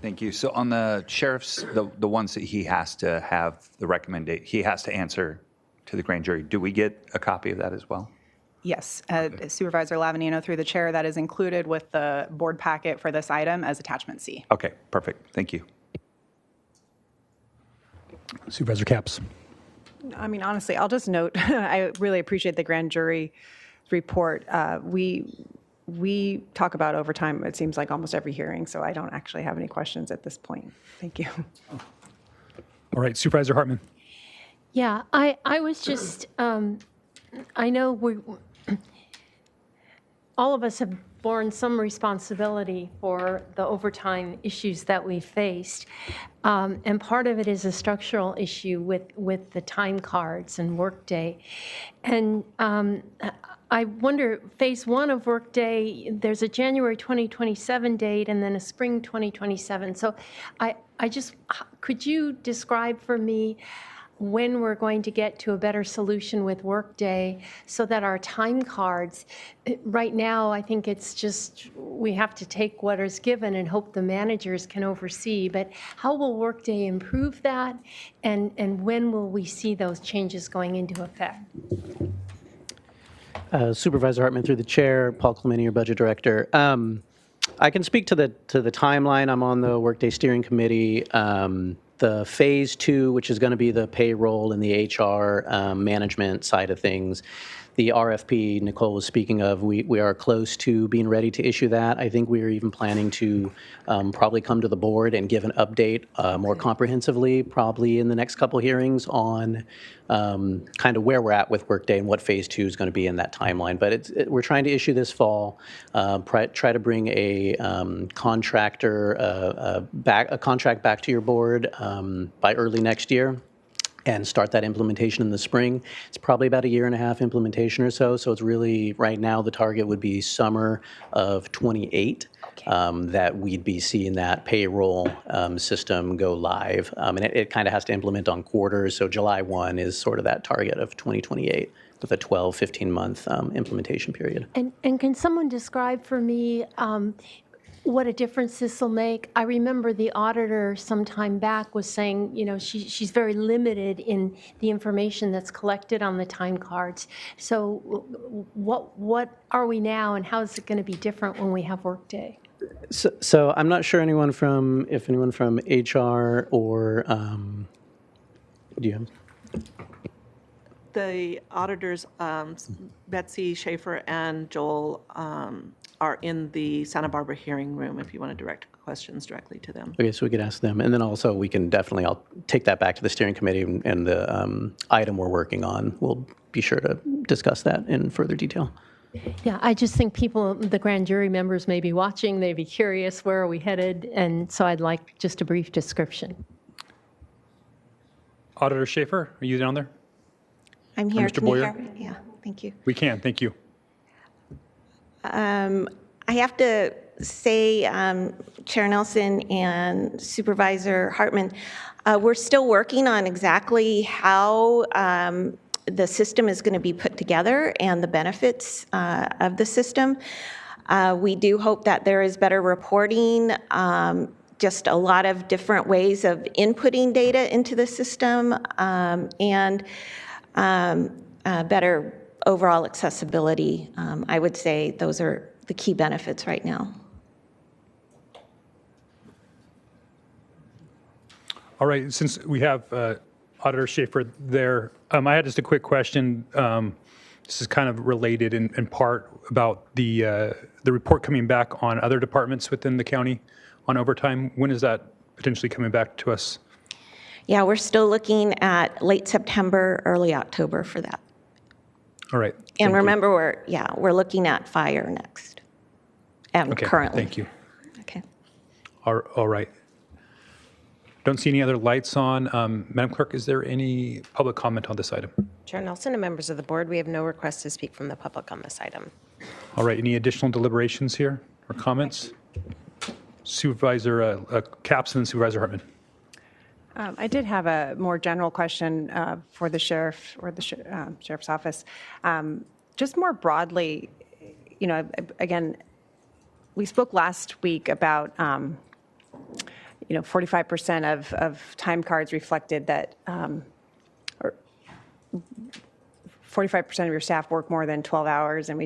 O: Thank you. So on the sheriff's, the ones that he has to have the recommendation, he has to answer to the grand jury, do we get a copy of that as well?
T: Yes, Supervisor Lavanino, through the chair, that is included with the board packet for this item as attachment C.
O: Okay, perfect. Thank you.
A: Supervisor Capps.
I: I mean, honestly, I'll just note, I really appreciate the grand jury report. We talk about overtime, it seems like almost every hearing, so I don't actually have any questions at this point. Thank you.
A: All right, Supervisor Hartman.
C: Yeah, I was just, I know all of us have borne some responsibility for the overtime issues that we faced. And part of it is a structural issue with the time cards and Workday. And I wonder, phase 1 of Workday, there's a January 2027 date and then a spring 2027. So I just, could you describe for me when we're going to get to a better solution with Workday so that our time cards, right now, I think it's just, we have to take what is given and hope the managers can oversee. But how will Workday improve that? And when will we see those changes going into effect?
U: Supervisor Hartman, through the chair, Paul Clementi, your budget director. I can speak to the timeline. I'm on the Workday Steering Committee. The phase 2, which is going to be the payroll and the HR management side of things, the RFP Nicole was speaking of, we are close to being ready to issue that. I think we are even planning to probably come to the board and give an update more comprehensively, probably in the next couple hearings on kind of where we're at with Workday and what phase 2 is going to be in that timeline. But we're trying to issue this fall, try to bring a contractor a contract back to your board by early next year, and start that implementation in the spring. It's probably about a 1.5 year implementation or so. So it's really, right now, the target would be summer of '28 that we'd be seeing that payroll system go live. And it kind of has to implement on quarters. So July 1 is sort of that target of 2028 with a 12, 15-month implementation period.
C: And can someone describe for me what a difference this will make? I remember the auditor some time back was saying, you know, she's very limited in the information that's collected on the time cards. So what are we now, and how is it going to be different when we have Workday?
U: So I'm not sure anyone from HR or do you have?
V: The auditors, Betsy Schaefer and Joel, are in the Santa Barbara hearing room if you want to direct questions directly to them.
U: Okay, so we could ask them. And then also we can definitely, I'll take that back to the steering committee, and the item we're working on, we'll be sure to discuss that in further detail.
C: Yeah, I just think people, the grand jury members may be watching, they'd be curious, where are we headed? And so I'd like just a brief description.
A: Auditor Schaefer, are you down there?
W: I'm here.
A: Mr. Boyer?
W: Yeah, thank you.
A: We can, thank you.
W: I have to say, Chair Nelson and Supervisor Hartman, we're still working on exactly how the system is going to be put together and the benefits of the system. We do hope that there is better reporting, just a lot of different ways of inputting data into the system, and better overall accessibility. I would say those are the key benefits right now.
A: All right, since we have Auditor Schaefer there, I had just a quick question. This is kind of related in part about the report coming back on other departments within the county on overtime. When is that potentially coming back to us?
W: Yeah, we're still looking at late September, early October for that.
A: All right.
W: And remember, we're looking at fire next, and
A: Okay,
W: currently.
A: thank you.
W: Okay.
A: All right. Don't see any other lights on. Madam Clerk, is there any public comment on this item?
B: Chair Nelson and members of the board, we have no requests to speak from the public on this item.
A: All right, any additional deliberations here or comments? Supervisor Capps and Supervisor Hartman.
I: I did have a more general question for the sheriff or the sheriff's office. Just more broadly, you know, again, we spoke last week about, 45% of time cards reflected that, or 45% of your staff work more than 12 hours, and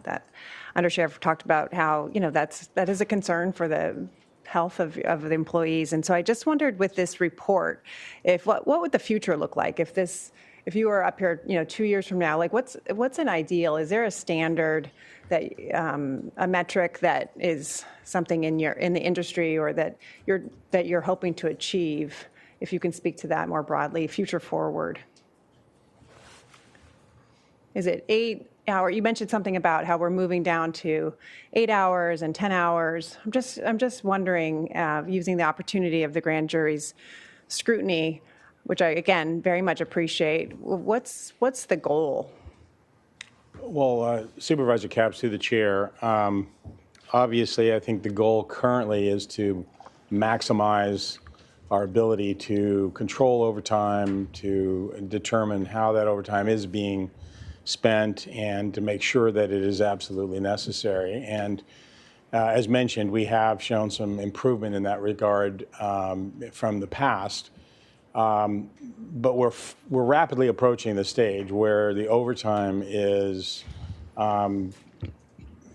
I: that Undersheriff talked about how, that is a concern for the health of the employees. And so I just wondered, with this report, what would the future look like if you were up here 2 years from now? Like, what's an ideal? Is there a standard, that a metric that is something in the industry, or that you're hoping to achieve? If you can speak to that more broadly, future forward. Is it 8 hours? You mentioned something about how we're moving down to 8 hours and 10 hours. I'm just wondering, using the opportunity of the grand jury's scrutiny, which I, again, very much appreciate, what's the goal?
X: Well, Supervisor Capps, through the chair, obviously I think the goal currently is to maximize our ability to control overtime, to determine how that overtime is being spent, and to make sure that it is absolutely necessary. And as mentioned, we have shown some improvement in that regard from the past. But we're rapidly approaching the stage where the overtime is going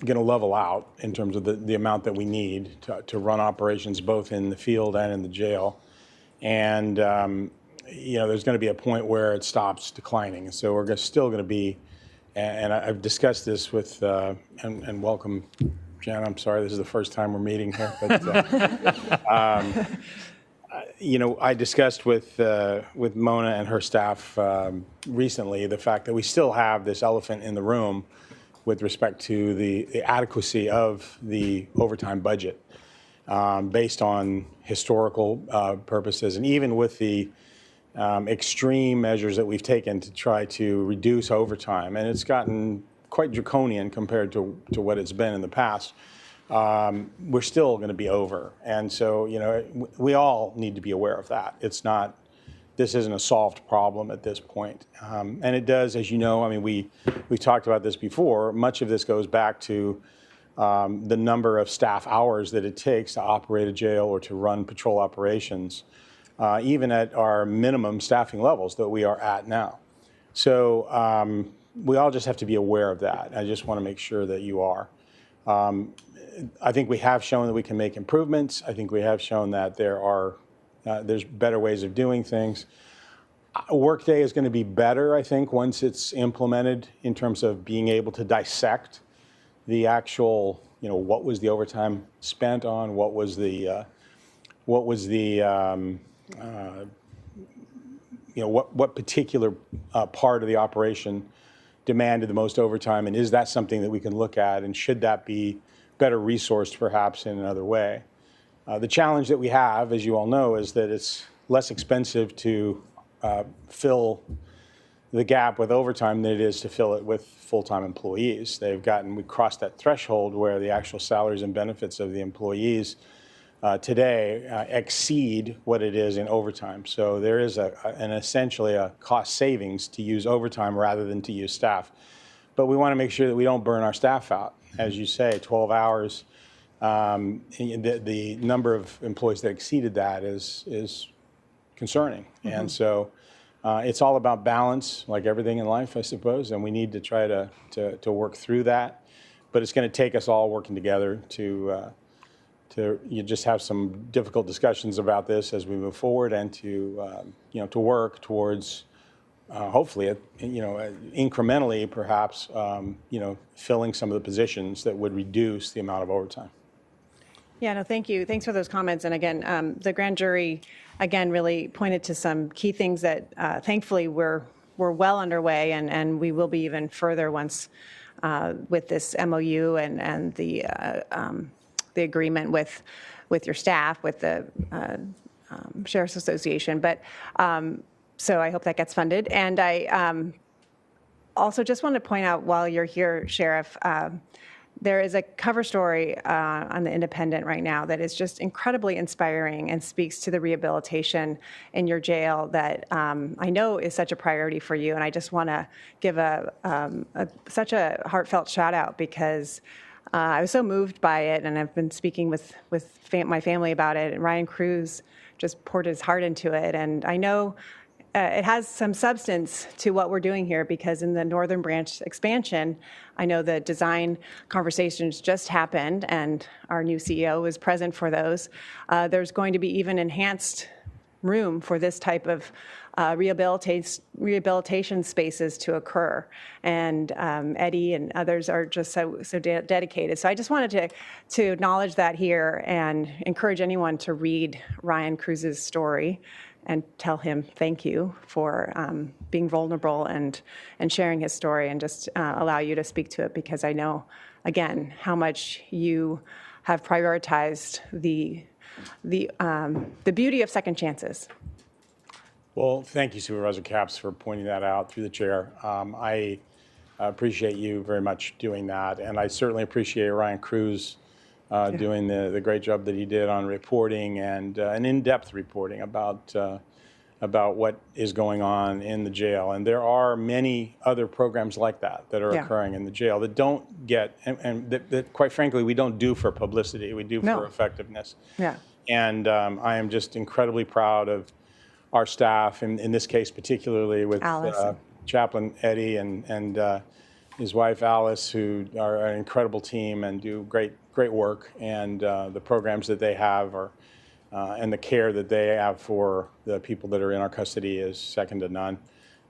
X: to level out in terms of the amount that we need to run operations both in the field and in the jail. And, there's going to be a point where it stops declining. So we're still going to be, and I've discussed this with, and welcome, Jan, I'm sorry, this is the first time we're meeting here. But, I discussed with Mona and her staff recently the fact that we still have this elephant in the room with respect to the adequacy of the overtime budget based on historical purposes, and even with the extreme measures that we've taken to try to reduce overtime. And it's gotten quite draconian compared to what it's been in the past. We're still going to be over. And so, we all need to be aware of that. This isn't a solved problem at this point. And it does, as you know, we talked about this before, much of this goes back to the number of staff hours that it takes to operate a jail or to run patrol operations, even at our minimum staffing levels that we are at now. So we all just have to be aware of that. I just want to make sure that you are. I think we have shown that we can make improvements. I think we have shown that there's better ways of doing things. Workday is going to be better, I think, once it's implemented in terms of being able to dissect the actual, what was the overtime spent on, what particular part of the operation demanded the most overtime, and is that something that we can look at, and should that be better resourced perhaps in another way? The challenge that we have, as you all know, is that it's less expensive to fill the gap with overtime than it is to fill it with full-time employees. We crossed that threshold where the actual salaries and benefits of the employees today exceed what it is in overtime. So there is essentially a cost savings to use overtime rather than to use staff. But we want to make sure that we don't burn our staff out. As you say, 12 hours, the number of employees that exceeded that is concerning. Mm-hmm. And so it's all about balance, like everything in life, I suppose, and we need to try to work through that. But it's going to take us all working together to just have some difficult discussions about this as we move forward, and to work towards hopefully, incrementally, perhaps, filling some of the positions that would reduce the amount of overtime.
I: Yeah, no, thank you. Thanks for those comments. And again, the grand jury, again, really pointed to some key things that thankfully we're well underway, and we will be even further once with this MOU and the agreement with your staff, with the Sheriff's Association. But so I hope that gets funded. And I also just want to point out, while you're here, Sheriff, there is a cover story on the Independent right now that is just incredibly inspiring and speaks to the rehabilitation in your jail that I know is such a priority for you. And I just want to give such a heartfelt shout out, because I was so moved by it, and I've been speaking with my family about it. And Ryan Cruz just poured his heart into it, and I know it has some substance to what we're doing here, because in the Northern Branch expansion, I know the design conversations just happened, and our new CEO was present for those. There's going to be even enhanced room for this type of rehabilitation spaces to occur. And Eddie and others are just so dedicated. So I just wanted to acknowledge that here and encourage anyone to read Ryan Cruz's story and tell him thank you for being vulnerable and sharing his story, and just allow you to speak to it, because I know, again, how much you have prioritized the beauty of second chances.
X: Well, thank you, Supervisor Capps, for pointing that out through the chair. I appreciate you very much doing that, and I certainly appreciate Ryan Cruz doing the great job that he did on reporting and an in-depth reporting about what is going on in the jail. And there are many other programs like that are occurring in the jail that don't get, and that quite frankly, we don't do for publicity, we do for effectiveness.
I: Yeah.
X: And I am just incredibly proud of our staff, in this case particularly with Chaplain Eddie and his wife Alice, who are an incredible team and do great work. And the programs that they have are, and the care that they have for the people that are in our custody is second to none.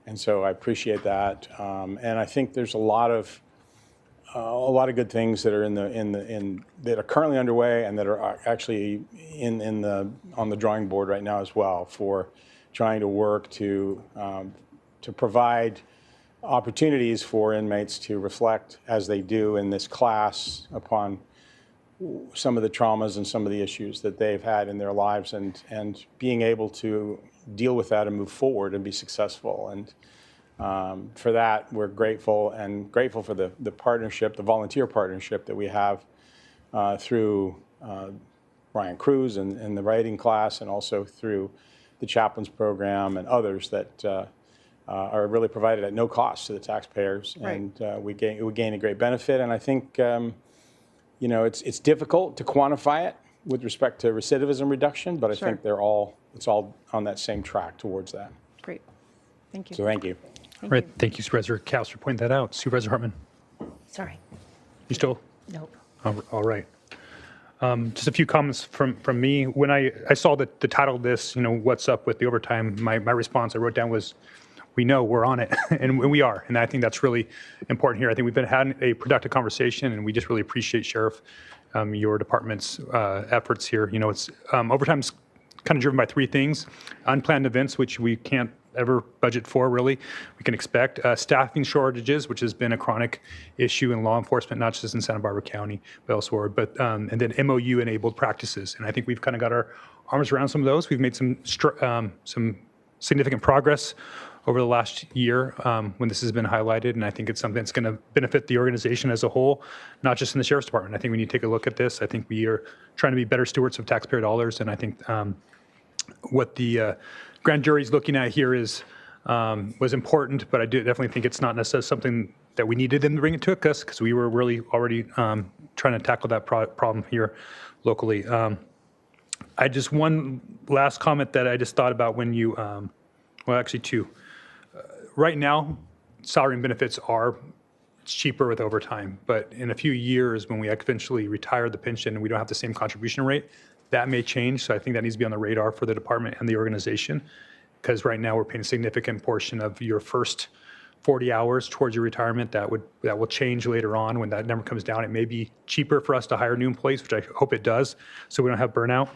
X: And so I appreciate that. And I think there's a lot of good things that are that are currently underway and that are actually on the drawing board right now as well, for trying to work to provide opportunities for inmates to reflect as they do in this class upon some of the traumas and some of the issues that they've had in their lives, and being able to deal with that and move forward and be successful. And for that, we're grateful for the partnership, the volunteer partnership that we have through Brian Cruz and the writing class, and also through the chaplains program and others that are really provided at no cost to the taxpayers. Right. And we gain a great benefit. And I think it's difficult to quantify it with respect to recidivism reduction, but I think it's all on that same track towards that.
I: Great. Thank you.
X: So thank you.
A: Right. Thank you, Supervisor Kaus, for pointing that out. Supervisor Hartman.
C: Sorry.
A: You still?
C: Nope.
A: All right. Just a few comments from me. When I saw the title of this, what's up with the overtime, my response I wrote down was, we know, we're on it, and we are. And I think that's really important here. I think we've been having a productive conversation, and we just really appreciate, Sheriff, your department's efforts here. It's overtime's kind of driven by three things: unplanned events, which we can't ever budget for, really. We can expect staffing shortages, which has been a chronic issue in law enforcement, not just in Santa Barbara County, but elsewhere. But and then MOU-enabled practices, and I think we've kind of got our arms around some of those. We've made some significant progress over the last year when this has been highlighted, and I think it's something that's going to benefit the organization as a whole, not just in the Sheriff's Department. I think we need to take a look at this. I think we are trying to be better stewards of taxpayer dollars, and I think what the grand jury is looking at here was important, but I do definitely think it's not necessarily something that we needed them to bring it to us, because we were really already trying to tackle that problem here locally. One last comment that I just thought about when you, well, actually two. Right now, salary and benefits it's cheaper with overtime, but in a few years, when we eventually retire the pension and we don't have the same contribution rate, that may change. So I think that needs to be on the radar for the department and the organization, because right now we're paying a significant portion of your first 40 hours towards your retirement. That will change later on when that number comes down. It may be cheaper for us to hire new employees, which I hope it does, so we don't have burnout.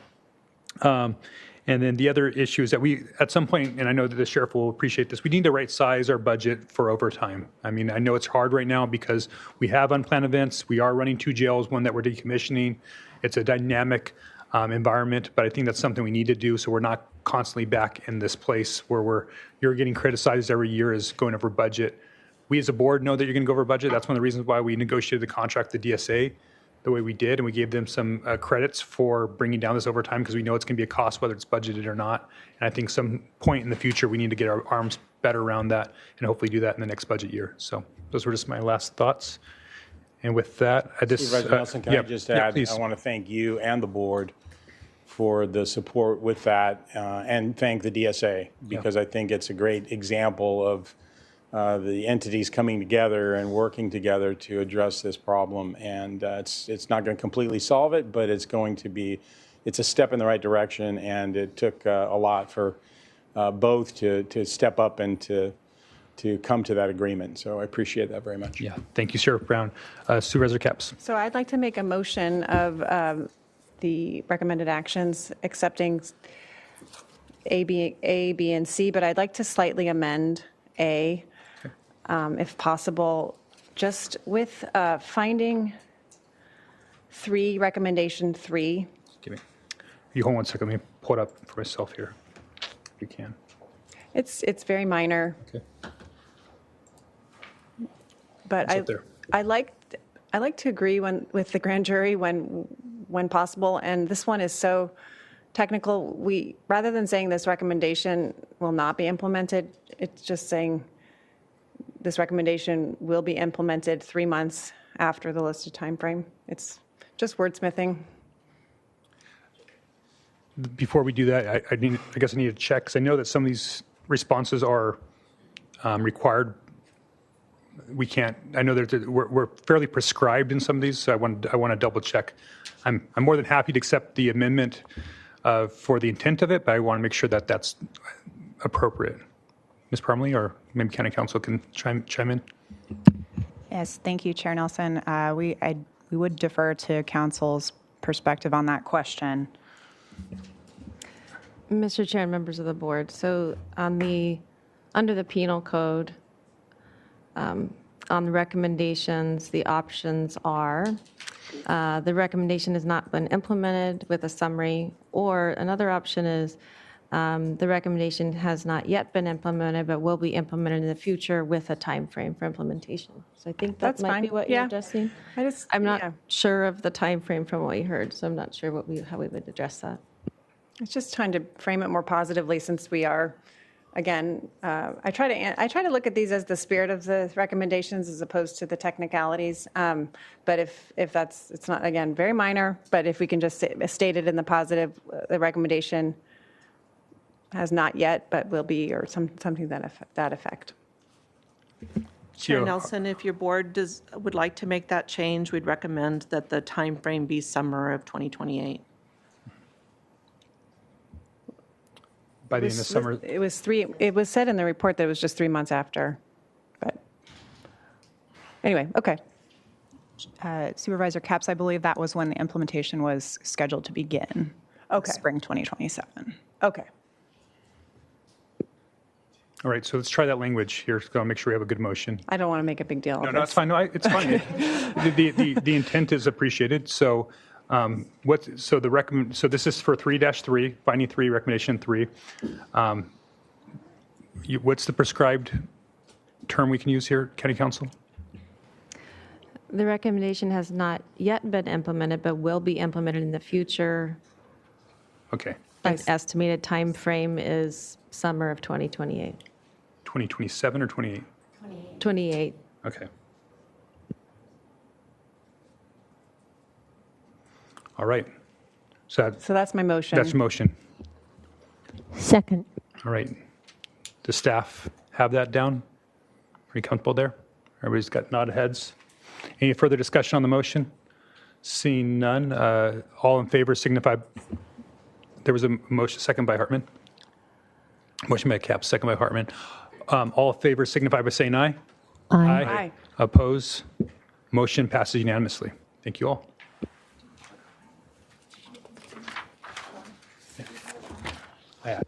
A: And then the other issue is that we, at some point, and I know that the sheriff will appreciate this, we need to right size our budget for overtime. I mean, I know it's hard right now because we have unplanned events. We are running 2 jails, one that we're decommissioning. It's a dynamic environment, but I think that's something we need to do so we're not constantly back in this place where you're getting criticized every year as going over budget. We as a board know that you're going to go over budget. That's one of the reasons why we negotiated the contract with the DSA the way we did, and we gave them some credits for bringing down this overtime, because we know it's going to be a cost whether it's budgeted or not. And I think some point in the future we need to get our arms better around that and hopefully do that in the next budget year. So those were just my last thoughts. And with that, I just
X: Supervisor Nelson, can I just add, I want to thank you and the board for the support with that, and thank the DSA, because I think it's a great example of the entities coming together and working together to address this problem. And it's not going to completely solve it, but it's a step in the right direction. And it took a lot for both to step up and to come to that agreement. So I appreciate that very much.
A: Yeah, thank you, Sheriff Brown. Supervisor Capps.
I: So I'd like to make a motion of the recommended actions, accepting A, B, and C, but I'd like to slightly amend A, if possible, just with finding recommendation 3.
A: You hold on 1 second. Let me pull it up for myself here, if you can.
I: It's very minor.
A: Okay.
I: But I like to agree with the grand jury when when possible. And this one is so technical. Rather than saying this recommendation will not be implemented, it's just saying this recommendation will be implemented 3 months after the listed timeframe. It's just wordsmithing.
A: Before we do that, I guess I need to check, because I know that some of these responses are required. We can't, I know that we're fairly prescribed in some of these, so I want to double check. I'm more than happy to accept the amendment for the intent of it, but I want to make sure that that's appropriate. Ms. Parmley, or maybe County Council can chime in.
T: Yes, thank you, Chair Nelson. We would defer to Council's perspective on that question.
S: Mr. Chair and members of the board, so under the penal code, on the recommendations, the options are the recommendation has not been implemented with a summary, or another option is the recommendation has not yet been implemented but will be implemented in the future with a time frame for implementation. So I think that
I: That's
S: might be
I: fine.
S: what
I: Yeah.
S: you're addressing. I'm not sure of the time frame from what you heard, so I'm not sure how we would address that.
I: It's just trying to frame it more positively, since we are, again, I try to look at these as the spirit of the recommendations as opposed to the technicalities. But if it's not, again, very minor, but if we can just state it in the positive, the recommendation has not yet, but will be, or something that effect.
V: Chair Nelson, if your board would like to make that change, we'd recommend that the time frame be summer of 2028.
A: By the end of summer.
I: It was said in the report that it was just 3 months after, but anyway, okay.
T: Supervisor Capps, I believe that was when the implementation was scheduled to begin.
I: Okay.
T: Spring 2027.
I: Okay.
A: All right, so let's try that language here. Let's go make sure we have a good motion.
I: I don't want to make a big deal of
A: No, it's fine. No, it's fine. The intent is appreciated. So, so this is for 3-3, finding 3, recommendation 3. What's the prescribed term we can use here, County Council?
S: The recommendation has not yet been implemented but will be implemented in the future.
A: Okay.
S: The estimated time frame is summer of 2028.
A: 2027 or 28?
S: 28.
A: Okay. All right. So
I: that's my motion.
A: That's your motion.
C: Second.
A: All right. Does staff have that down? Pretty comfortable there? Everybody's got nodded heads. Any further discussion on the motion? Seeing none, all in favor signify. There was a motion, second by Hartman. Motion by Capps, second by Hartman. All in favor signify by saying aye.
C: Aye.
I: Aye.
A: Oppose? Motion passes unanimously. Thank you all. Yeah.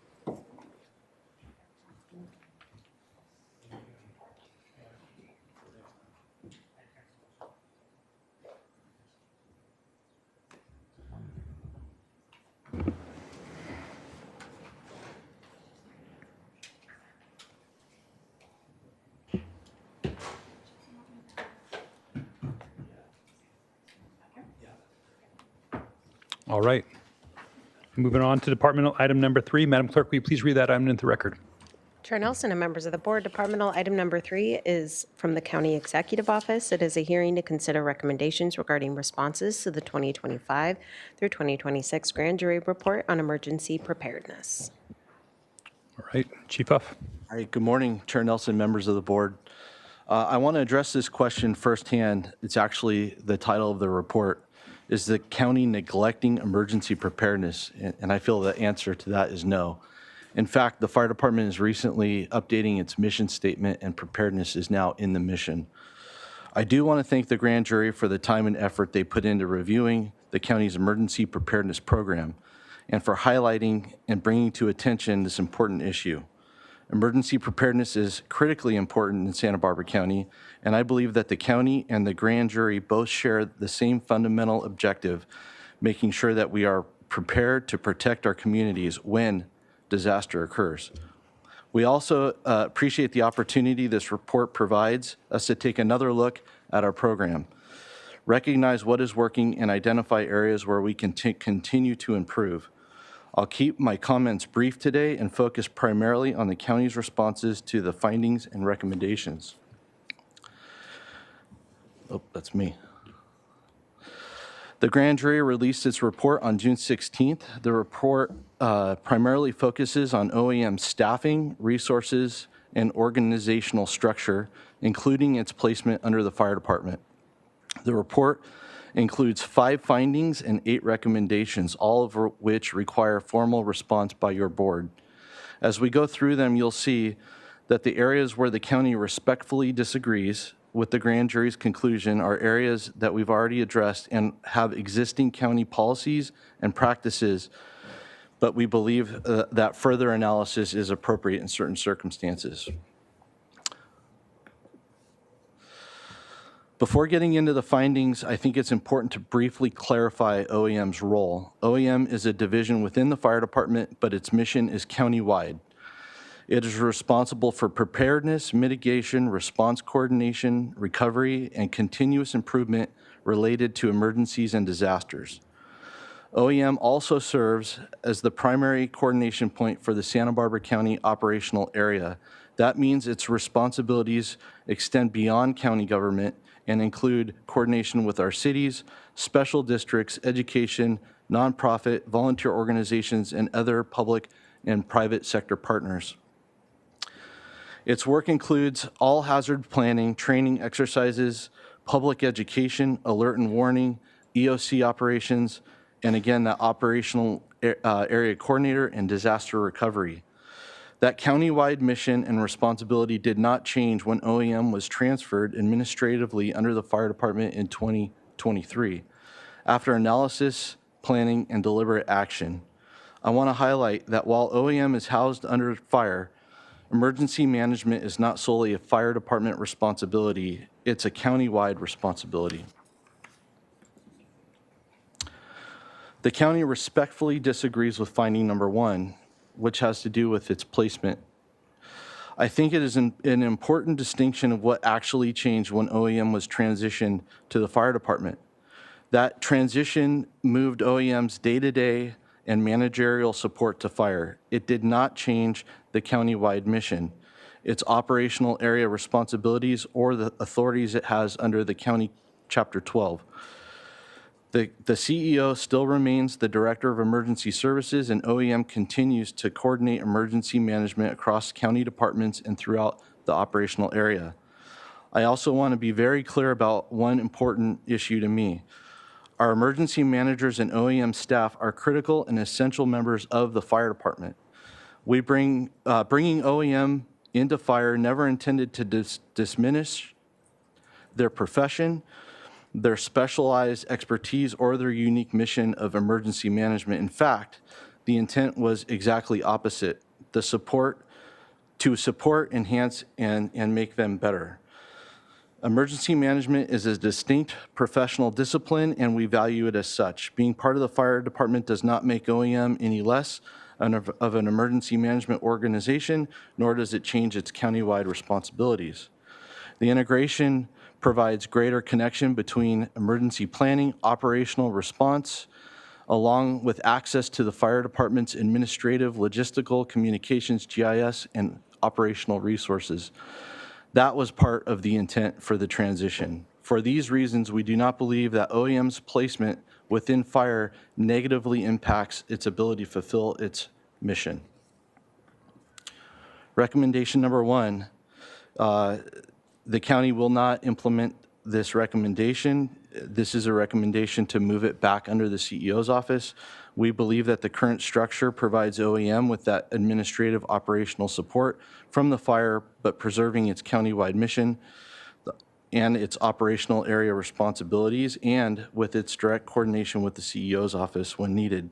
A: All right. Moving on to departmental item number 3. Madam Clerk, will you please read that item into the record?
B: Chair Nelson and members of the board, departmental item number 3 is from the County Executive Office. It is a hearing to consider recommendations regarding responses to the 2025 through 2026 Grand Jury Report on Emergency Preparedness.
A: All right, Chief Huff.
E: All right, good morning, Chair Nelson, members of the board. I want to address this question firsthand. It's actually the title of the report. Is the county neglecting emergency preparedness? And I feel the answer to that is no. In fact, the fire department is recently updating its mission statement, and preparedness is now in the mission. I do want to thank the grand jury for the time and effort they put into reviewing the county's emergency preparedness program and for highlighting and bringing to attention this important issue. Emergency preparedness is critically important in Santa Barbara County, and I believe that the county and the grand jury both share the same fundamental objective, making sure that we are prepared to protect our communities when disaster occurs. We also appreciate the opportunity this report provides us to take another look at our program. recognize what is working, and identify areas where we can continue to improve. I'll keep my comments brief today and focus primarily on the county's responses to the findings and recommendations. Oh, that's me. The grand jury released its report on June 16th. The report primarily focuses on OEM staffing, resources, and organizational structure, including its placement under the fire department. The report includes 5 findings and 8 recommendations, all of which require formal response by your board. As we go through them, you'll see that the areas where the county respectfully disagrees with the grand jury's conclusion are areas that we've already addressed and have existing county policies and practices, but we believe that further analysis is appropriate in certain circumstances. Before getting into the findings, I think it's important to briefly clarify OEM's role. OEM is a division within the fire department, but its mission is countywide. It is responsible for preparedness, mitigation, response coordination, recovery, and continuous improvement related to emergencies and disasters. OEM also serves as the primary coordination point for the Santa Barbara County operational area. That means its responsibilities extend beyond county government and include coordination with our cities, special districts, education, nonprofit, volunteer organizations, and other public and private sector partners. Its work includes all hazard planning, training exercises, public education, alert and warning, EOC operations, and again, that operational area coordinator and disaster recovery. That countywide mission and responsibility did not change when OEM was transferred administratively under the fire department in 2023. After analysis, planning, and deliberate action, I want to highlight that while OEM is housed under fire, emergency management is not solely a fire department responsibility, it's a countywide responsibility. The county respectfully disagrees with finding number 1, which has to do with its placement. I think it is an important distinction of what actually changed when OEM was transitioned to the fire department. That transition moved OEM's day-to-day and managerial support to fire. It did not change the countywide mission, its operational area responsibilities, or the authorities it has under the county Chapter 12. The CEO still remains the Director of Emergency Services, and OEM continues to coordinate emergency management across county departments and throughout the operational area. I also want to be very clear about one important issue to me. Our emergency managers and OEM staff are critical and essential members of the fire department. Bringing OEM into fire never intended to diminish their profession, their specialized expertise, or their unique mission of emergency management. In fact, the intent was exactly opposite, to support, enhance, and make them better. Emergency management is a distinct professional discipline, and we value it as such. Being part of the fire department does not make OEM any less of an emergency management organization, nor does it change its countywide responsibilities. The integration provides greater connection between emergency planning, operational response, along with access to the fire department's administrative, logistical, communications, GIS, and operational resources. That was part of the intent for the transition. For these reasons, we do not believe that OEM's placement within fire negatively impacts its ability to fulfill its mission. Recommendation number 1, the county will not implement this recommendation. This is a recommendation to move it back under the CEO's office. We believe that the current structure provides OEM with that administrative operational support from the fire, but preserving its countywide mission and its operational area responsibilities, and with its direct coordination with the CEO's office when needed.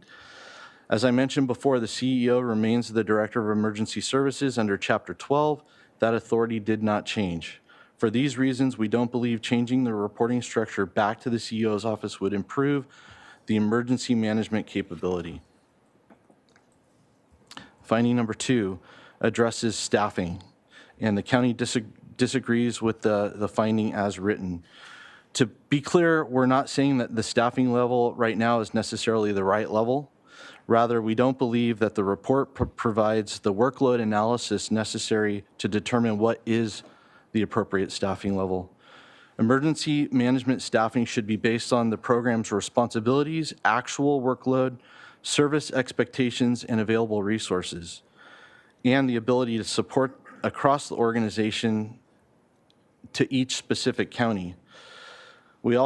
E: As I mentioned before, the CEO remains the Director of Emergency Services under Chapter 12. That authority did not change. For these reasons, we don't believe changing the reporting structure back to the CEO's office would improve the emergency management capability. Finding number 2 addresses staffing, and the county disagrees with the finding as written. To be clear, we're not saying that the staffing level right now is necessarily the right level. Rather, we don't believe that the report provides the workload analysis necessary to determine what is the appropriate staffing level. Emergency management staffing should be based on the program's responsibilities, actual workload, service expectations, and available resources, and the ability to support across the organization to each specific county. We can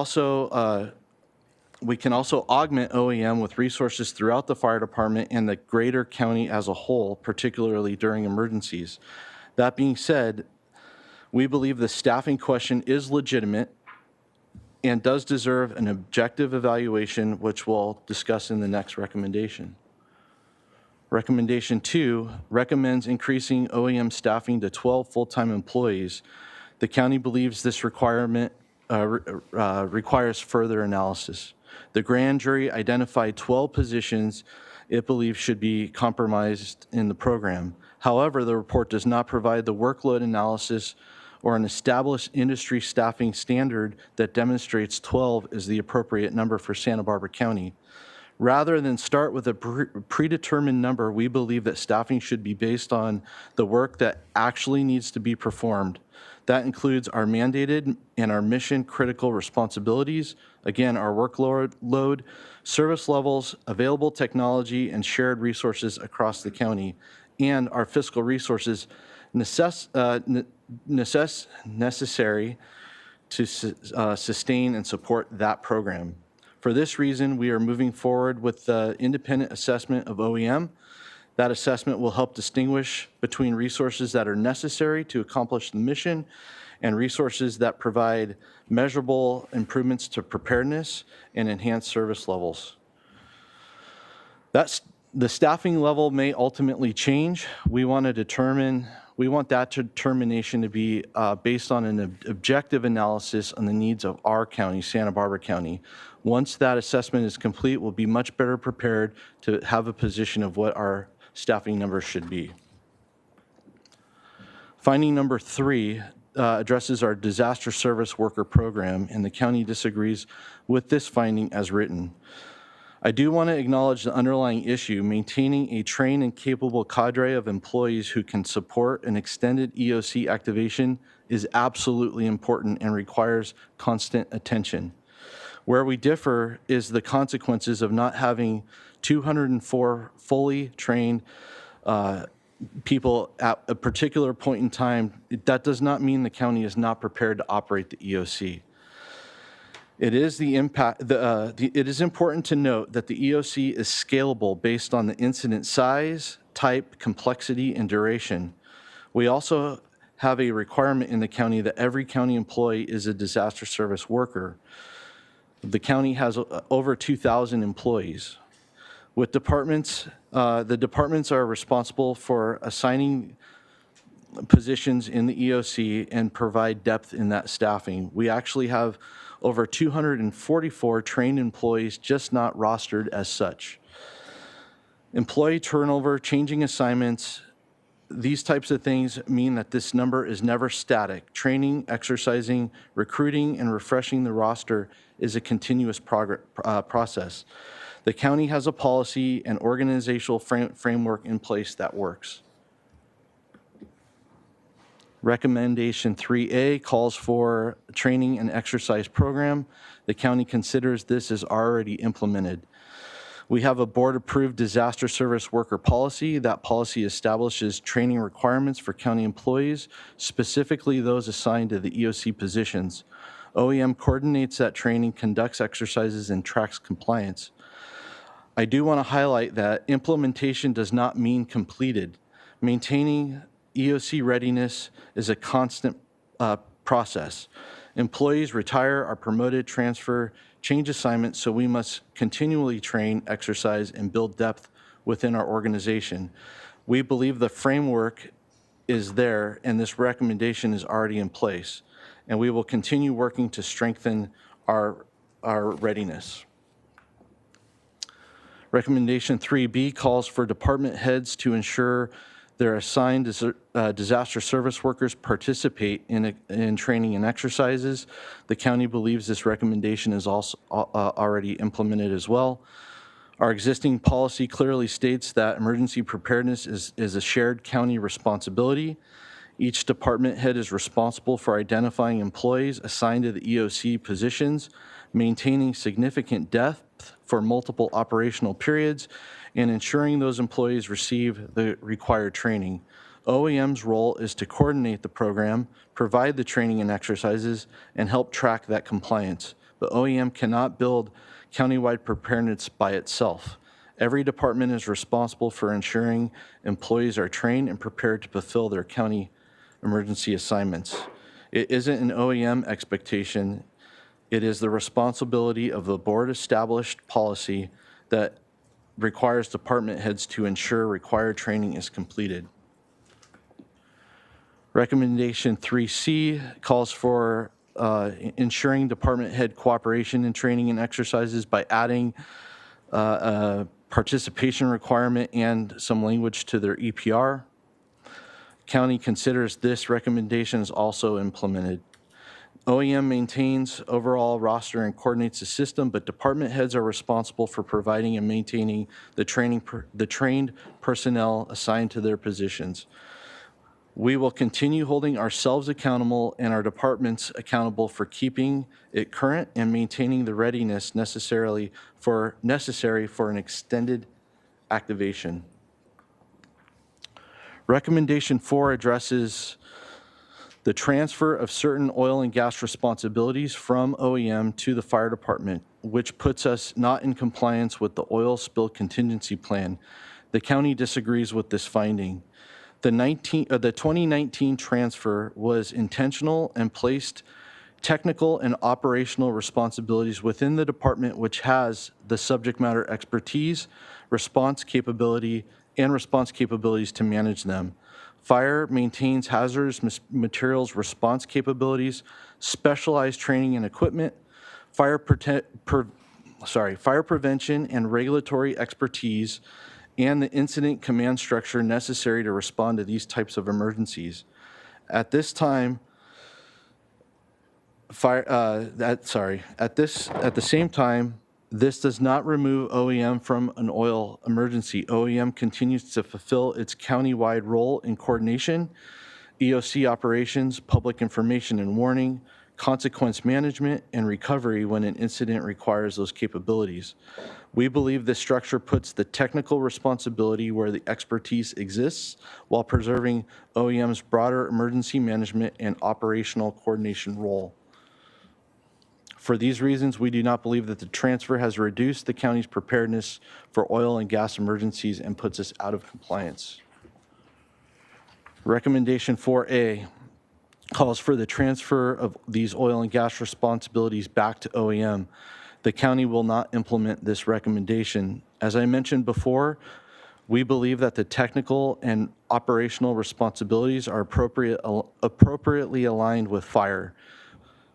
E: also augment OEM with resources throughout the fire department and the greater county as a whole, particularly during emergencies. That being said, we believe the staffing question is legitimate and does deserve an objective evaluation, which we'll discuss in the next recommendation. Recommendation 2 recommends increasing OEM staffing to 12 full-time employees. The county believes this requirement requires further analysis. The grand jury identified 12 positions it believes should be compromised in the program. However, the report does not provide the workload analysis or an established industry staffing standard that demonstrates 12 is the appropriate number for Santa Barbara County. Rather than start with a predetermined number, we believe that staffing should be based on the work that actually needs to be performed. That includes our mandated and our mission critical responsibilities, again, our workload, service levels, available technology, and shared resources across the county, and our fiscal resources necessary to sustain and support that program. For this reason, we are moving forward with the independent assessment of OEM. That assessment will help distinguish between resources that are necessary to accomplish the mission and resources that provide measurable improvements to preparedness and enhance service levels. The staffing level may ultimately change. We want that determination to be based on an objective analysis on the needs of our county, Santa Barbara County. Once that assessment is complete, we'll be much better prepared to have a position of what our staffing numbers should be. Finding number 3 addresses our disaster service worker program, and the county disagrees with this finding as written. I do want to acknowledge the underlying issue. Maintaining a trained and capable cadre of employees who can support an extended EOC activation is absolutely important and requires constant attention. Where we differ is the consequences of not having 204 fully trained people at a particular point in time. That does not mean the county is not prepared to operate the EOC. It is important to note that the EOC is scalable based on the incident size, type, complexity, and duration. We also have a requirement in the county that every county employee is a disaster service worker. The county has over 2,000 employees. With departments, the departments are responsible for assigning positions in the EOC and provide depth in that staffing. We actually have over 244 trained employees, just not rostered as such. Employee turnover, changing assignments, these types of things mean that this number is never static. Training, exercising, recruiting, and refreshing the roster is a continuous process. The county has a policy and organizational framework in place that works. Recommendation 3A calls for a training and exercise program. The county considers this as already implemented. We have a board-approved disaster service worker policy. That policy establishes training requirements for county employees, specifically those assigned to the EOC positions. OEM coordinates that training, conducts exercises, and tracks compliance. I do want to highlight that implementation does not mean completed. Maintaining EOC readiness is a constant process. Employees retire, are promoted, transfer, change assignments, so we must continually train, exercise, and build depth within our organization. We believe the framework is there, and this recommendation is already in place, and we will continue working to strengthen our readiness. Recommendation 3B calls for department heads to ensure Their assigned disaster service workers participate in training and exercises. The county believes this recommendation is also already implemented as well. Our existing policy clearly states that emergency preparedness is a shared county responsibility. Each department head is responsible for identifying employees assigned to the EOC positions, maintaining significant depth for multiple operational periods, and ensuring those employees receive the required training. OEM's role is to coordinate the program, provide the training and exercises, and help track that compliance. But OEM cannot build countywide preparedness by itself. Every department is responsible for ensuring employees are trained and prepared to fulfill their county emergency assignments. It isn't an OEM expectation. It is the responsibility of the board-established policy that requires department heads to ensure required training is completed. Recommendation 3C calls for ensuring department head cooperation in training and exercises by adding a participation requirement and some language to their EPR. County considers this recommendation is also implemented. OEM maintains overall roster and coordinates the system, but department heads are responsible for providing and maintaining the trained personnel assigned to their positions. We will continue holding ourselves accountable and our departments accountable for keeping it current and maintaining the readiness necessary for an extended activation. Recommendation 4 addresses the transfer of certain oil and gas responsibilities from OEM to the fire department, which puts us not in compliance with the oil spill contingency plan. The county disagrees with this finding. The 2019 transfer was intentional and placed technical and operational responsibilities within the department, which has the subject matter expertise, response capabilities to manage them. Fire maintains hazardous materials response capabilities, specialized training and equipment, fire prevention and regulatory expertise, and the incident command structure necessary to respond to these types of emergencies. At this time, at the same time, this does not remove OEM from an oil emergency. OEM continues to fulfill its countywide role in coordination, EOC operations, public information and warning, consequence management, and recovery when an incident requires those capabilities. We believe this structure puts the technical responsibility where the expertise exists while preserving OEM's broader emergency management and operational coordination role. For these reasons, we do not believe that the transfer has reduced the county's preparedness for oil and gas emergencies and puts us out of compliance. Recommendation 4A calls for the transfer of these oil and gas responsibilities back to OEM. The county will not implement this recommendation. As I mentioned before, we believe that the technical and operational responsibilities are appropriately aligned with fire,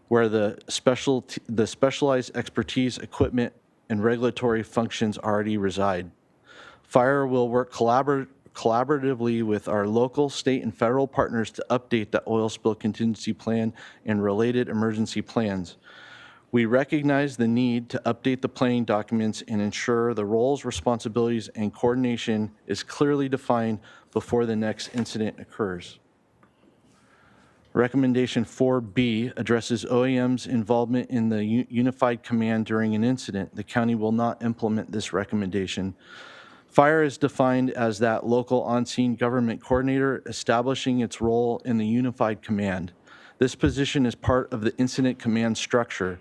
E: where the specialized expertise, equipment, and regulatory functions already reside. Fire will work collaboratively with our local, state, and federal partners to update the oil spill contingency plan and related emergency plans. We recognize the need to update the planning documents and ensure the roles, responsibilities, and coordination is clearly defined before the next incident occurs. Recommendation 4B addresses OEM's involvement in the unified command during an incident. The county will not implement this recommendation. Fire is defined as that local on-scene government coordinator establishing its role in the unified command. This position is part of the incident command structure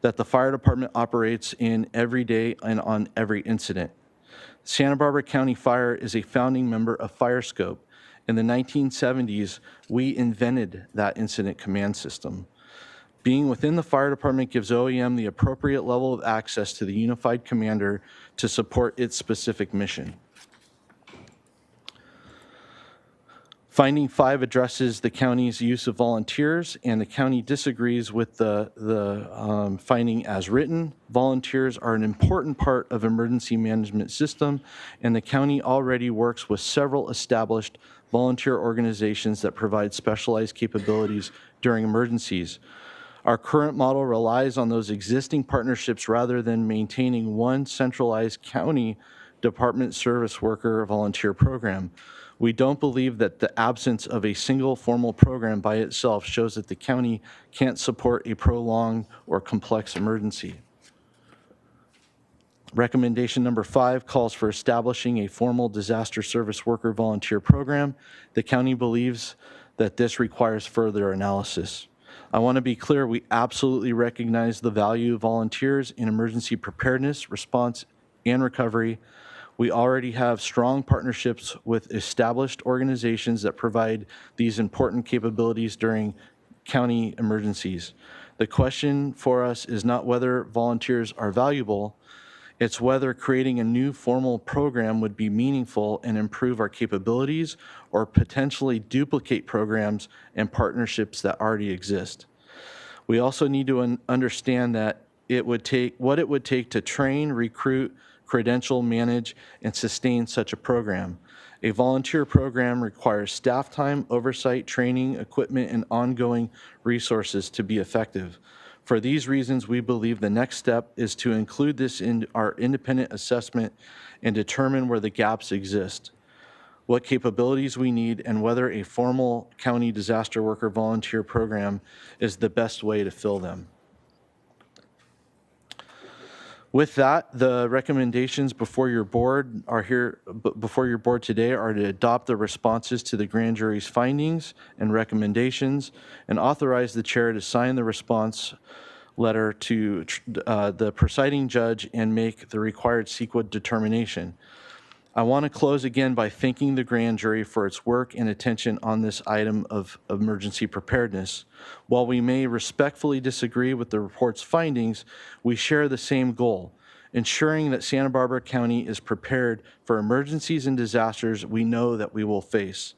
E: that the fire department operates in every day and on every incident. Santa Barbara County Fire is a founding member of FireScope. In the 1970s, we invented that incident command system. Being within the fire department gives OEM the appropriate level of access to the unified commander to support its specific mission. Finding 5 addresses the county's use of volunteers, and the county disagrees with the finding as written. Volunteers are an important part of emergency management system, and the county already works with several established volunteer organizations that provide specialized capabilities during emergencies. Our current model relies on those existing partnerships rather than maintaining one centralized county department service worker volunteer program. We don't believe that the absence of a single formal program by itself shows that the county can't support a prolonged or complex emergency. Recommendation number 5 calls for establishing a formal disaster service worker volunteer program. The county believes that this requires further analysis. I want to be clear, we absolutely recognize the value of volunteers in emergency preparedness, response, and recovery. We already have strong partnerships with established organizations that provide these important capabilities during county emergencies. The question for us is not whether volunteers are valuable, it's whether creating a new formal program would be meaningful and improve our capabilities or potentially duplicate programs and partnerships that already exist. We also need to understand that what it would take to train, recruit, credential, manage, and sustain such a program. A volunteer program requires staff time, oversight, training, equipment, and ongoing resources to be effective. For these reasons, we believe the next step is to include this in our independent assessment and determine where the gaps exist, what capabilities we need, and whether a formal county disaster worker volunteer program is the best way to fill them. With that, the recommendations before your board today are to adopt the responses to the grand jury's findings and recommendations and authorize the chair to sign the response letter to the presiding judge and make the required CEQA determination. I want to close again by thanking the grand jury for its work and attention on this item of emergency preparedness. While we may respectfully disagree with the report's findings, we share the same goal, ensuring that Santa Barbara County is prepared for emergencies and disasters we know that we will face.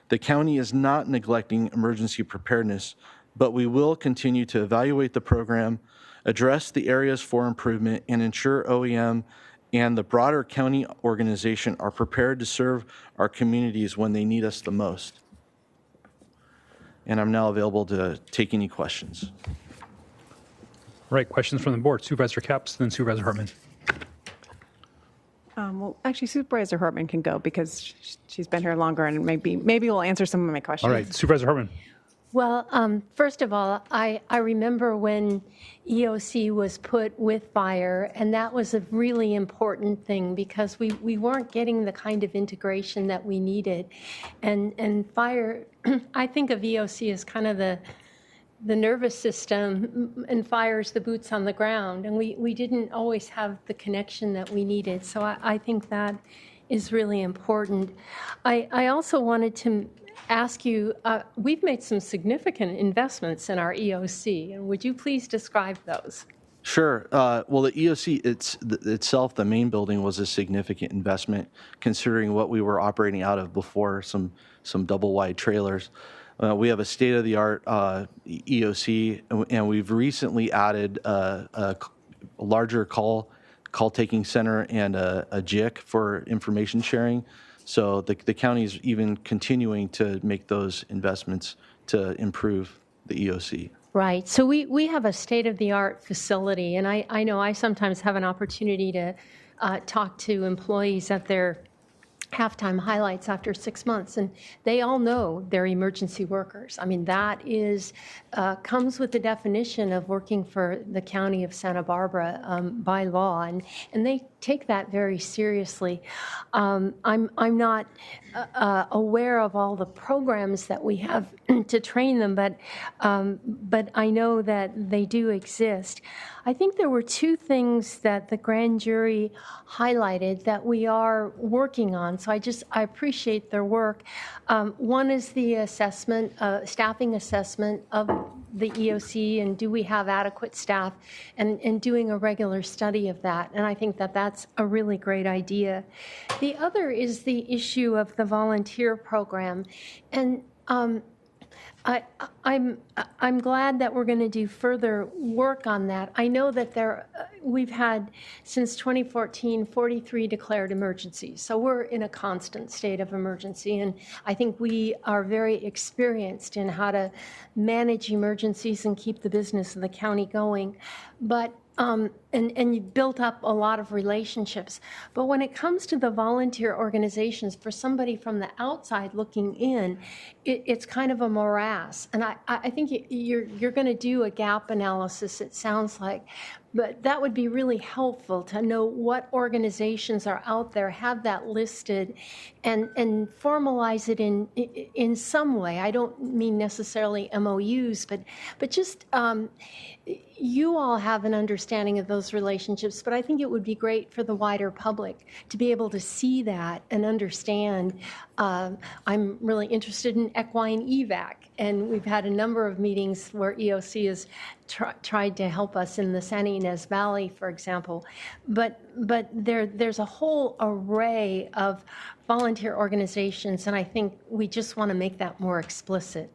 E: The county is not neglecting emergency preparedness, but we will continue to evaluate the program, address the areas for improvement, and ensure OEM and the broader county organization are prepared to serve our communities when they need us the most. And I'm now available to take any questions.
A: All right, questions from the board. Supervisor Capps, then Supervisor Hartman.
I: Well, actually, Supervisor Hartman can go because she's been here longer, and maybe we'll answer some of my questions.
A: All right, Supervisor Hartman.
C: Well, first of all, I remember when EOC was put with fire, and that was a really important thing because we weren't getting the kind of integration that we needed. And fire, I think of EOC as kind of the nervous system, and fire's the boots on the ground. And we didn't always have the connection that we needed. So I think that is really important. I also wanted to ask you, we've made some significant investments in our EOC, and would you please describe those?
E: Sure. Well, the EOC itself, the main building, was a significant investment considering what we were operating out of before, some double-wide trailers. We have a state-of-the-art EOC, and we've recently added a larger call-taking center and a JIC for information sharing. So the county is even continuing to make those investments to improve the EOC.
C: Right. So we have a state-of-the-art facility, and I know I sometimes have an opportunity to talk to employees at their halftime highlights after 6 months, and they all know they're emergency workers. I mean, that is comes with the definition of working for the county of Santa Barbara by law, and they take that very seriously. I'm not aware of all the programs that we have to train them, but I know that they do exist. I think there were two things that the grand jury highlighted that we are working on, so I appreciate their work. One is the assessment, staffing assessment of the EOC, and do we have adequate staff, and doing a regular study of that, and I think that that's a really great idea. The other is the issue of the volunteer program, and I'm glad that we're going to do further work on that. I know that we've had, since 2014, 43 declared emergencies. So we're in a constant state of emergency. And I think we are very experienced in how to manage emergencies and keep the business of the county going. But and you built up a lot of relationships. But when it comes to the volunteer organizations, for somebody from the outside looking in, it's kind of a morass. And I think you're going to do a gap analysis, it sounds like. But that would be really helpful to know what organizations are out there, have that listed, and formalize it in some way. I don't mean necessarily MOUs, but just you all have an understanding of those relationships, but I think it would be great for the wider public to be able to see that and understand. I'm really interested in equine evac, and we've had a number of meetings where EOC has tried to help us in the Santa Ynez Valley, for example. But there's a whole array of volunteer organizations, and I think we just want to make that more explicit.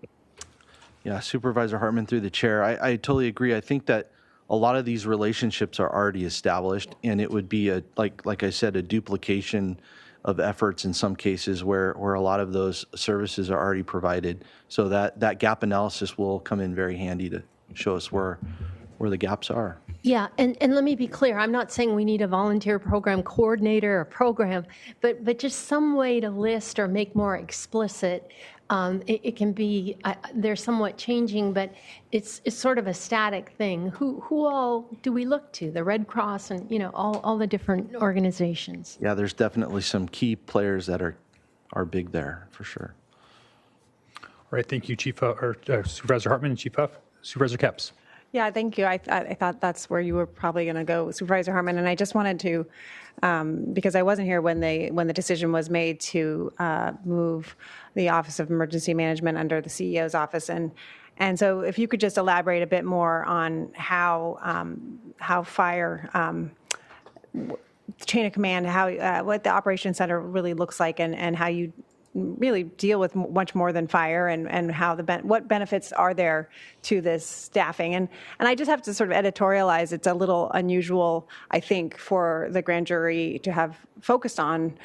E: Yeah, Supervisor Hartman through the chair. I totally agree. I think that a lot of these relationships are already established, and it would be like I said, a duplication of efforts in some cases where a lot of those services are already provided. So that gap analysis will come in very handy to show us where the gaps are.
C: Yeah, and let me be clear. I'm not saying we need a volunteer program coordinator or program, but just some way to list or make more explicit. It can be, they're somewhat changing, but it's sort of a static thing. Who all do we look to? The Red Cross and, all the different organizations.
E: Yeah, there's definitely some key players that are big there, for sure.
A: All right, thank you, Supervisor Hartman and Chief Huff. Supervisor Capps.
I: Yeah, thank you. I thought that's where you were probably going to go, Supervisor Hartman. And I just wanted to, because I wasn't here when the decision was made to move the Office of Emergency Management under the CEO's office, and so if you could just elaborate a bit more on how fire chain of command, what the operations center really looks like, and how you really deal with much more than fire, and how what benefits are there to this staffing. And I just have to sort of editorialize, it's a little unusual, I think, for the grand jury to have focused on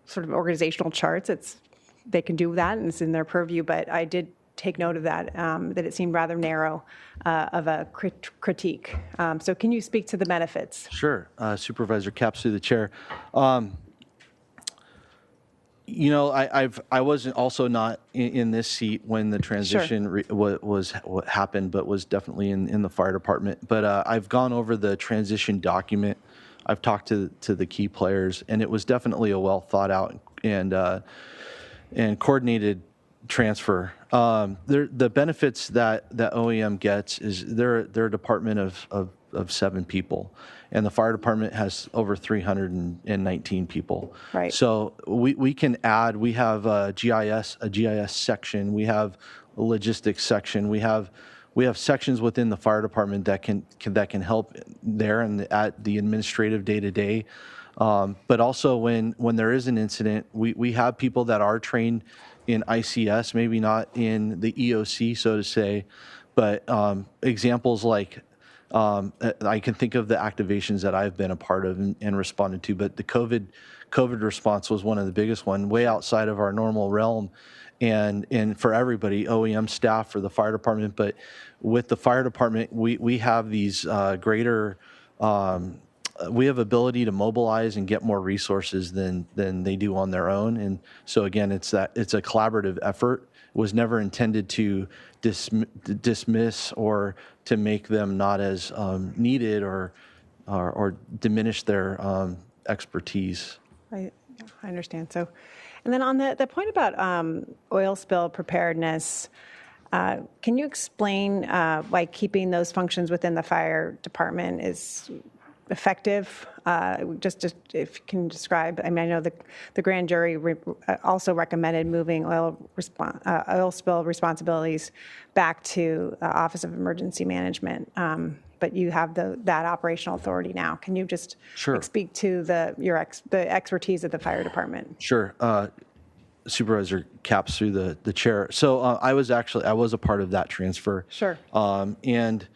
I: sort of organizational charts. They can do that, and it's in their purview, but I did take note of that, that it seemed rather narrow of a critique. So can you speak to the benefits?
E: Sure. Supervisor Capps through the chair. I wasn't also not in this seat when the transition was what happened, but was definitely in the fire department. But I've gone over the transition document. I've talked to the key players, and it was definitely a well thought out and coordinated transfer. The benefits that OEM gets is they're a department of 7 people, and the fire department has over 319 people.
I: Right.
E: So we can add. We have a GIS section. We have a logistics section. We have sections within the fire department that can help there and at the administrative day to day. But also when there is an incident, we have people that are trained in ICS, maybe not in the EOC, so to say, but examples like I can think of the activations that I've been a part of and responded to, but the COVID response was one of the biggest one, way outside of our normal realm, and for everybody, OEM staff, for the fire department. But with the fire department, we have these greater. We have ability to mobilize and get more resources than they do on their own. And so again, it's a collaborative effort. It was never intended to dismiss or to make them not as needed or diminish their expertise.
I: I understand. So, and then on the point about oil spill preparedness, can you explain why keeping those functions within the fire department is effective? Just if you can describe. I mean, I know the grand jury also recommended moving oil spill responsibilities back to Office of Emergency Management, but you have that operational authority now. Can you just speak to the expertise of the fire department?
E: Sure. Supervisor Capps through the chair. So I was a part of that transfer.
I: Sure.
E: And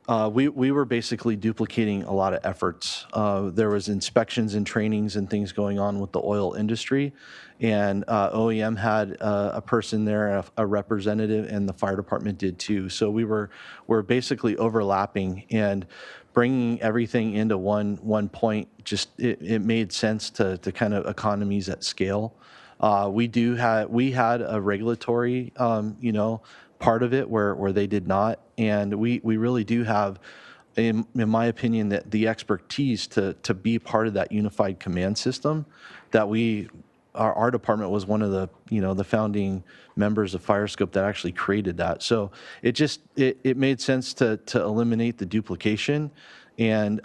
E: We were basically duplicating a lot of efforts. There was inspections and trainings and things going on with the oil industry, and OEM had a person there, a representative, and the fire department did too. So we're basically overlapping and bringing everything into one point. Just it made sense to kind of economies at scale. We had a regulatory, part of it where they did not, and we really do have, in my opinion, that the expertise to be part of that unified command system. That our department was one of the founding members of FireScope that actually created that. So it made sense to eliminate the duplication. And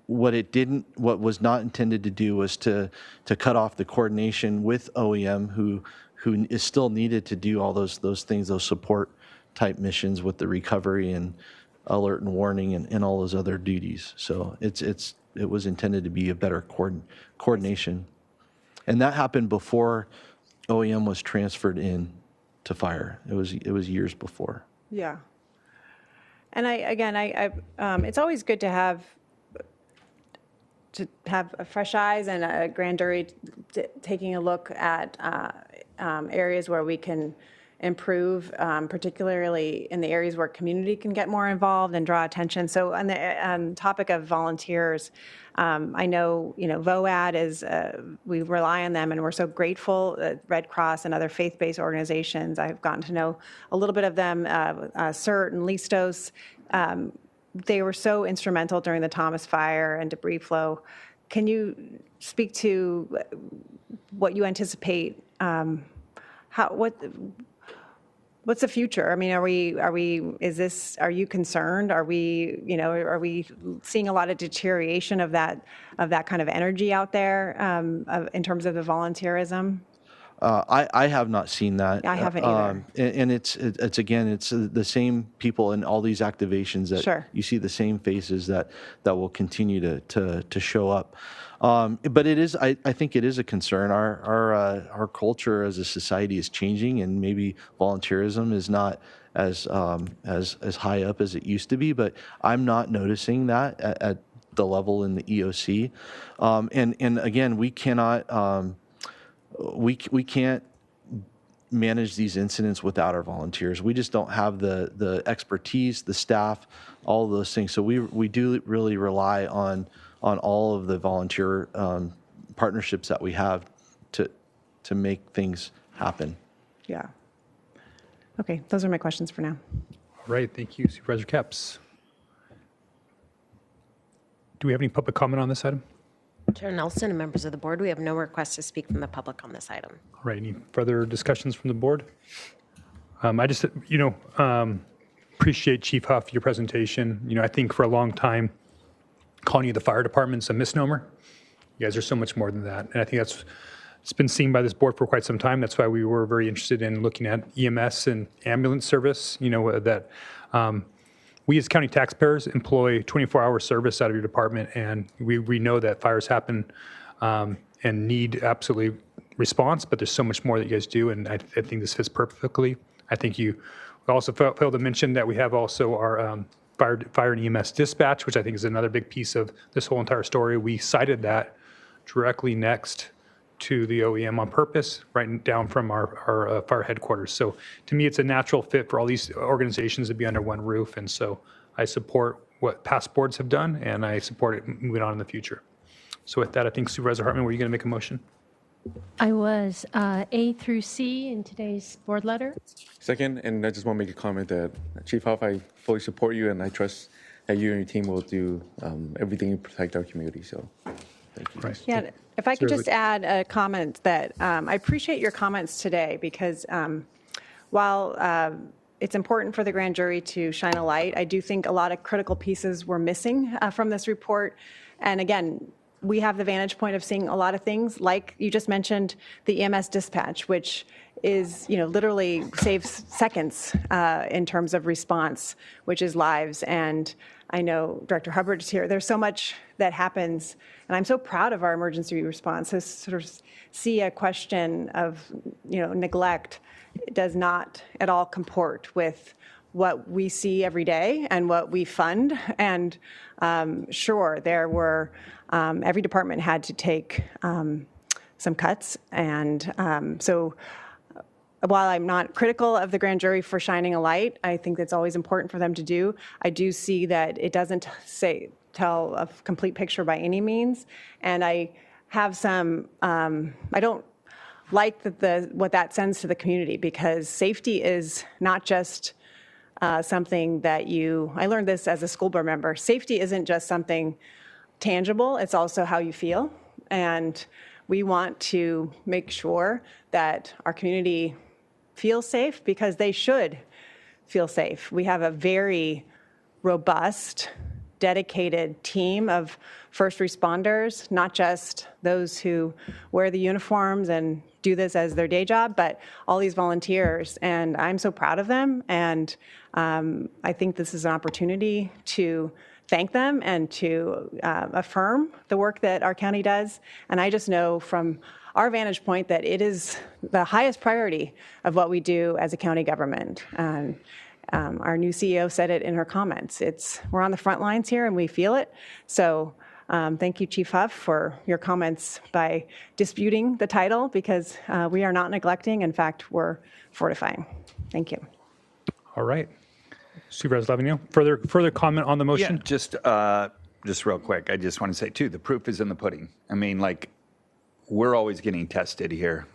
E: what was not intended to do was to cut off the coordination with OEM, who is still needed to do all those things, those support type missions with the recovery and alert and warning and all those other duties. So it was intended to be a better coordination. And that happened before OEM was transferred in to fire. It was years before.
I: Yeah. And it's always good to have fresh eyes and a grand jury taking a look at areas where we can improve, particularly in the areas where community can get more involved and draw attention. So on the topic of volunteers, I know, VOAD is, we rely on them and we're so grateful. Red Cross and other faith-based organizations, I've gotten to know a little bit of them, CERT and Listos. They were so instrumental during the Thomas Fire and debris flow. Can you speak to what you anticipate? What's the future? I mean, are you concerned? Are we seeing a lot of deterioration of that kind of energy out there in terms of the volunteerism?
E: I have not seen that.
I: I haven't either.
E: And it's the same people in all these activations that
I: Sure.
E: You see the same faces that will continue to show up. But it is, I think it is a concern. Our culture as a society is changing, and maybe volunteerism is not as high up as it used to be. But I'm not noticing that at the level in the EOC. And again, we cannot. We can't manage these incidents without our volunteers. We just don't have the expertise, the staff, all of those things. So we do really rely on all of the volunteer partnerships that we have to make things happen.
I: Yeah. Okay, those are my questions for now.
A: All right, thank you, Supervisor Kepps. Do we have any public comment on this item?
B: Chair Nelson and members of the board, we have no requests to speak from the public on this item.
A: All right, any further discussions from the board? I just, appreciate Chief Huff, your presentation. I think for a long time, calling you the fire department's a misnomer. You guys are so much more than that. And I think it's been seen by this board for quite some time. That's why we were very interested in looking at EMS and ambulance service, that we as county taxpayers employ 24-hour service out of your department, and we know that fires happen and need absolutely response, but there's so much more that you guys do, and I think this fits perfectly. I think you also failed to mention that we have also our fire and EMS dispatch, which I think is another big piece of this whole entire story. We cited that directly next to the OEM on purpose, right down from our fire headquarters. So to me, it's a natural fit for all these organizations to be under one roof. And so I support what past boards have done, and I support it moving on in the future. So with that, I think Supervisor Hartman, were you going to make a motion?
C: I was A through C in today's board letter.
N: Second, and I just want to make a comment that Chief Huff, I fully support you, and I trust that you and your team will do everything to protect our community. So thank you.
A: Right.
I: Yeah, if I could just add a comment that I appreciate your comments today, because while it's important for the grand jury to shine a light, I do think a lot of critical pieces were missing from this report. And again, we have the vantage point of seeing a lot of things, like you just mentioned, the EMS dispatch, which is, literally saves seconds in terms of response, which is lives. And I know Director Hubbard is here. There's so much that happens, and I'm so proud of our emergency response. To sort of see a question of, neglect does not at all comport with what we see every day and what we fund. And sure, there were, every department had to take some cuts. And so while I'm not critical of the grand jury for shining a light, I think that's always important for them to do. I do see that it doesn't tell a complete picture by any means. And I have some, I don't like what that sends to the community, because safety is not just something that I learned this as a school board member. Safety isn't just something tangible, it's also how you feel. And we want to make sure that our community feels safe, because they should feel safe. We have a very robust, dedicated team of first responders, not just those who wear the uniforms and do this as their day job, but all these volunteers. And I'm so proud of them. And I think this is an opportunity to thank them and to affirm the work that our county does. And I just know from our vantage point that it is the highest priority of what we do as a county government. And our new CEO said it in her comments. We're on the front lines here and we feel it. So thank you, Chief Huff, for your comments by disputing the title, because we are not neglecting. In fact, we're fortifying. Thank you.
A: All right. Supervisor Lavigno, further comment on the motion?
O: Yeah, just real quick. I just want to say, too, the proof is in the pudding. I mean, like, we're always getting tested here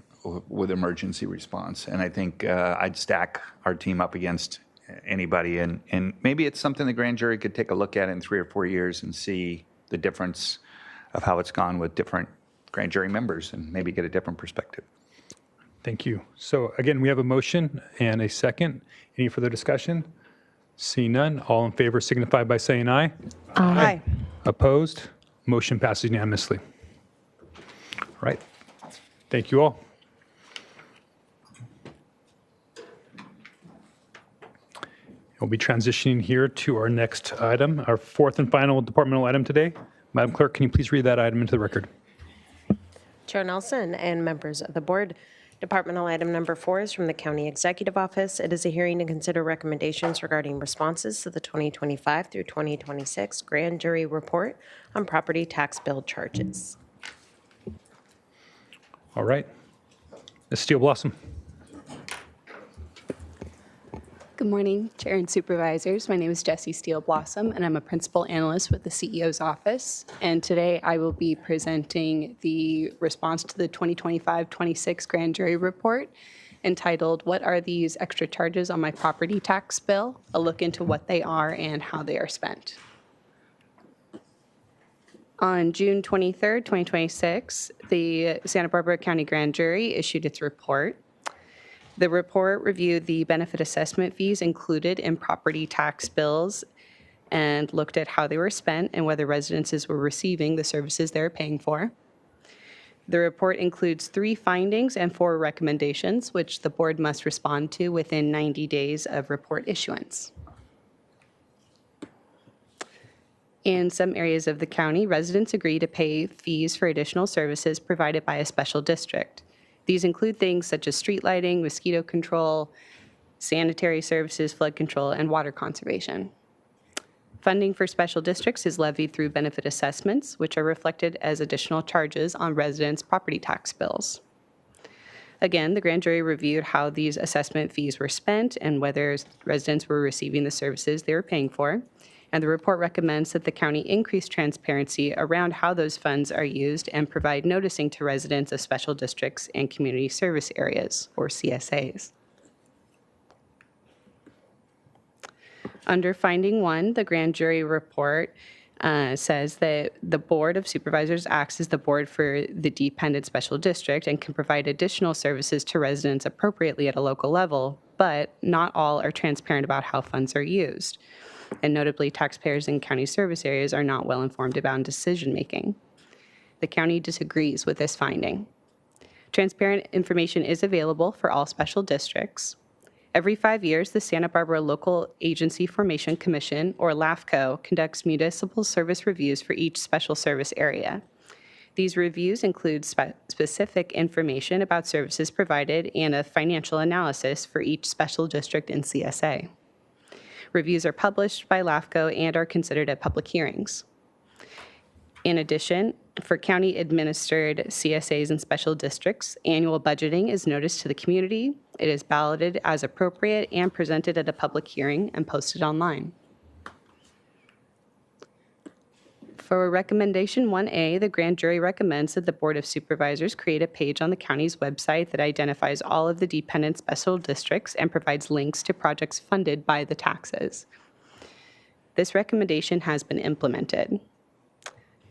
O: with emergency response. And I think I'd stack our team up against anybody. And maybe it's something the grand jury could take a look at in 3 or 4 years and see the difference of how it's gone with different grand jury members and maybe get a different perspective.
A: Thank you. So again, we have a motion and a second. Any further discussion? See none. All in favor signify by saying aye.
I: Aye.
A: Opposed? Motion passes unanimously. All right. Thank you all. We'll be transitioning here to our next item, our fourth and final departmental item today. Madam Clerk, can you please read that item into the record?
B: Chair Nelson and members of the board, departmental item number 4 is from the County Executive Office. It is a hearing to consider recommendations regarding responses to the 2025 through 2026 grand jury report on property tax bill charges.
A: All right. Ms. Steele Blossom.
F: Good morning, Chair and Supervisors. My name is Jessie Steele Blossom, and I'm a Principal Analyst with the CEO's Office. And today I will be presenting the response to the 2025-26 Grand Jury Report entitled, "What Are These Extra Charges on My Property Tax Bill? A Look into What They Are and How They Are Spent." On June 23rd, 2026, the Santa Barbara County Grand Jury issued its report. The report reviewed the benefit assessment fees included in property tax bills and looked at how they were spent and whether residences were receiving the services they're paying for. The report includes 3 findings and 4 recommendations, which the board must respond to within 90 days of report issuance. In some areas of the county, residents agree to pay fees for additional services provided by a special district. These include things such as street lighting, mosquito control, sanitary services, flood control, and water conservation. Funding for special districts is levied through benefit assessments, which are reflected as additional charges on residents' property tax bills. Again, the grand jury reviewed how these assessment fees were spent and whether residents were receiving the services they were paying for. And the report recommends that the county increase transparency around how those funds are used and provide noticing to residents of special districts and community service areas, or CSAs. Under finding 1, the grand jury report says that the Board of Supervisors acts as the board for the dependent special district and can provide additional services to residents appropriately at a local level, but not all are transparent about how funds are used. And notably, taxpayers in county service areas are not well informed about decision-making. The county disagrees with this finding. Transparent information is available for all special districts. Every 5 years, the Santa Barbara Local Agency Formation Commission, or LAFCO, conducts municipal service reviews for each special service area. These reviews include specific information about services provided and a financial analysis for each special district and CSA. Reviews are published by LAFCO and are considered at public hearings. In addition, for county-administered CSAs and special districts, annual budgeting is noticed to the community. It is balloted as appropriate and presented at a public hearing and posted online. For recommendation 1A, the grand jury recommends that the Board of Supervisors create a page on the county's website that identifies all of the dependent special districts and provides links to projects funded by the taxes. This recommendation has been implemented.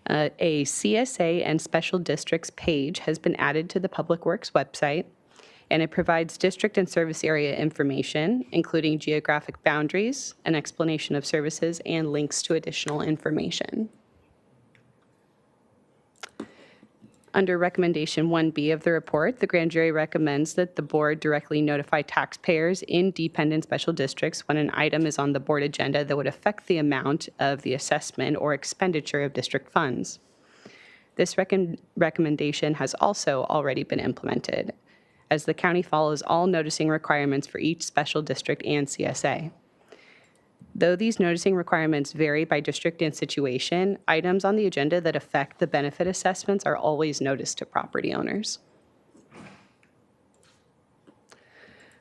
F: A CSA and special districts page has been added to the Public Works website, and it provides district and service area information, including geographic boundaries, an explanation of services, and links to additional information. Under recommendation 1B of the report, the grand jury recommends that the board directly notify taxpayers in dependent special districts when an item is on the board agenda that would affect the amount of the assessment or expenditure of district funds. This recommendation has also already been implemented, as the county follows all noticing requirements for each special district and CSA. Though these noticing requirements vary by district and situation, items on the agenda that affect the benefit assessments are always noticed to property owners.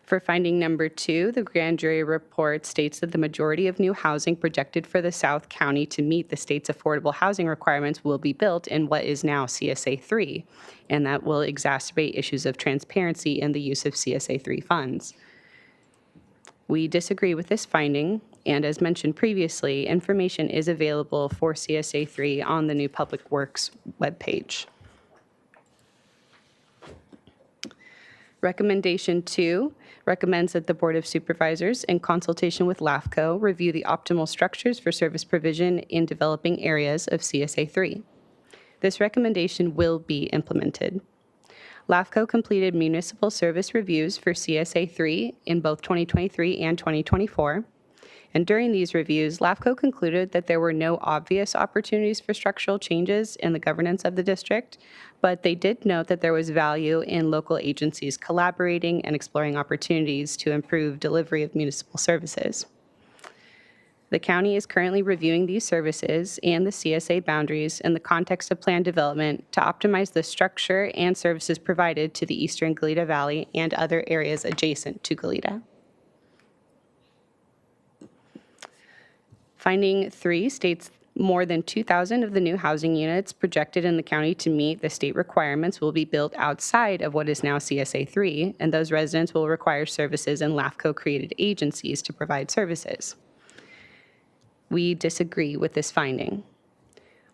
F: For finding number 2, the grand jury report states that the majority of new housing projected for the South County to meet the state's affordable housing requirements will be built in what is now CSA 3, and that will exacerbate issues of transparency in the use of CSA 3 funds. We disagree with this finding, and as mentioned previously, information is available for CSA 3 on the new Public Works webpage. Recommendation 2 recommends that the Board of Supervisors, in consultation with LAFCO, review the optimal structures for service provision in developing areas of CSA 3. This recommendation will be implemented. LAFCO completed municipal service reviews for CSA 3 in both 2023 and 2024. And during these reviews, LAFCO concluded that there were no obvious opportunities for structural changes in the governance of the district, but they did note that there was value in local agencies collaborating and exploring opportunities to improve delivery of municipal services. The county is currently reviewing these services and the CSA boundaries in the context of plan development to optimize the structure and services provided to the eastern Goleta Valley and other areas adjacent to Goleta. Finding 3 states more than 2,000 of the new housing units projected in the county to meet the state requirements will be built outside of what is now CSA 3, and those residents will require services in LAFCO-created agencies to provide services. We disagree with this finding.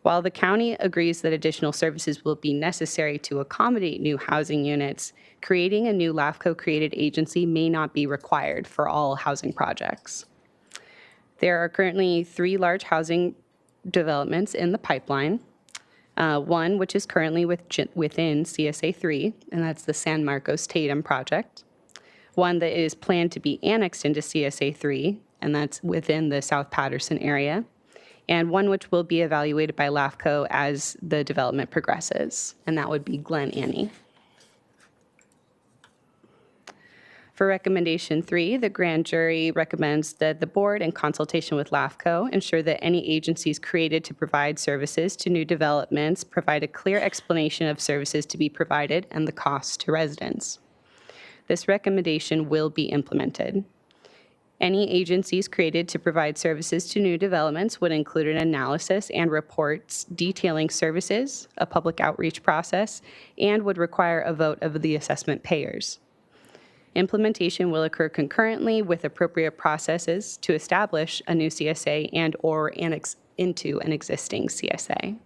F: While the county agrees that additional services will be necessary to accommodate new housing units, creating a new LAFCO-created agency may not be required for all housing projects. There are currently 3 large housing developments in the pipeline. One which is currently within CSA 3, and that's the San Marcos Tatum project. One that is planned to be annexed into CSA 3, and that's within the South Patterson area. And one which will be evaluated by LAFCO as the development progresses, and that would be Glen Annie. For recommendation 3, the grand jury recommends that the board, in consultation with LAFCO, ensure that any agencies created to provide services to new developments provide a clear explanation of services to be provided and the costs to residents. This recommendation will be implemented. Any agencies created to provide services to new developments would include an analysis and reports detailing services, a public outreach process, and would require a vote of the assessment payers. Implementation will occur concurrently with appropriate processes to establish a new CSA and/or annex into an existing CSA.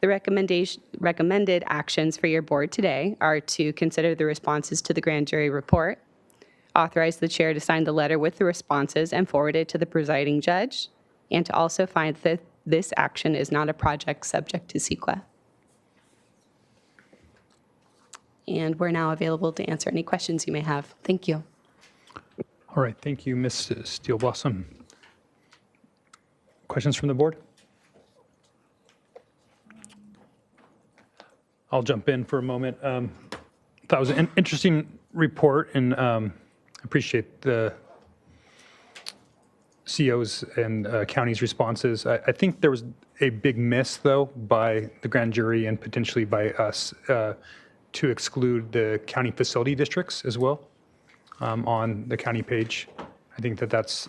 F: The recommended actions for your board today are to consider the responses to the grand jury report, authorize the chair to sign the letter with the responses and forward it to the presiding judge, and to also find that this action is not a project subject to CEQA. And we're now available to answer any questions you may have. Thank you.
A: All right, thank you, Ms. Steele-Blossom. Questions from the board? I'll jump in for a moment. That was an interesting report, and appreciate the CO's and county's responses. I think there was a big miss, though, by the grand jury and potentially by us to exclude the county facility districts as well on the county page. I think that's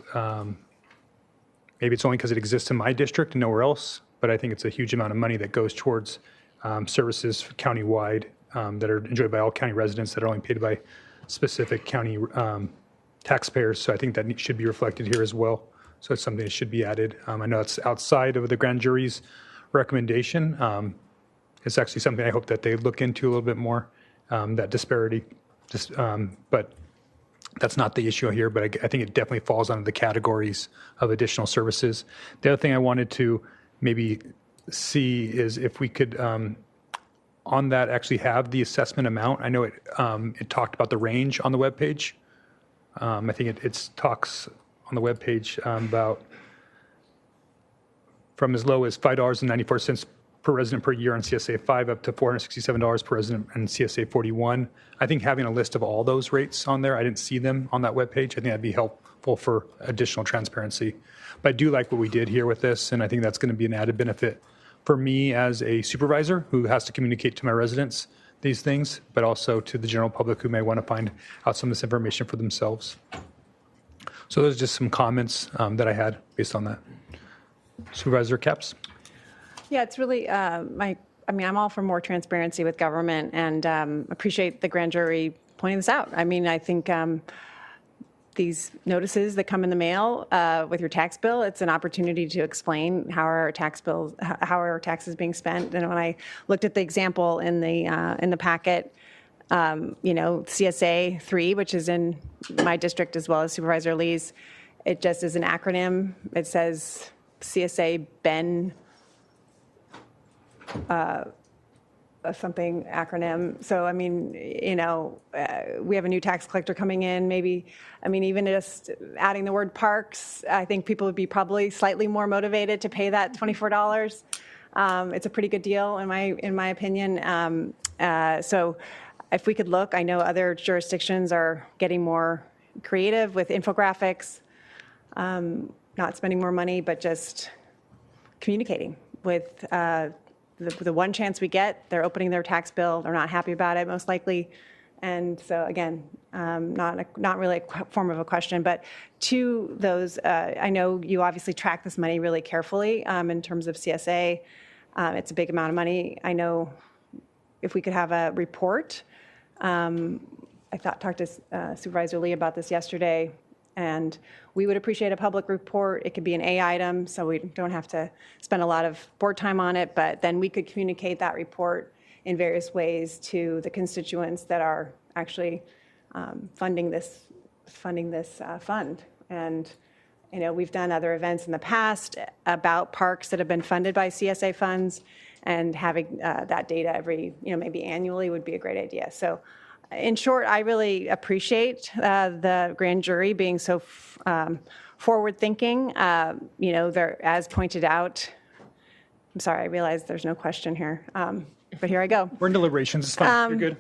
A: maybe it's only because it exists in my district and nowhere else, but I think it's a huge amount of money that goes towards services countywide that are enjoyed by all county residents that are only paid by specific county taxpayers. So I think that should be reflected here as well. So it's something that should be added. I know it's outside of the grand jury's recommendation. It's actually something I hope that they look into a little bit more, that disparity. But that's not the issue here, but I think it definitely falls under the categories of additional services. The other thing I wanted to maybe see is if we could, on that, actually have the assessment amount. I know it talked about the range on the webpage. I think it talks on the webpage about from as low as $5.94 per resident per year on CSA 5 up to $467 per resident and CSA 41. I think having a list of all those rates on there, I didn't see them on that webpage. I think that'd be helpful for additional transparency. But I do like what we did here with this, and I think that's going to be an added benefit for me as a supervisor who has to communicate to my residents these things, but also to the general public who may want to find out some of this information for themselves. So those are just some comments that I had based on that. Supervisor Capps?
I: Yeah, it's really, I'm all for more transparency with government and appreciate the grand jury pointing this out. I mean, I think these notices that come in the mail with your tax bill, it's an opportunity to explain how our taxes being spent. And when I looked at the example in the packet, CSA 3, which is in my district as well as Supervisor Lee's, it just is an acronym. It says CSA Ben something acronym. So, I mean, we have a new tax collector coming in, maybe, even just adding the word parks, I think people would be probably slightly more motivated to pay that $24. It's a pretty good deal in my opinion. So if we could look, I know other jurisdictions are getting more creative with infographics, not spending more money, but just communicating with the one chance we get. They're opening their tax bill. They're not happy about it, most likely. And so, again, not really a form of a question, but to those, I know you obviously track this money really carefully in terms of CSA. It's a big amount of money. I know if we could have a report, I talked to Supervisor Lee about this yesterday, and we would appreciate a public report. It could be an A item, so we don't have to spend a lot of board time on it, but then we could communicate that report in various ways to the constituents that are actually funding this fund. And we've done other events in the past about parks that have been funded by CSA funds, and having that data maybe annually would be a great idea. So in short, I really appreciate the grand jury being so forward-thinking. They're, as pointed out, I'm sorry, I realize there's no question here, but here I go.
A: We're in deliberations. It's fine. You're good.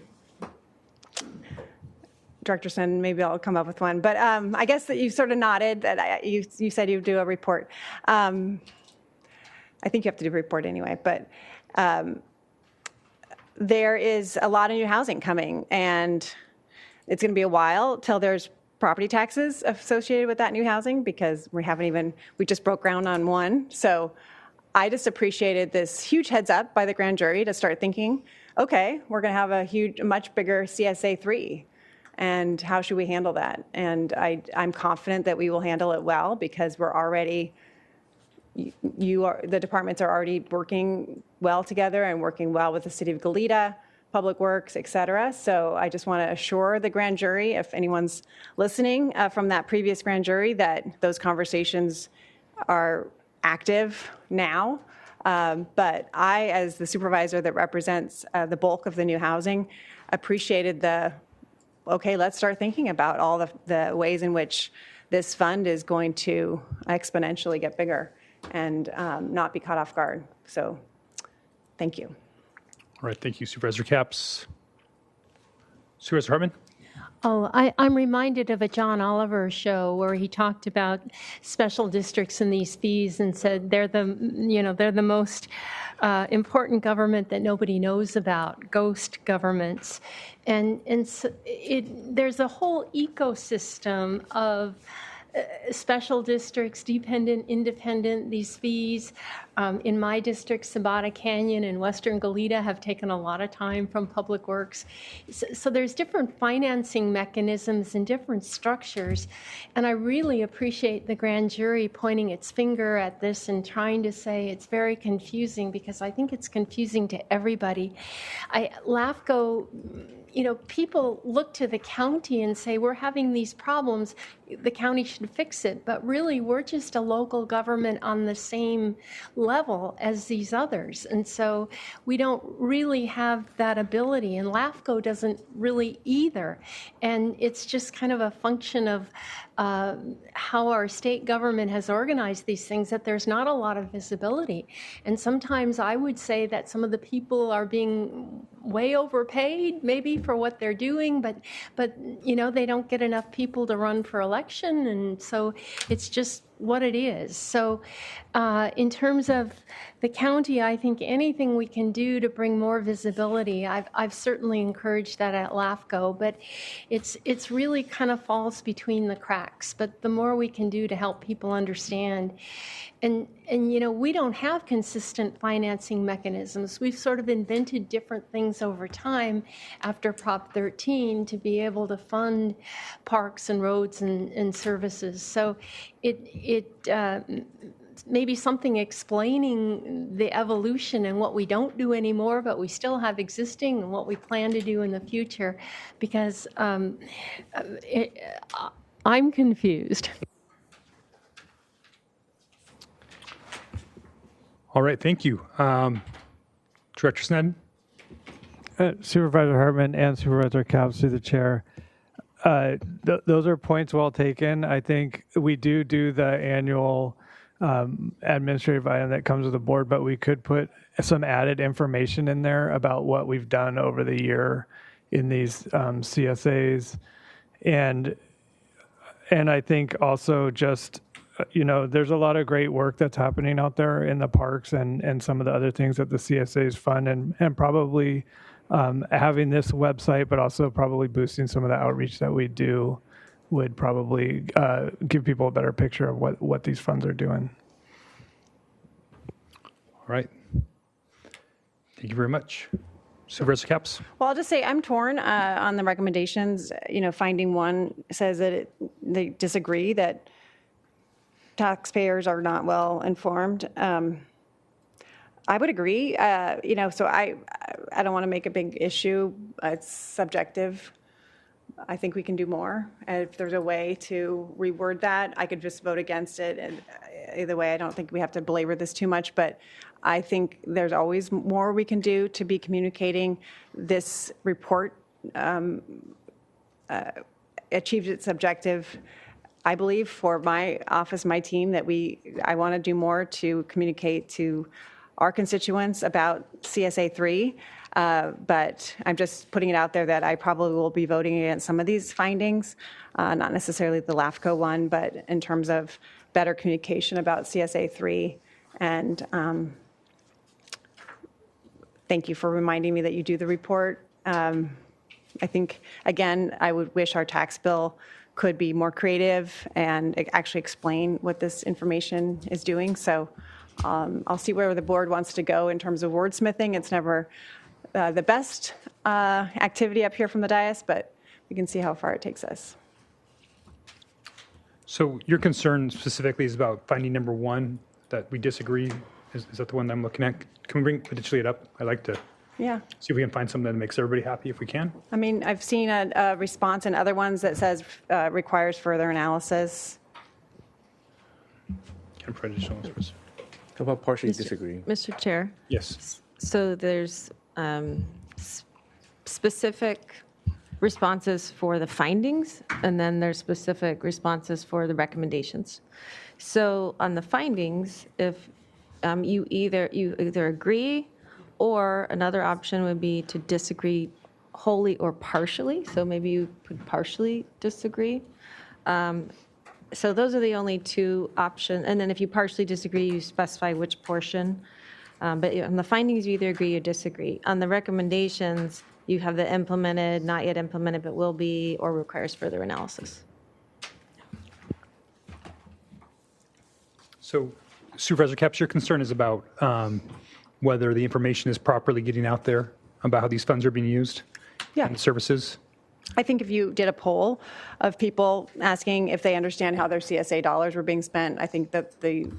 I: Director Sen, maybe I'll come up with one. But I guess that you sort of nodded that you said you'd do a report. I think you have to do a report anyway, but there is a lot of new housing coming, and it's going to be a while till there's property taxes associated with that new housing, because we just broke ground on one. So I just appreciated this huge heads up by the grand jury to start thinking, okay, we're going to have a much bigger CSA 3. And how should we handle that? And I'm confident that we will handle it well, because we're already, the departments are already working well together and working well with the City of Goleta, Public Works, et cetera. So I just want to assure the grand jury, if anyone's listening from that previous grand jury, that those conversations are active now. But I, as the supervisor that represents the bulk of the new housing, appreciated okay, let's start thinking about all the ways in which this fund is going to exponentially get bigger and not be caught off guard. So thank you.
A: All right, thank you, Supervisor Capps. Supervisor Hartman?
C: Oh, I'm reminded of a John Oliver show where he talked about special districts and these fees and said they're the most important government that nobody knows about, ghost governments. And so there's a whole ecosystem of special districts, dependent, independent, these fees. In my district, Sabata Canyon and Western Goleta have taken a lot of time from Public Works. So there's different financing mechanisms and different structures. And I really appreciate the grand jury pointing its finger at this and trying to say it's very confusing, because I think it's confusing to everybody. LAFCO, people look to the county and say, we're having these problems, the county should fix it. But really, we're just a local government on the same level as these others. And so we don't really have that ability. And LAFCO doesn't really either. And it's just kind of a function of how our state government has organized these things, that there's not a lot of visibility. And sometimes I would say that some of the people are being way overpaid maybe for what they're doing, but they don't get enough people to run for election, and so it's just what it is. So in terms of the county, I think anything we can do to bring more visibility, I've certainly encouraged that at LAFCO, but it's really kind of falls between the cracks. But the more we can do to help people understand, and we don't have consistent financing mechanisms. We've sort of invented different things over time after Prop 13 to be able to fund parks and roads and services. So it maybe something explaining the evolution and what we don't do anymore, but we still have existing, and what we plan to do in the future, because I'm confused.
A: All right, thank you. Director Sneddon?
D: Supervisor Hartman and Supervisor Capps, through the chair. Those are points well taken. I think we do the annual administrative item that comes with the board, but we could put some added information in there about what we've done over the year in these CSAs. And I think also just, there's a lot of great work that's happening out there in the parks and some of the other things that the CSAs fund, and probably having this website, but also probably boosting some of the outreach that we do would probably give people a better picture of what these funds are doing.
A: All right. Thank you very much. Supervisor Capps?
I: Well, I'll just say I'm torn on the recommendations. Finding one says that they disagree that taxpayers are not well informed. I would agree. So I don't want to make a big issue. It's subjective. I think we can do more. And if there's a way to reword that, I could just vote against it. And either way, I don't think we have to belabor this too much, but I think there's always more we can do to be communicating. This report achieved its objective. I believe for my office, my team, that I want to do more to communicate to our constituents about CSA 3. But I'm just putting it out there that I probably will be voting against some of these findings, not necessarily the LAFCO one, but in terms of better communication about CSA 3. And thank you for reminding me that you do the report. I think, again, I would wish our tax bill could be more creative and actually explain what this information is doing. So I'll see where the board wants to go in terms of wordsmithing. It's never the best activity up here from the dais, but we can see how far it takes us.
A: So your concern specifically is about finding number one, that we disagree. Is that the one that I'm looking at? Can we potentially it up? I'd like to see if we can find something that makes everybody happy if we can.
I: I mean, I've seen a response in other ones that says requires further analysis.
N: How about partially disagree?
S: Mr. Chair?
A: Yes.
S: So there's specific responses for the findings, and then there's specific responses for the recommendations. So on the findings, if you either agree, or another option would be to disagree wholly or partially, so maybe you could partially disagree. So those are the only two options. And then if you partially disagree, you specify which portion. But on the findings, you either agree or disagree. On the recommendations, you have the implemented, not yet implemented, but will be, or requires further analysis.
A: So Supervisor Capps, your concern is about whether the information is properly getting out there about how these funds are being used and services?
I: I think if you did a poll of people asking if they understand how their CSA dollars were being spent, I think that the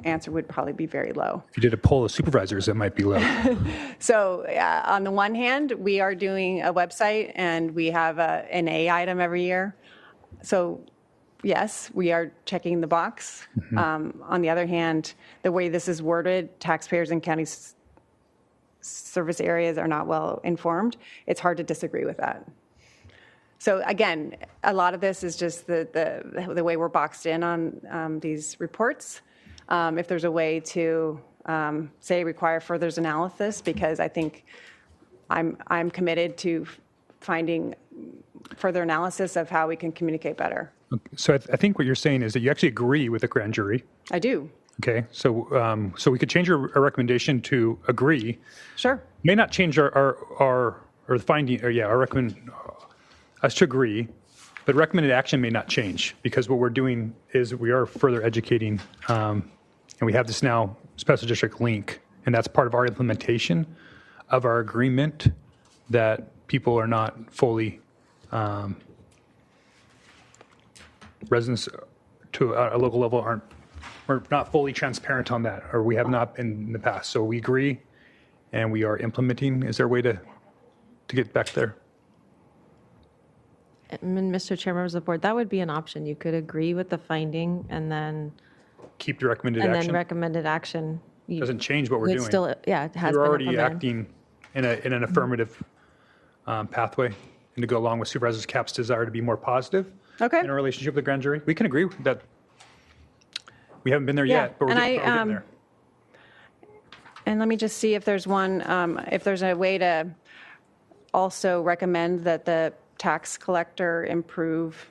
I: answer would probably be very low.
A: If you did a poll of supervisors, it might be low.
I: So on the one hand, we are doing a website and we have an A item every year. So yes, we are checking the box. On the other hand, the way this is worded, taxpayers in county service areas are not well informed. It's hard to disagree with that. So again, a lot of this is just the way we're boxed in on these reports. If there's a way to say require further analysis, because I think I'm committed to finding further analysis of how we can communicate better.
A: So I think what you're saying is that you actually agree with the grand jury.
I: I do.
A: Okay, so so we could change our recommendation to agree.
I: Sure.
A: May not change our finding, our recommend us to agree, but recommended action may not change, because what we're doing is we are further educating, and we have this now special district link, and that's part of our implementation of our agreement that people are not fully residents to a local level we're not fully transparent on that, or we have not in the past. So we agree, and we are implementing. Is there a way to get back there?
S: And Mr. Chair, members of the board, that would be an option. You could agree with the finding and then
A: Keep the recommended action?
S: And then recommended action.
A: Doesn't change what we're doing.
S: Still, yeah, it has
A: We're
S: been
A: already
S: implemented.
A: acting in an affirmative pathway, and to go along with Supervisor Capps' desire to be more positive in our relationship with the grand jury. We can agree that we haven't been there yet, but we're getting there.
I: And let me just see if there's if there's a way to also recommend that the tax collector improve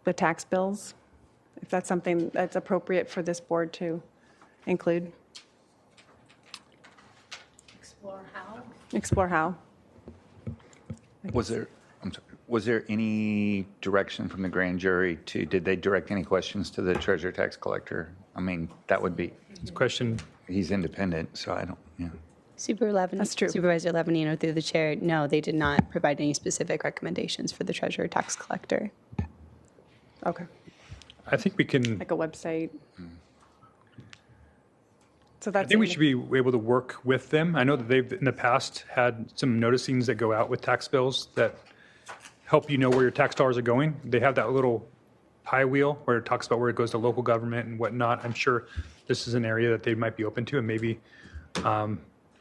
I: the tax bills, if that's something that's appropriate for this board to include.
C: Explore how?
I: Explore how.
O: Was there any direction from the grand jury did they direct any questions to the treasurer tax collector? I mean, that would be.
A: It's a question.
O: He's independent, so I don't,
F: That's true. Supervisor Levanino, through the chair, no, they did not provide any specific recommendations for the treasurer tax collector.
I: Okay.
A: I think we can.
I: Like a website. So
A: I
I: that's.
A: think we should be able to work with them. I know that they've in the past had some noticings that go out with tax bills that help you know where your tax dollars are going. They have that little pie wheel where it talks about where it goes to local government and whatnot. I'm sure this is an area that they might be open to, and maybe, I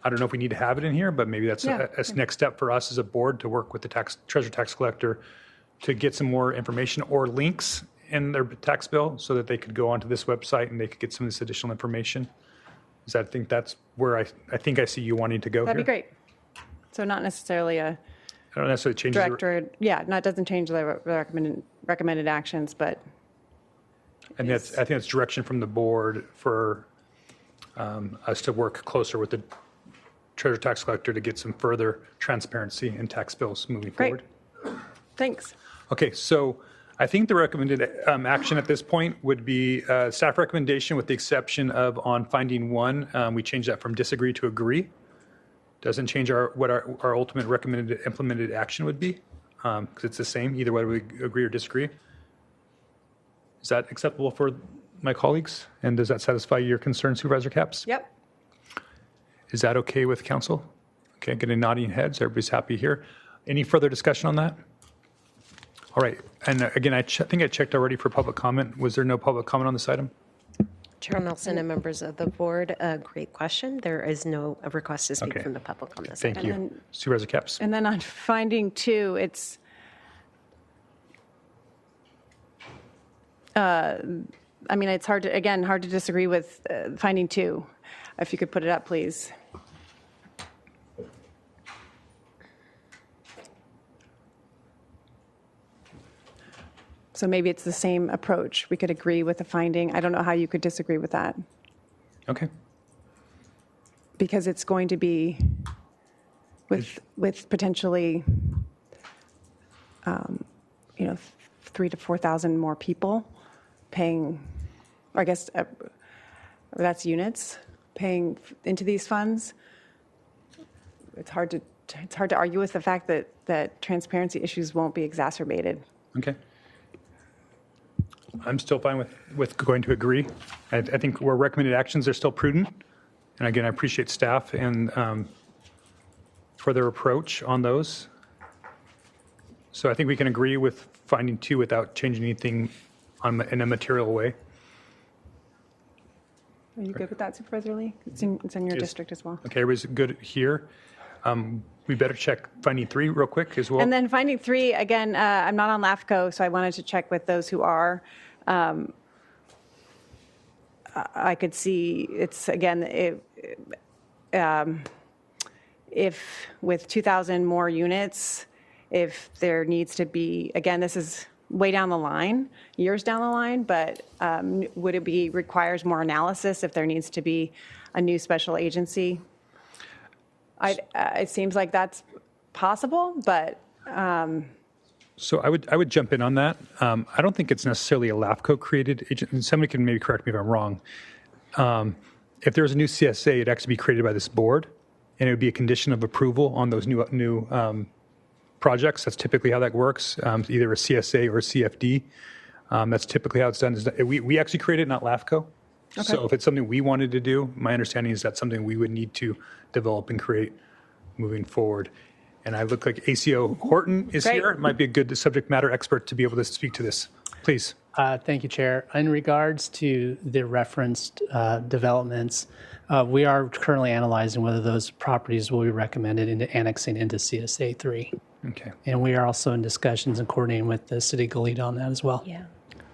A: don't know if we need to have it in here, but maybe that's a next step for us as a board to work with the treasurer tax collector to get some more information or links in their tax bill so that they could go onto this website and they could get some of this additional information. I think that's where I think I see you wanting to go.
I: That'd be great. So not necessarily a.
A: I don't necessarily change
I: director. It doesn't change the recommended actions, but.
A: And I think that's direction from the board for us to work closer with the treasurer tax collector to get some further transparency in tax bills moving forward.
I: Thanks.
A: Okay, so I think the recommended action at this point would be staff recommendation with the exception of on finding one, we change that from disagree to agree. Doesn't change what our ultimate recommended implemented action would be, because it's the same either whether we agree or disagree. Is that acceptable for my colleagues? And does that satisfy your concern, Supervisor Capps?
I: Yep.
A: Is that okay with council? Okay, getting nodding heads. Everybody's happy here. Any further discussion on that? All right. And again, I think I checked already for public comment. Was there no public comment on this item?
B: Chair Nelson and members of the board, great question. There is no request to speak
A: Okay.
B: from the public on this
A: Thank
B: item.
A: you. Supervisor Capps.
I: And then on finding two, it's. I mean, it's hard to disagree with finding two. If you could put it up, please. So maybe it's the same approach. We could agree with the finding. I don't know how you could disagree with that.
A: Okay.
I: Because it's going to be with potentially, 3,000 to 4,000 more people paying, I guess that's units, paying into these funds. It's hard to argue with the fact that transparency issues won't be exacerbated.
A: Okay. I'm still fine with going to agree. I think our recommended actions are still prudent. And again, I appreciate staff and for their approach on those. So I think we can agree with finding 2 without changing anything in a material way.
I: Are you good with that, Supervisor Lee? It's in your
A: Yes.
I: district as well.
A: Okay, everybody's good here. We better check finding 3 real quick as well.
I: And then finding 3, again, I'm not on LAFCO, so I wanted to check with those who are. I could see it's, again, if with 2,000 more units, if there needs to be, again, this is way down the line, years down the line, but would it be, requires more analysis if there needs to be a new special agency? It seems like that's possible, but.
A: So I would jump in on that. I don't think it's necessarily a LAFCO created agent. And somebody can maybe correct me if I'm wrong. If there's a new CSA, it'd actually be created by this board, and it would be a condition of approval on those new projects. That's typically how that works, either a CSA or a CFD. That's typically how it's done. We actually created it, not LAFCO.
I: Okay.
A: So if it's something we wanted to do, my understanding is that's something we would need to develop and create moving forward. And I look like ACO Horton is
G: Great.
A: here. It might be a good subject matter expert to be able to speak to this. Please.
G: Thank you, Chair. In regards to the referenced developments, we are currently analyzing whether those properties will be recommended into annexing into CSA 3.
A: Okay.
G: And we are also in discussions and coordinating with the City of Goleta on that as well.
I: Yeah.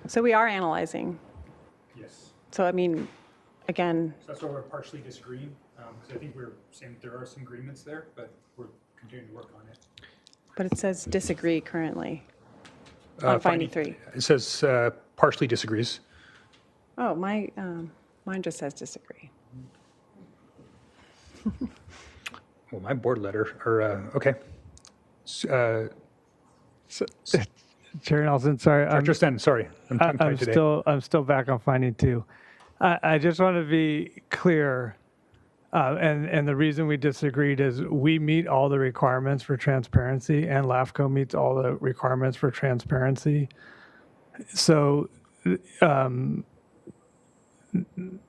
I: So we are analyzing.
A: Yes.
I: So, I mean, again.
A: So that's why we're partially disagreeing, because I think we're saying there are some agreements there, but we're continuing to work on it.
I: But it says disagree currently on finding 3.
A: It says partially disagrees.
I: Oh, mine just says disagree.
A: Well, my board letter, or, okay.
D: Chair Nelson, sorry.
A: Director Sten, sorry. I'm tongue-tied today.
D: I'm still back on finding 2. I just want to be clear, and the reason we disagreed is we meet all the requirements for transparency, and LAFCO meets all the requirements for transparency. So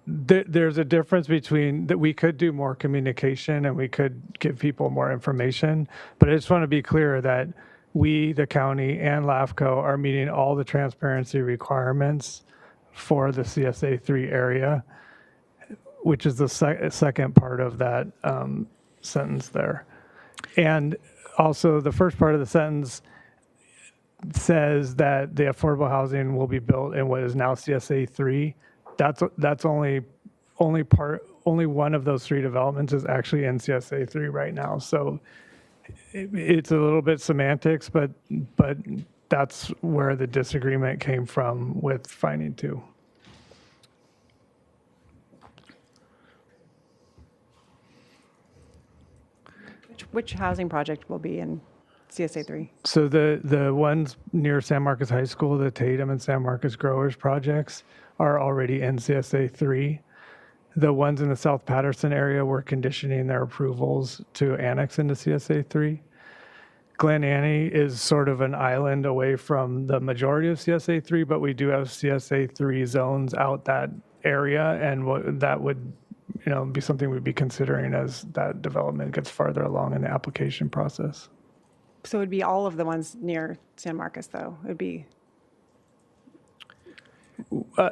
D: there's a difference between that we could do more communication and we could give people more information, but I just want to be clear that we, the county, and LAFCO are meeting all the transparency requirements for the CSA 3 area, which is the second part of that sentence there. And also the first part of the sentence says that the affordable housing will be built in what is now CSA 3. That's only one of those 3 developments is actually in CSA 3 right now. So it's a little bit semantics, but that's where the disagreement came from with finding 2.
I: Which housing project will be in CSA 3?
D: So the ones near San Marcos High School, the Tatum and San Marcos Growers projects are already in CSA 3. The ones in the South Patterson area, we're conditioning their approvals to annex into CSA 3. Glen Annie is sort of an island away from the majority of CSA 3, but we do have CSA 3 zones out that area, and that would be something we'd be considering as that development gets farther along in the application process.
I: So it would be all of the ones near San Marcos, though? It would be.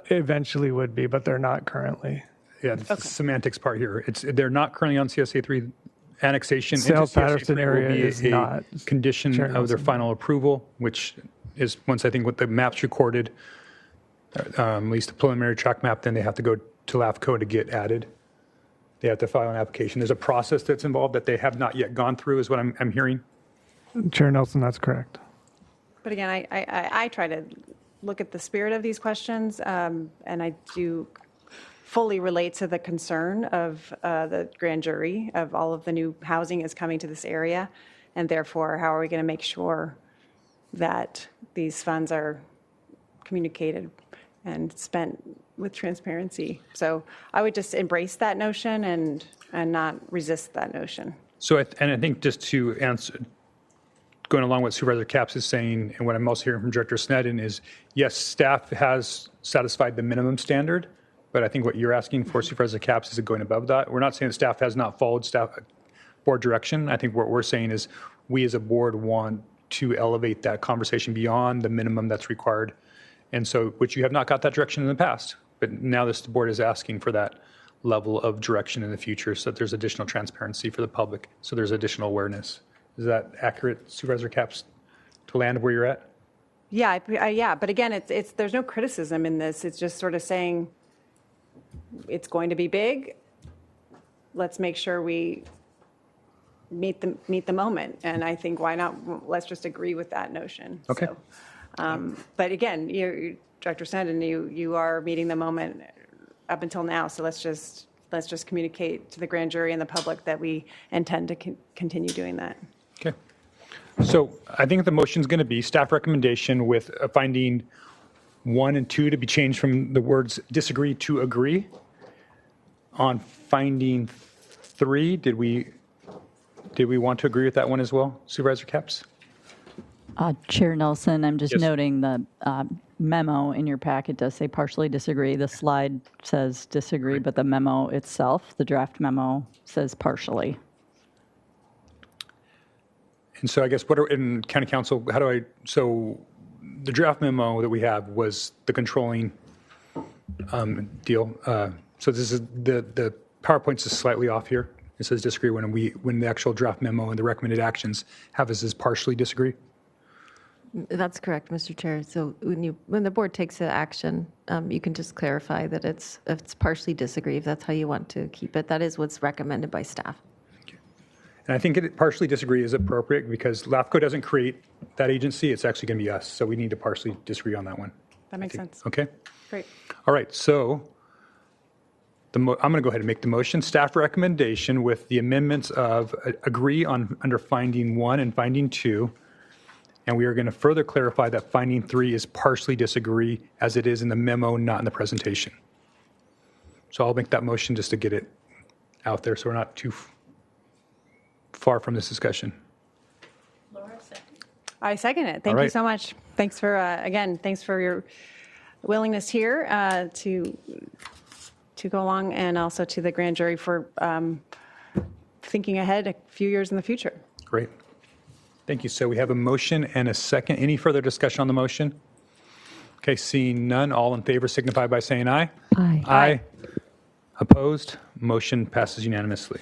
D: Eventually would be, but they're not currently.
A: Yeah, it's the semantics part here. They're not currently on CSA 3 annexation.
D: South
A: into CSA
D: Patterson
A: 3
D: area
A: will be
D: is
A: a
D: not.
A: condition
D: Chair
A: of their
D: Nelson.
A: final approval, which is once I think what the maps recorded, at least the preliminary track map, then they have to go to LAFCO to get added. They have to file an application. There's a process that's involved that they have not yet gone through, is what I'm hearing.
D: Chair Nelson, that's correct.
I: But again, I try to look at the spirit of these questions, and I do fully relate to the concern of the grand jury of all of the new housing is coming to this area, and therefore, how are we going to make sure that these funds are communicated and spent with transparency? So I would just embrace that notion and not resist that notion.
A: So, I think just to answer, going along with Supervisor Capps is saying, and what I'm also hearing from Director Sneddon is, yes, staff has satisfied the minimum standard, but I think what you're asking for, Supervisor Capps, is going above that. We're not saying staff has not followed board direction. I think what we're saying is we as a board want to elevate that conversation beyond the minimum that's required. And so, which you have not got that direction in the past, but now this board is asking for that level of direction in the future so that there's additional transparency for the public, so there's additional awareness. Is that accurate, Supervisor Capps, to land where you're at?
I: Yeah, yeah. But again, it's there's no criticism in this. It's just sort of saying it's going to be big. Let's make sure we meet the moment. And I think why not? Let's just agree with that notion.
A: Okay.
I: So, but again, Director Sneddon, you are meeting the moment up until now. So let's just communicate to the grand jury and the public that we intend to continue doing that.
A: Okay. So I think the motion is going to be staff recommendation with finding 1 and 2 to be changed from the words disagree to agree. On finding 3, did we want to agree with that one as well, Supervisor Capps?
H: Chair Nelson, I'm just
A: Yes.
H: noting the memo in your packet does say partially disagree. The slide says disagree, but the memo itself, the draft says partially.
A: And so I guess in County Council, so the draft memo that we have was the controlling deal. So this is the PowerPoint's is slightly off here. It says disagree when the actual draft memo and the recommended actions have us as partially disagree.
S: That's correct, Mr. Chair. So when the board takes an action, you can just clarify that it's partially disagree if that's how you want to keep it. That is what's recommended by staff.
A: And I think partially disagree is appropriate because LAFCO doesn't create that agency. It's actually going to be us. So we need to partially disagree on that one.
I: That makes sense.
A: Okay.
I: Great.
A: All right. So I'm going to go ahead and make the motion. Staff recommendation with the amendments of agree on under finding 1 and finding 2. And we are going to further clarify that finding 3 is partially disagree as it is in the memo, not in the presentation. So I'll make that motion just to get it out there so we're not too far from this discussion.
I: I second it. Thank you so much. Thanks for, again, thanks for your willingness here to go along, and also to the grand jury for thinking ahead a few years in the future.
A: Great. Thank you. So we have a motion and a second. Any further discussion on the motion? Okay, seeing none, all in favor signify by saying aye.
H: Aye.
A: Aye. Opposed? Motion passes unanimously.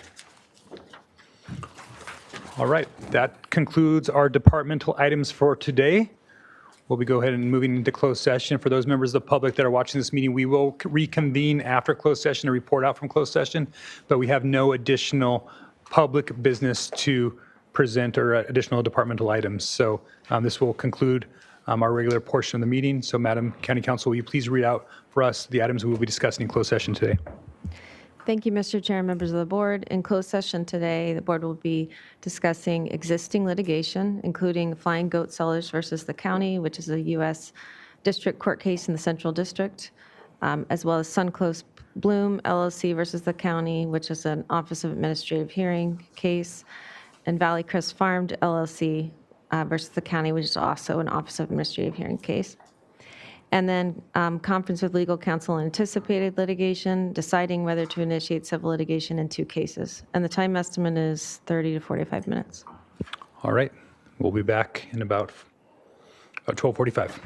A: All right, that concludes our departmental items for today. We'll be go ahead and moving into closed session. For those members of the public that are watching this meeting, we will reconvene after closed session to report out from closed session, but we have no additional public business to present or additional departmental items. So this will conclude our regular portion of the meeting. So Madam County Counsel, will you please read out for us the items we will be discussing in closed session today?
S: Thank you, Mr. Chair and members of the board. In closed session today, the board will be discussing existing litigation, including Flying Goat Sellers versus the county, which is a U.S. District Court case in the Central District, as well as Sunclose Bloom LLC versus the county, which is an Office of Administrative Hearing case, and Valley Crest Farmed LLC versus the county, which is also an Office of Administrative Hearing case. And then conference with legal counsel on anticipated litigation, deciding whether to initiate civil litigation in 2 cases. And the time estimate is 30 to 45 minutes.
A: All right, we'll be back in about 12:45.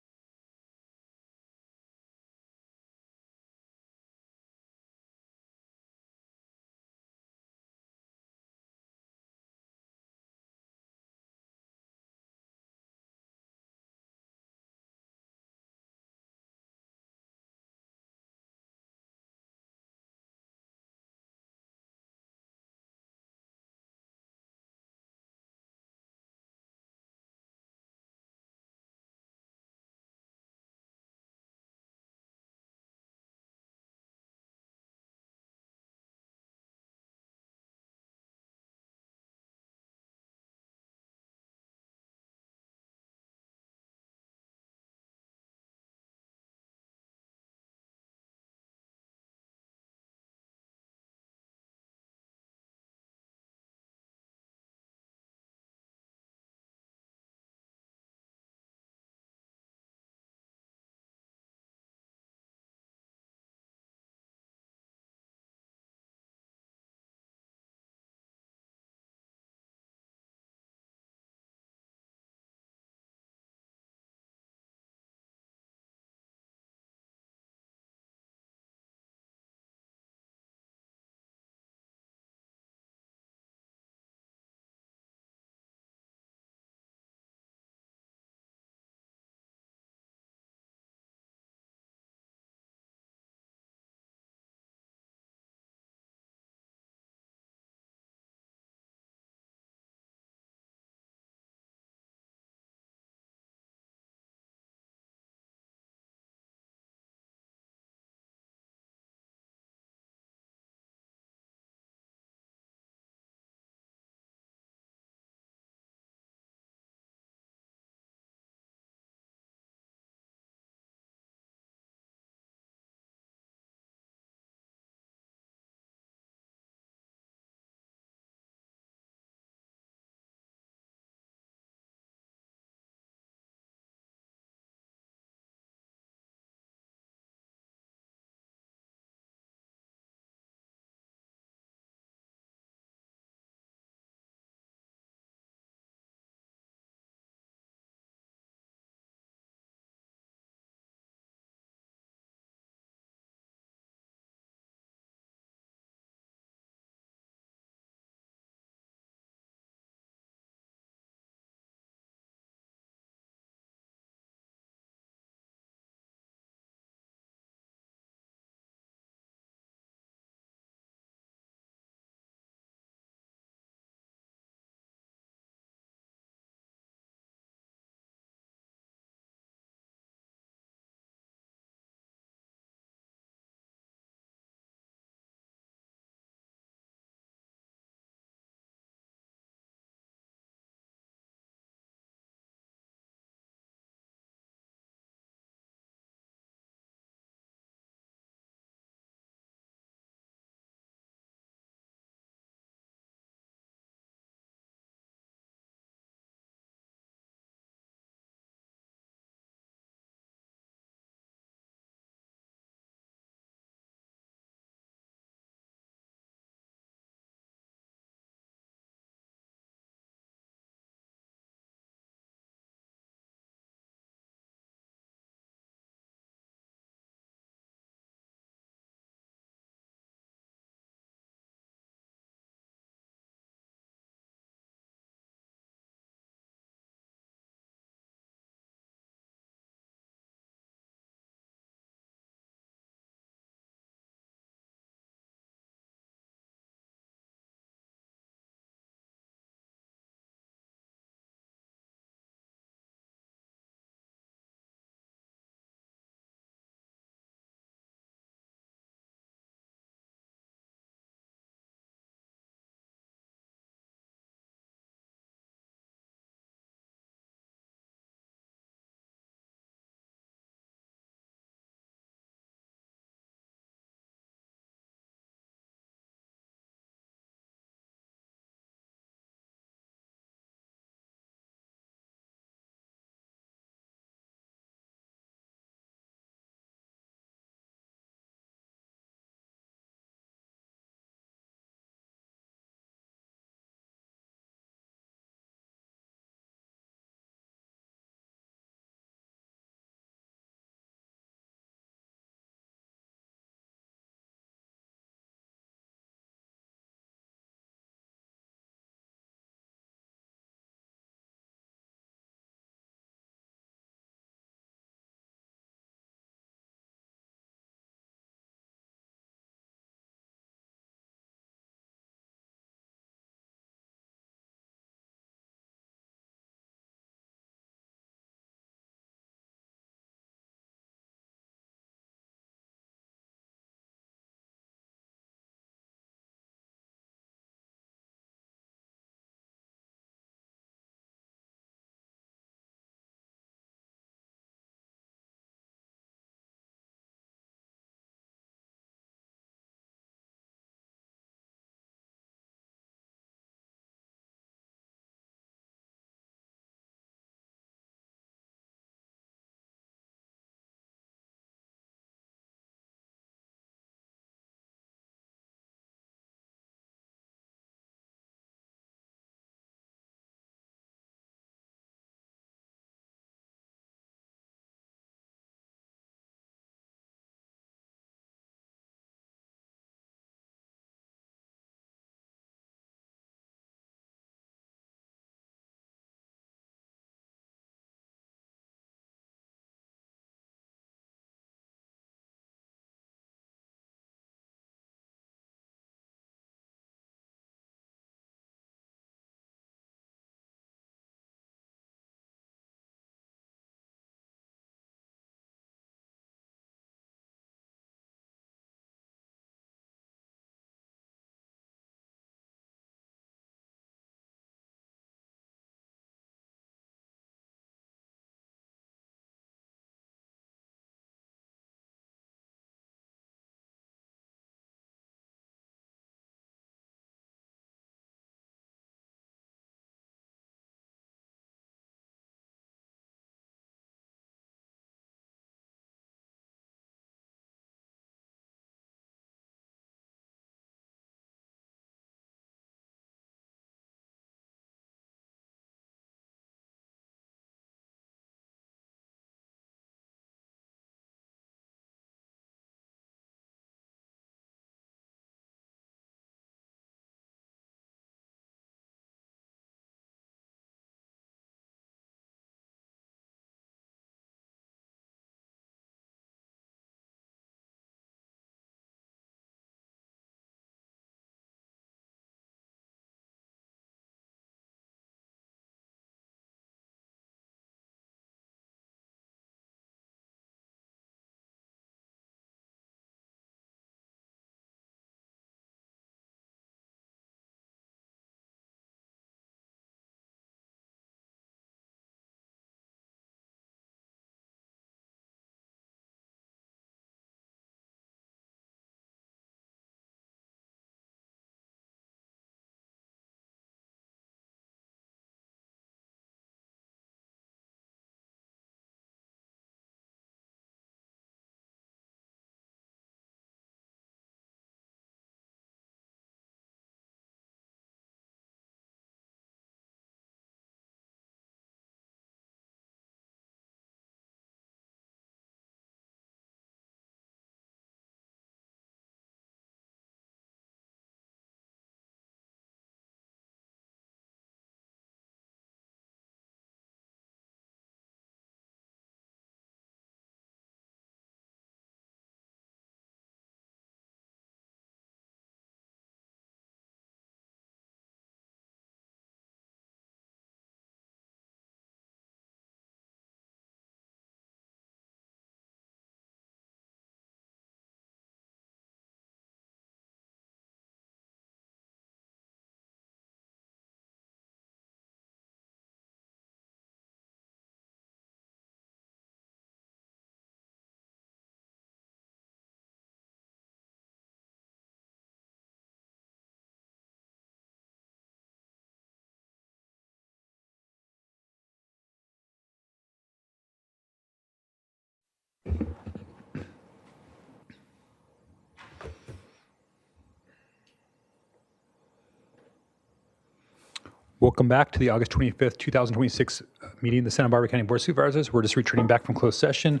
A: Welcome back to the August 25th, 2026 meeting of the Santa Barbara County Board of Supervisors. We're just returning back from closed session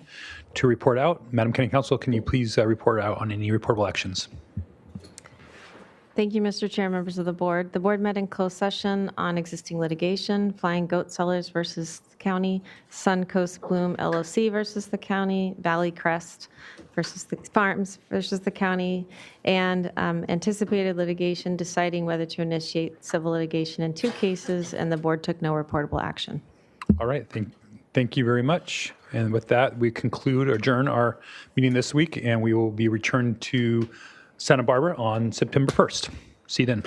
A: to report out. Madam County Counsel, can you please report out on any reportable actions?
S: Thank you, Mr. Chair, members of the board. The board met in closed session on existing litigation, Flying Goat Sellers versus the county, Suncoast Bloom LLC versus the county, Valley Crest versus the Farms versus the county, and anticipated litigation, deciding whether to initiate civil litigation in 2 cases, and the board took no reportable action.
A: All right, thank you very much. And with that, we adjourn our meeting this week, and we will be returned to Santa Barbara on September 1st. See you then.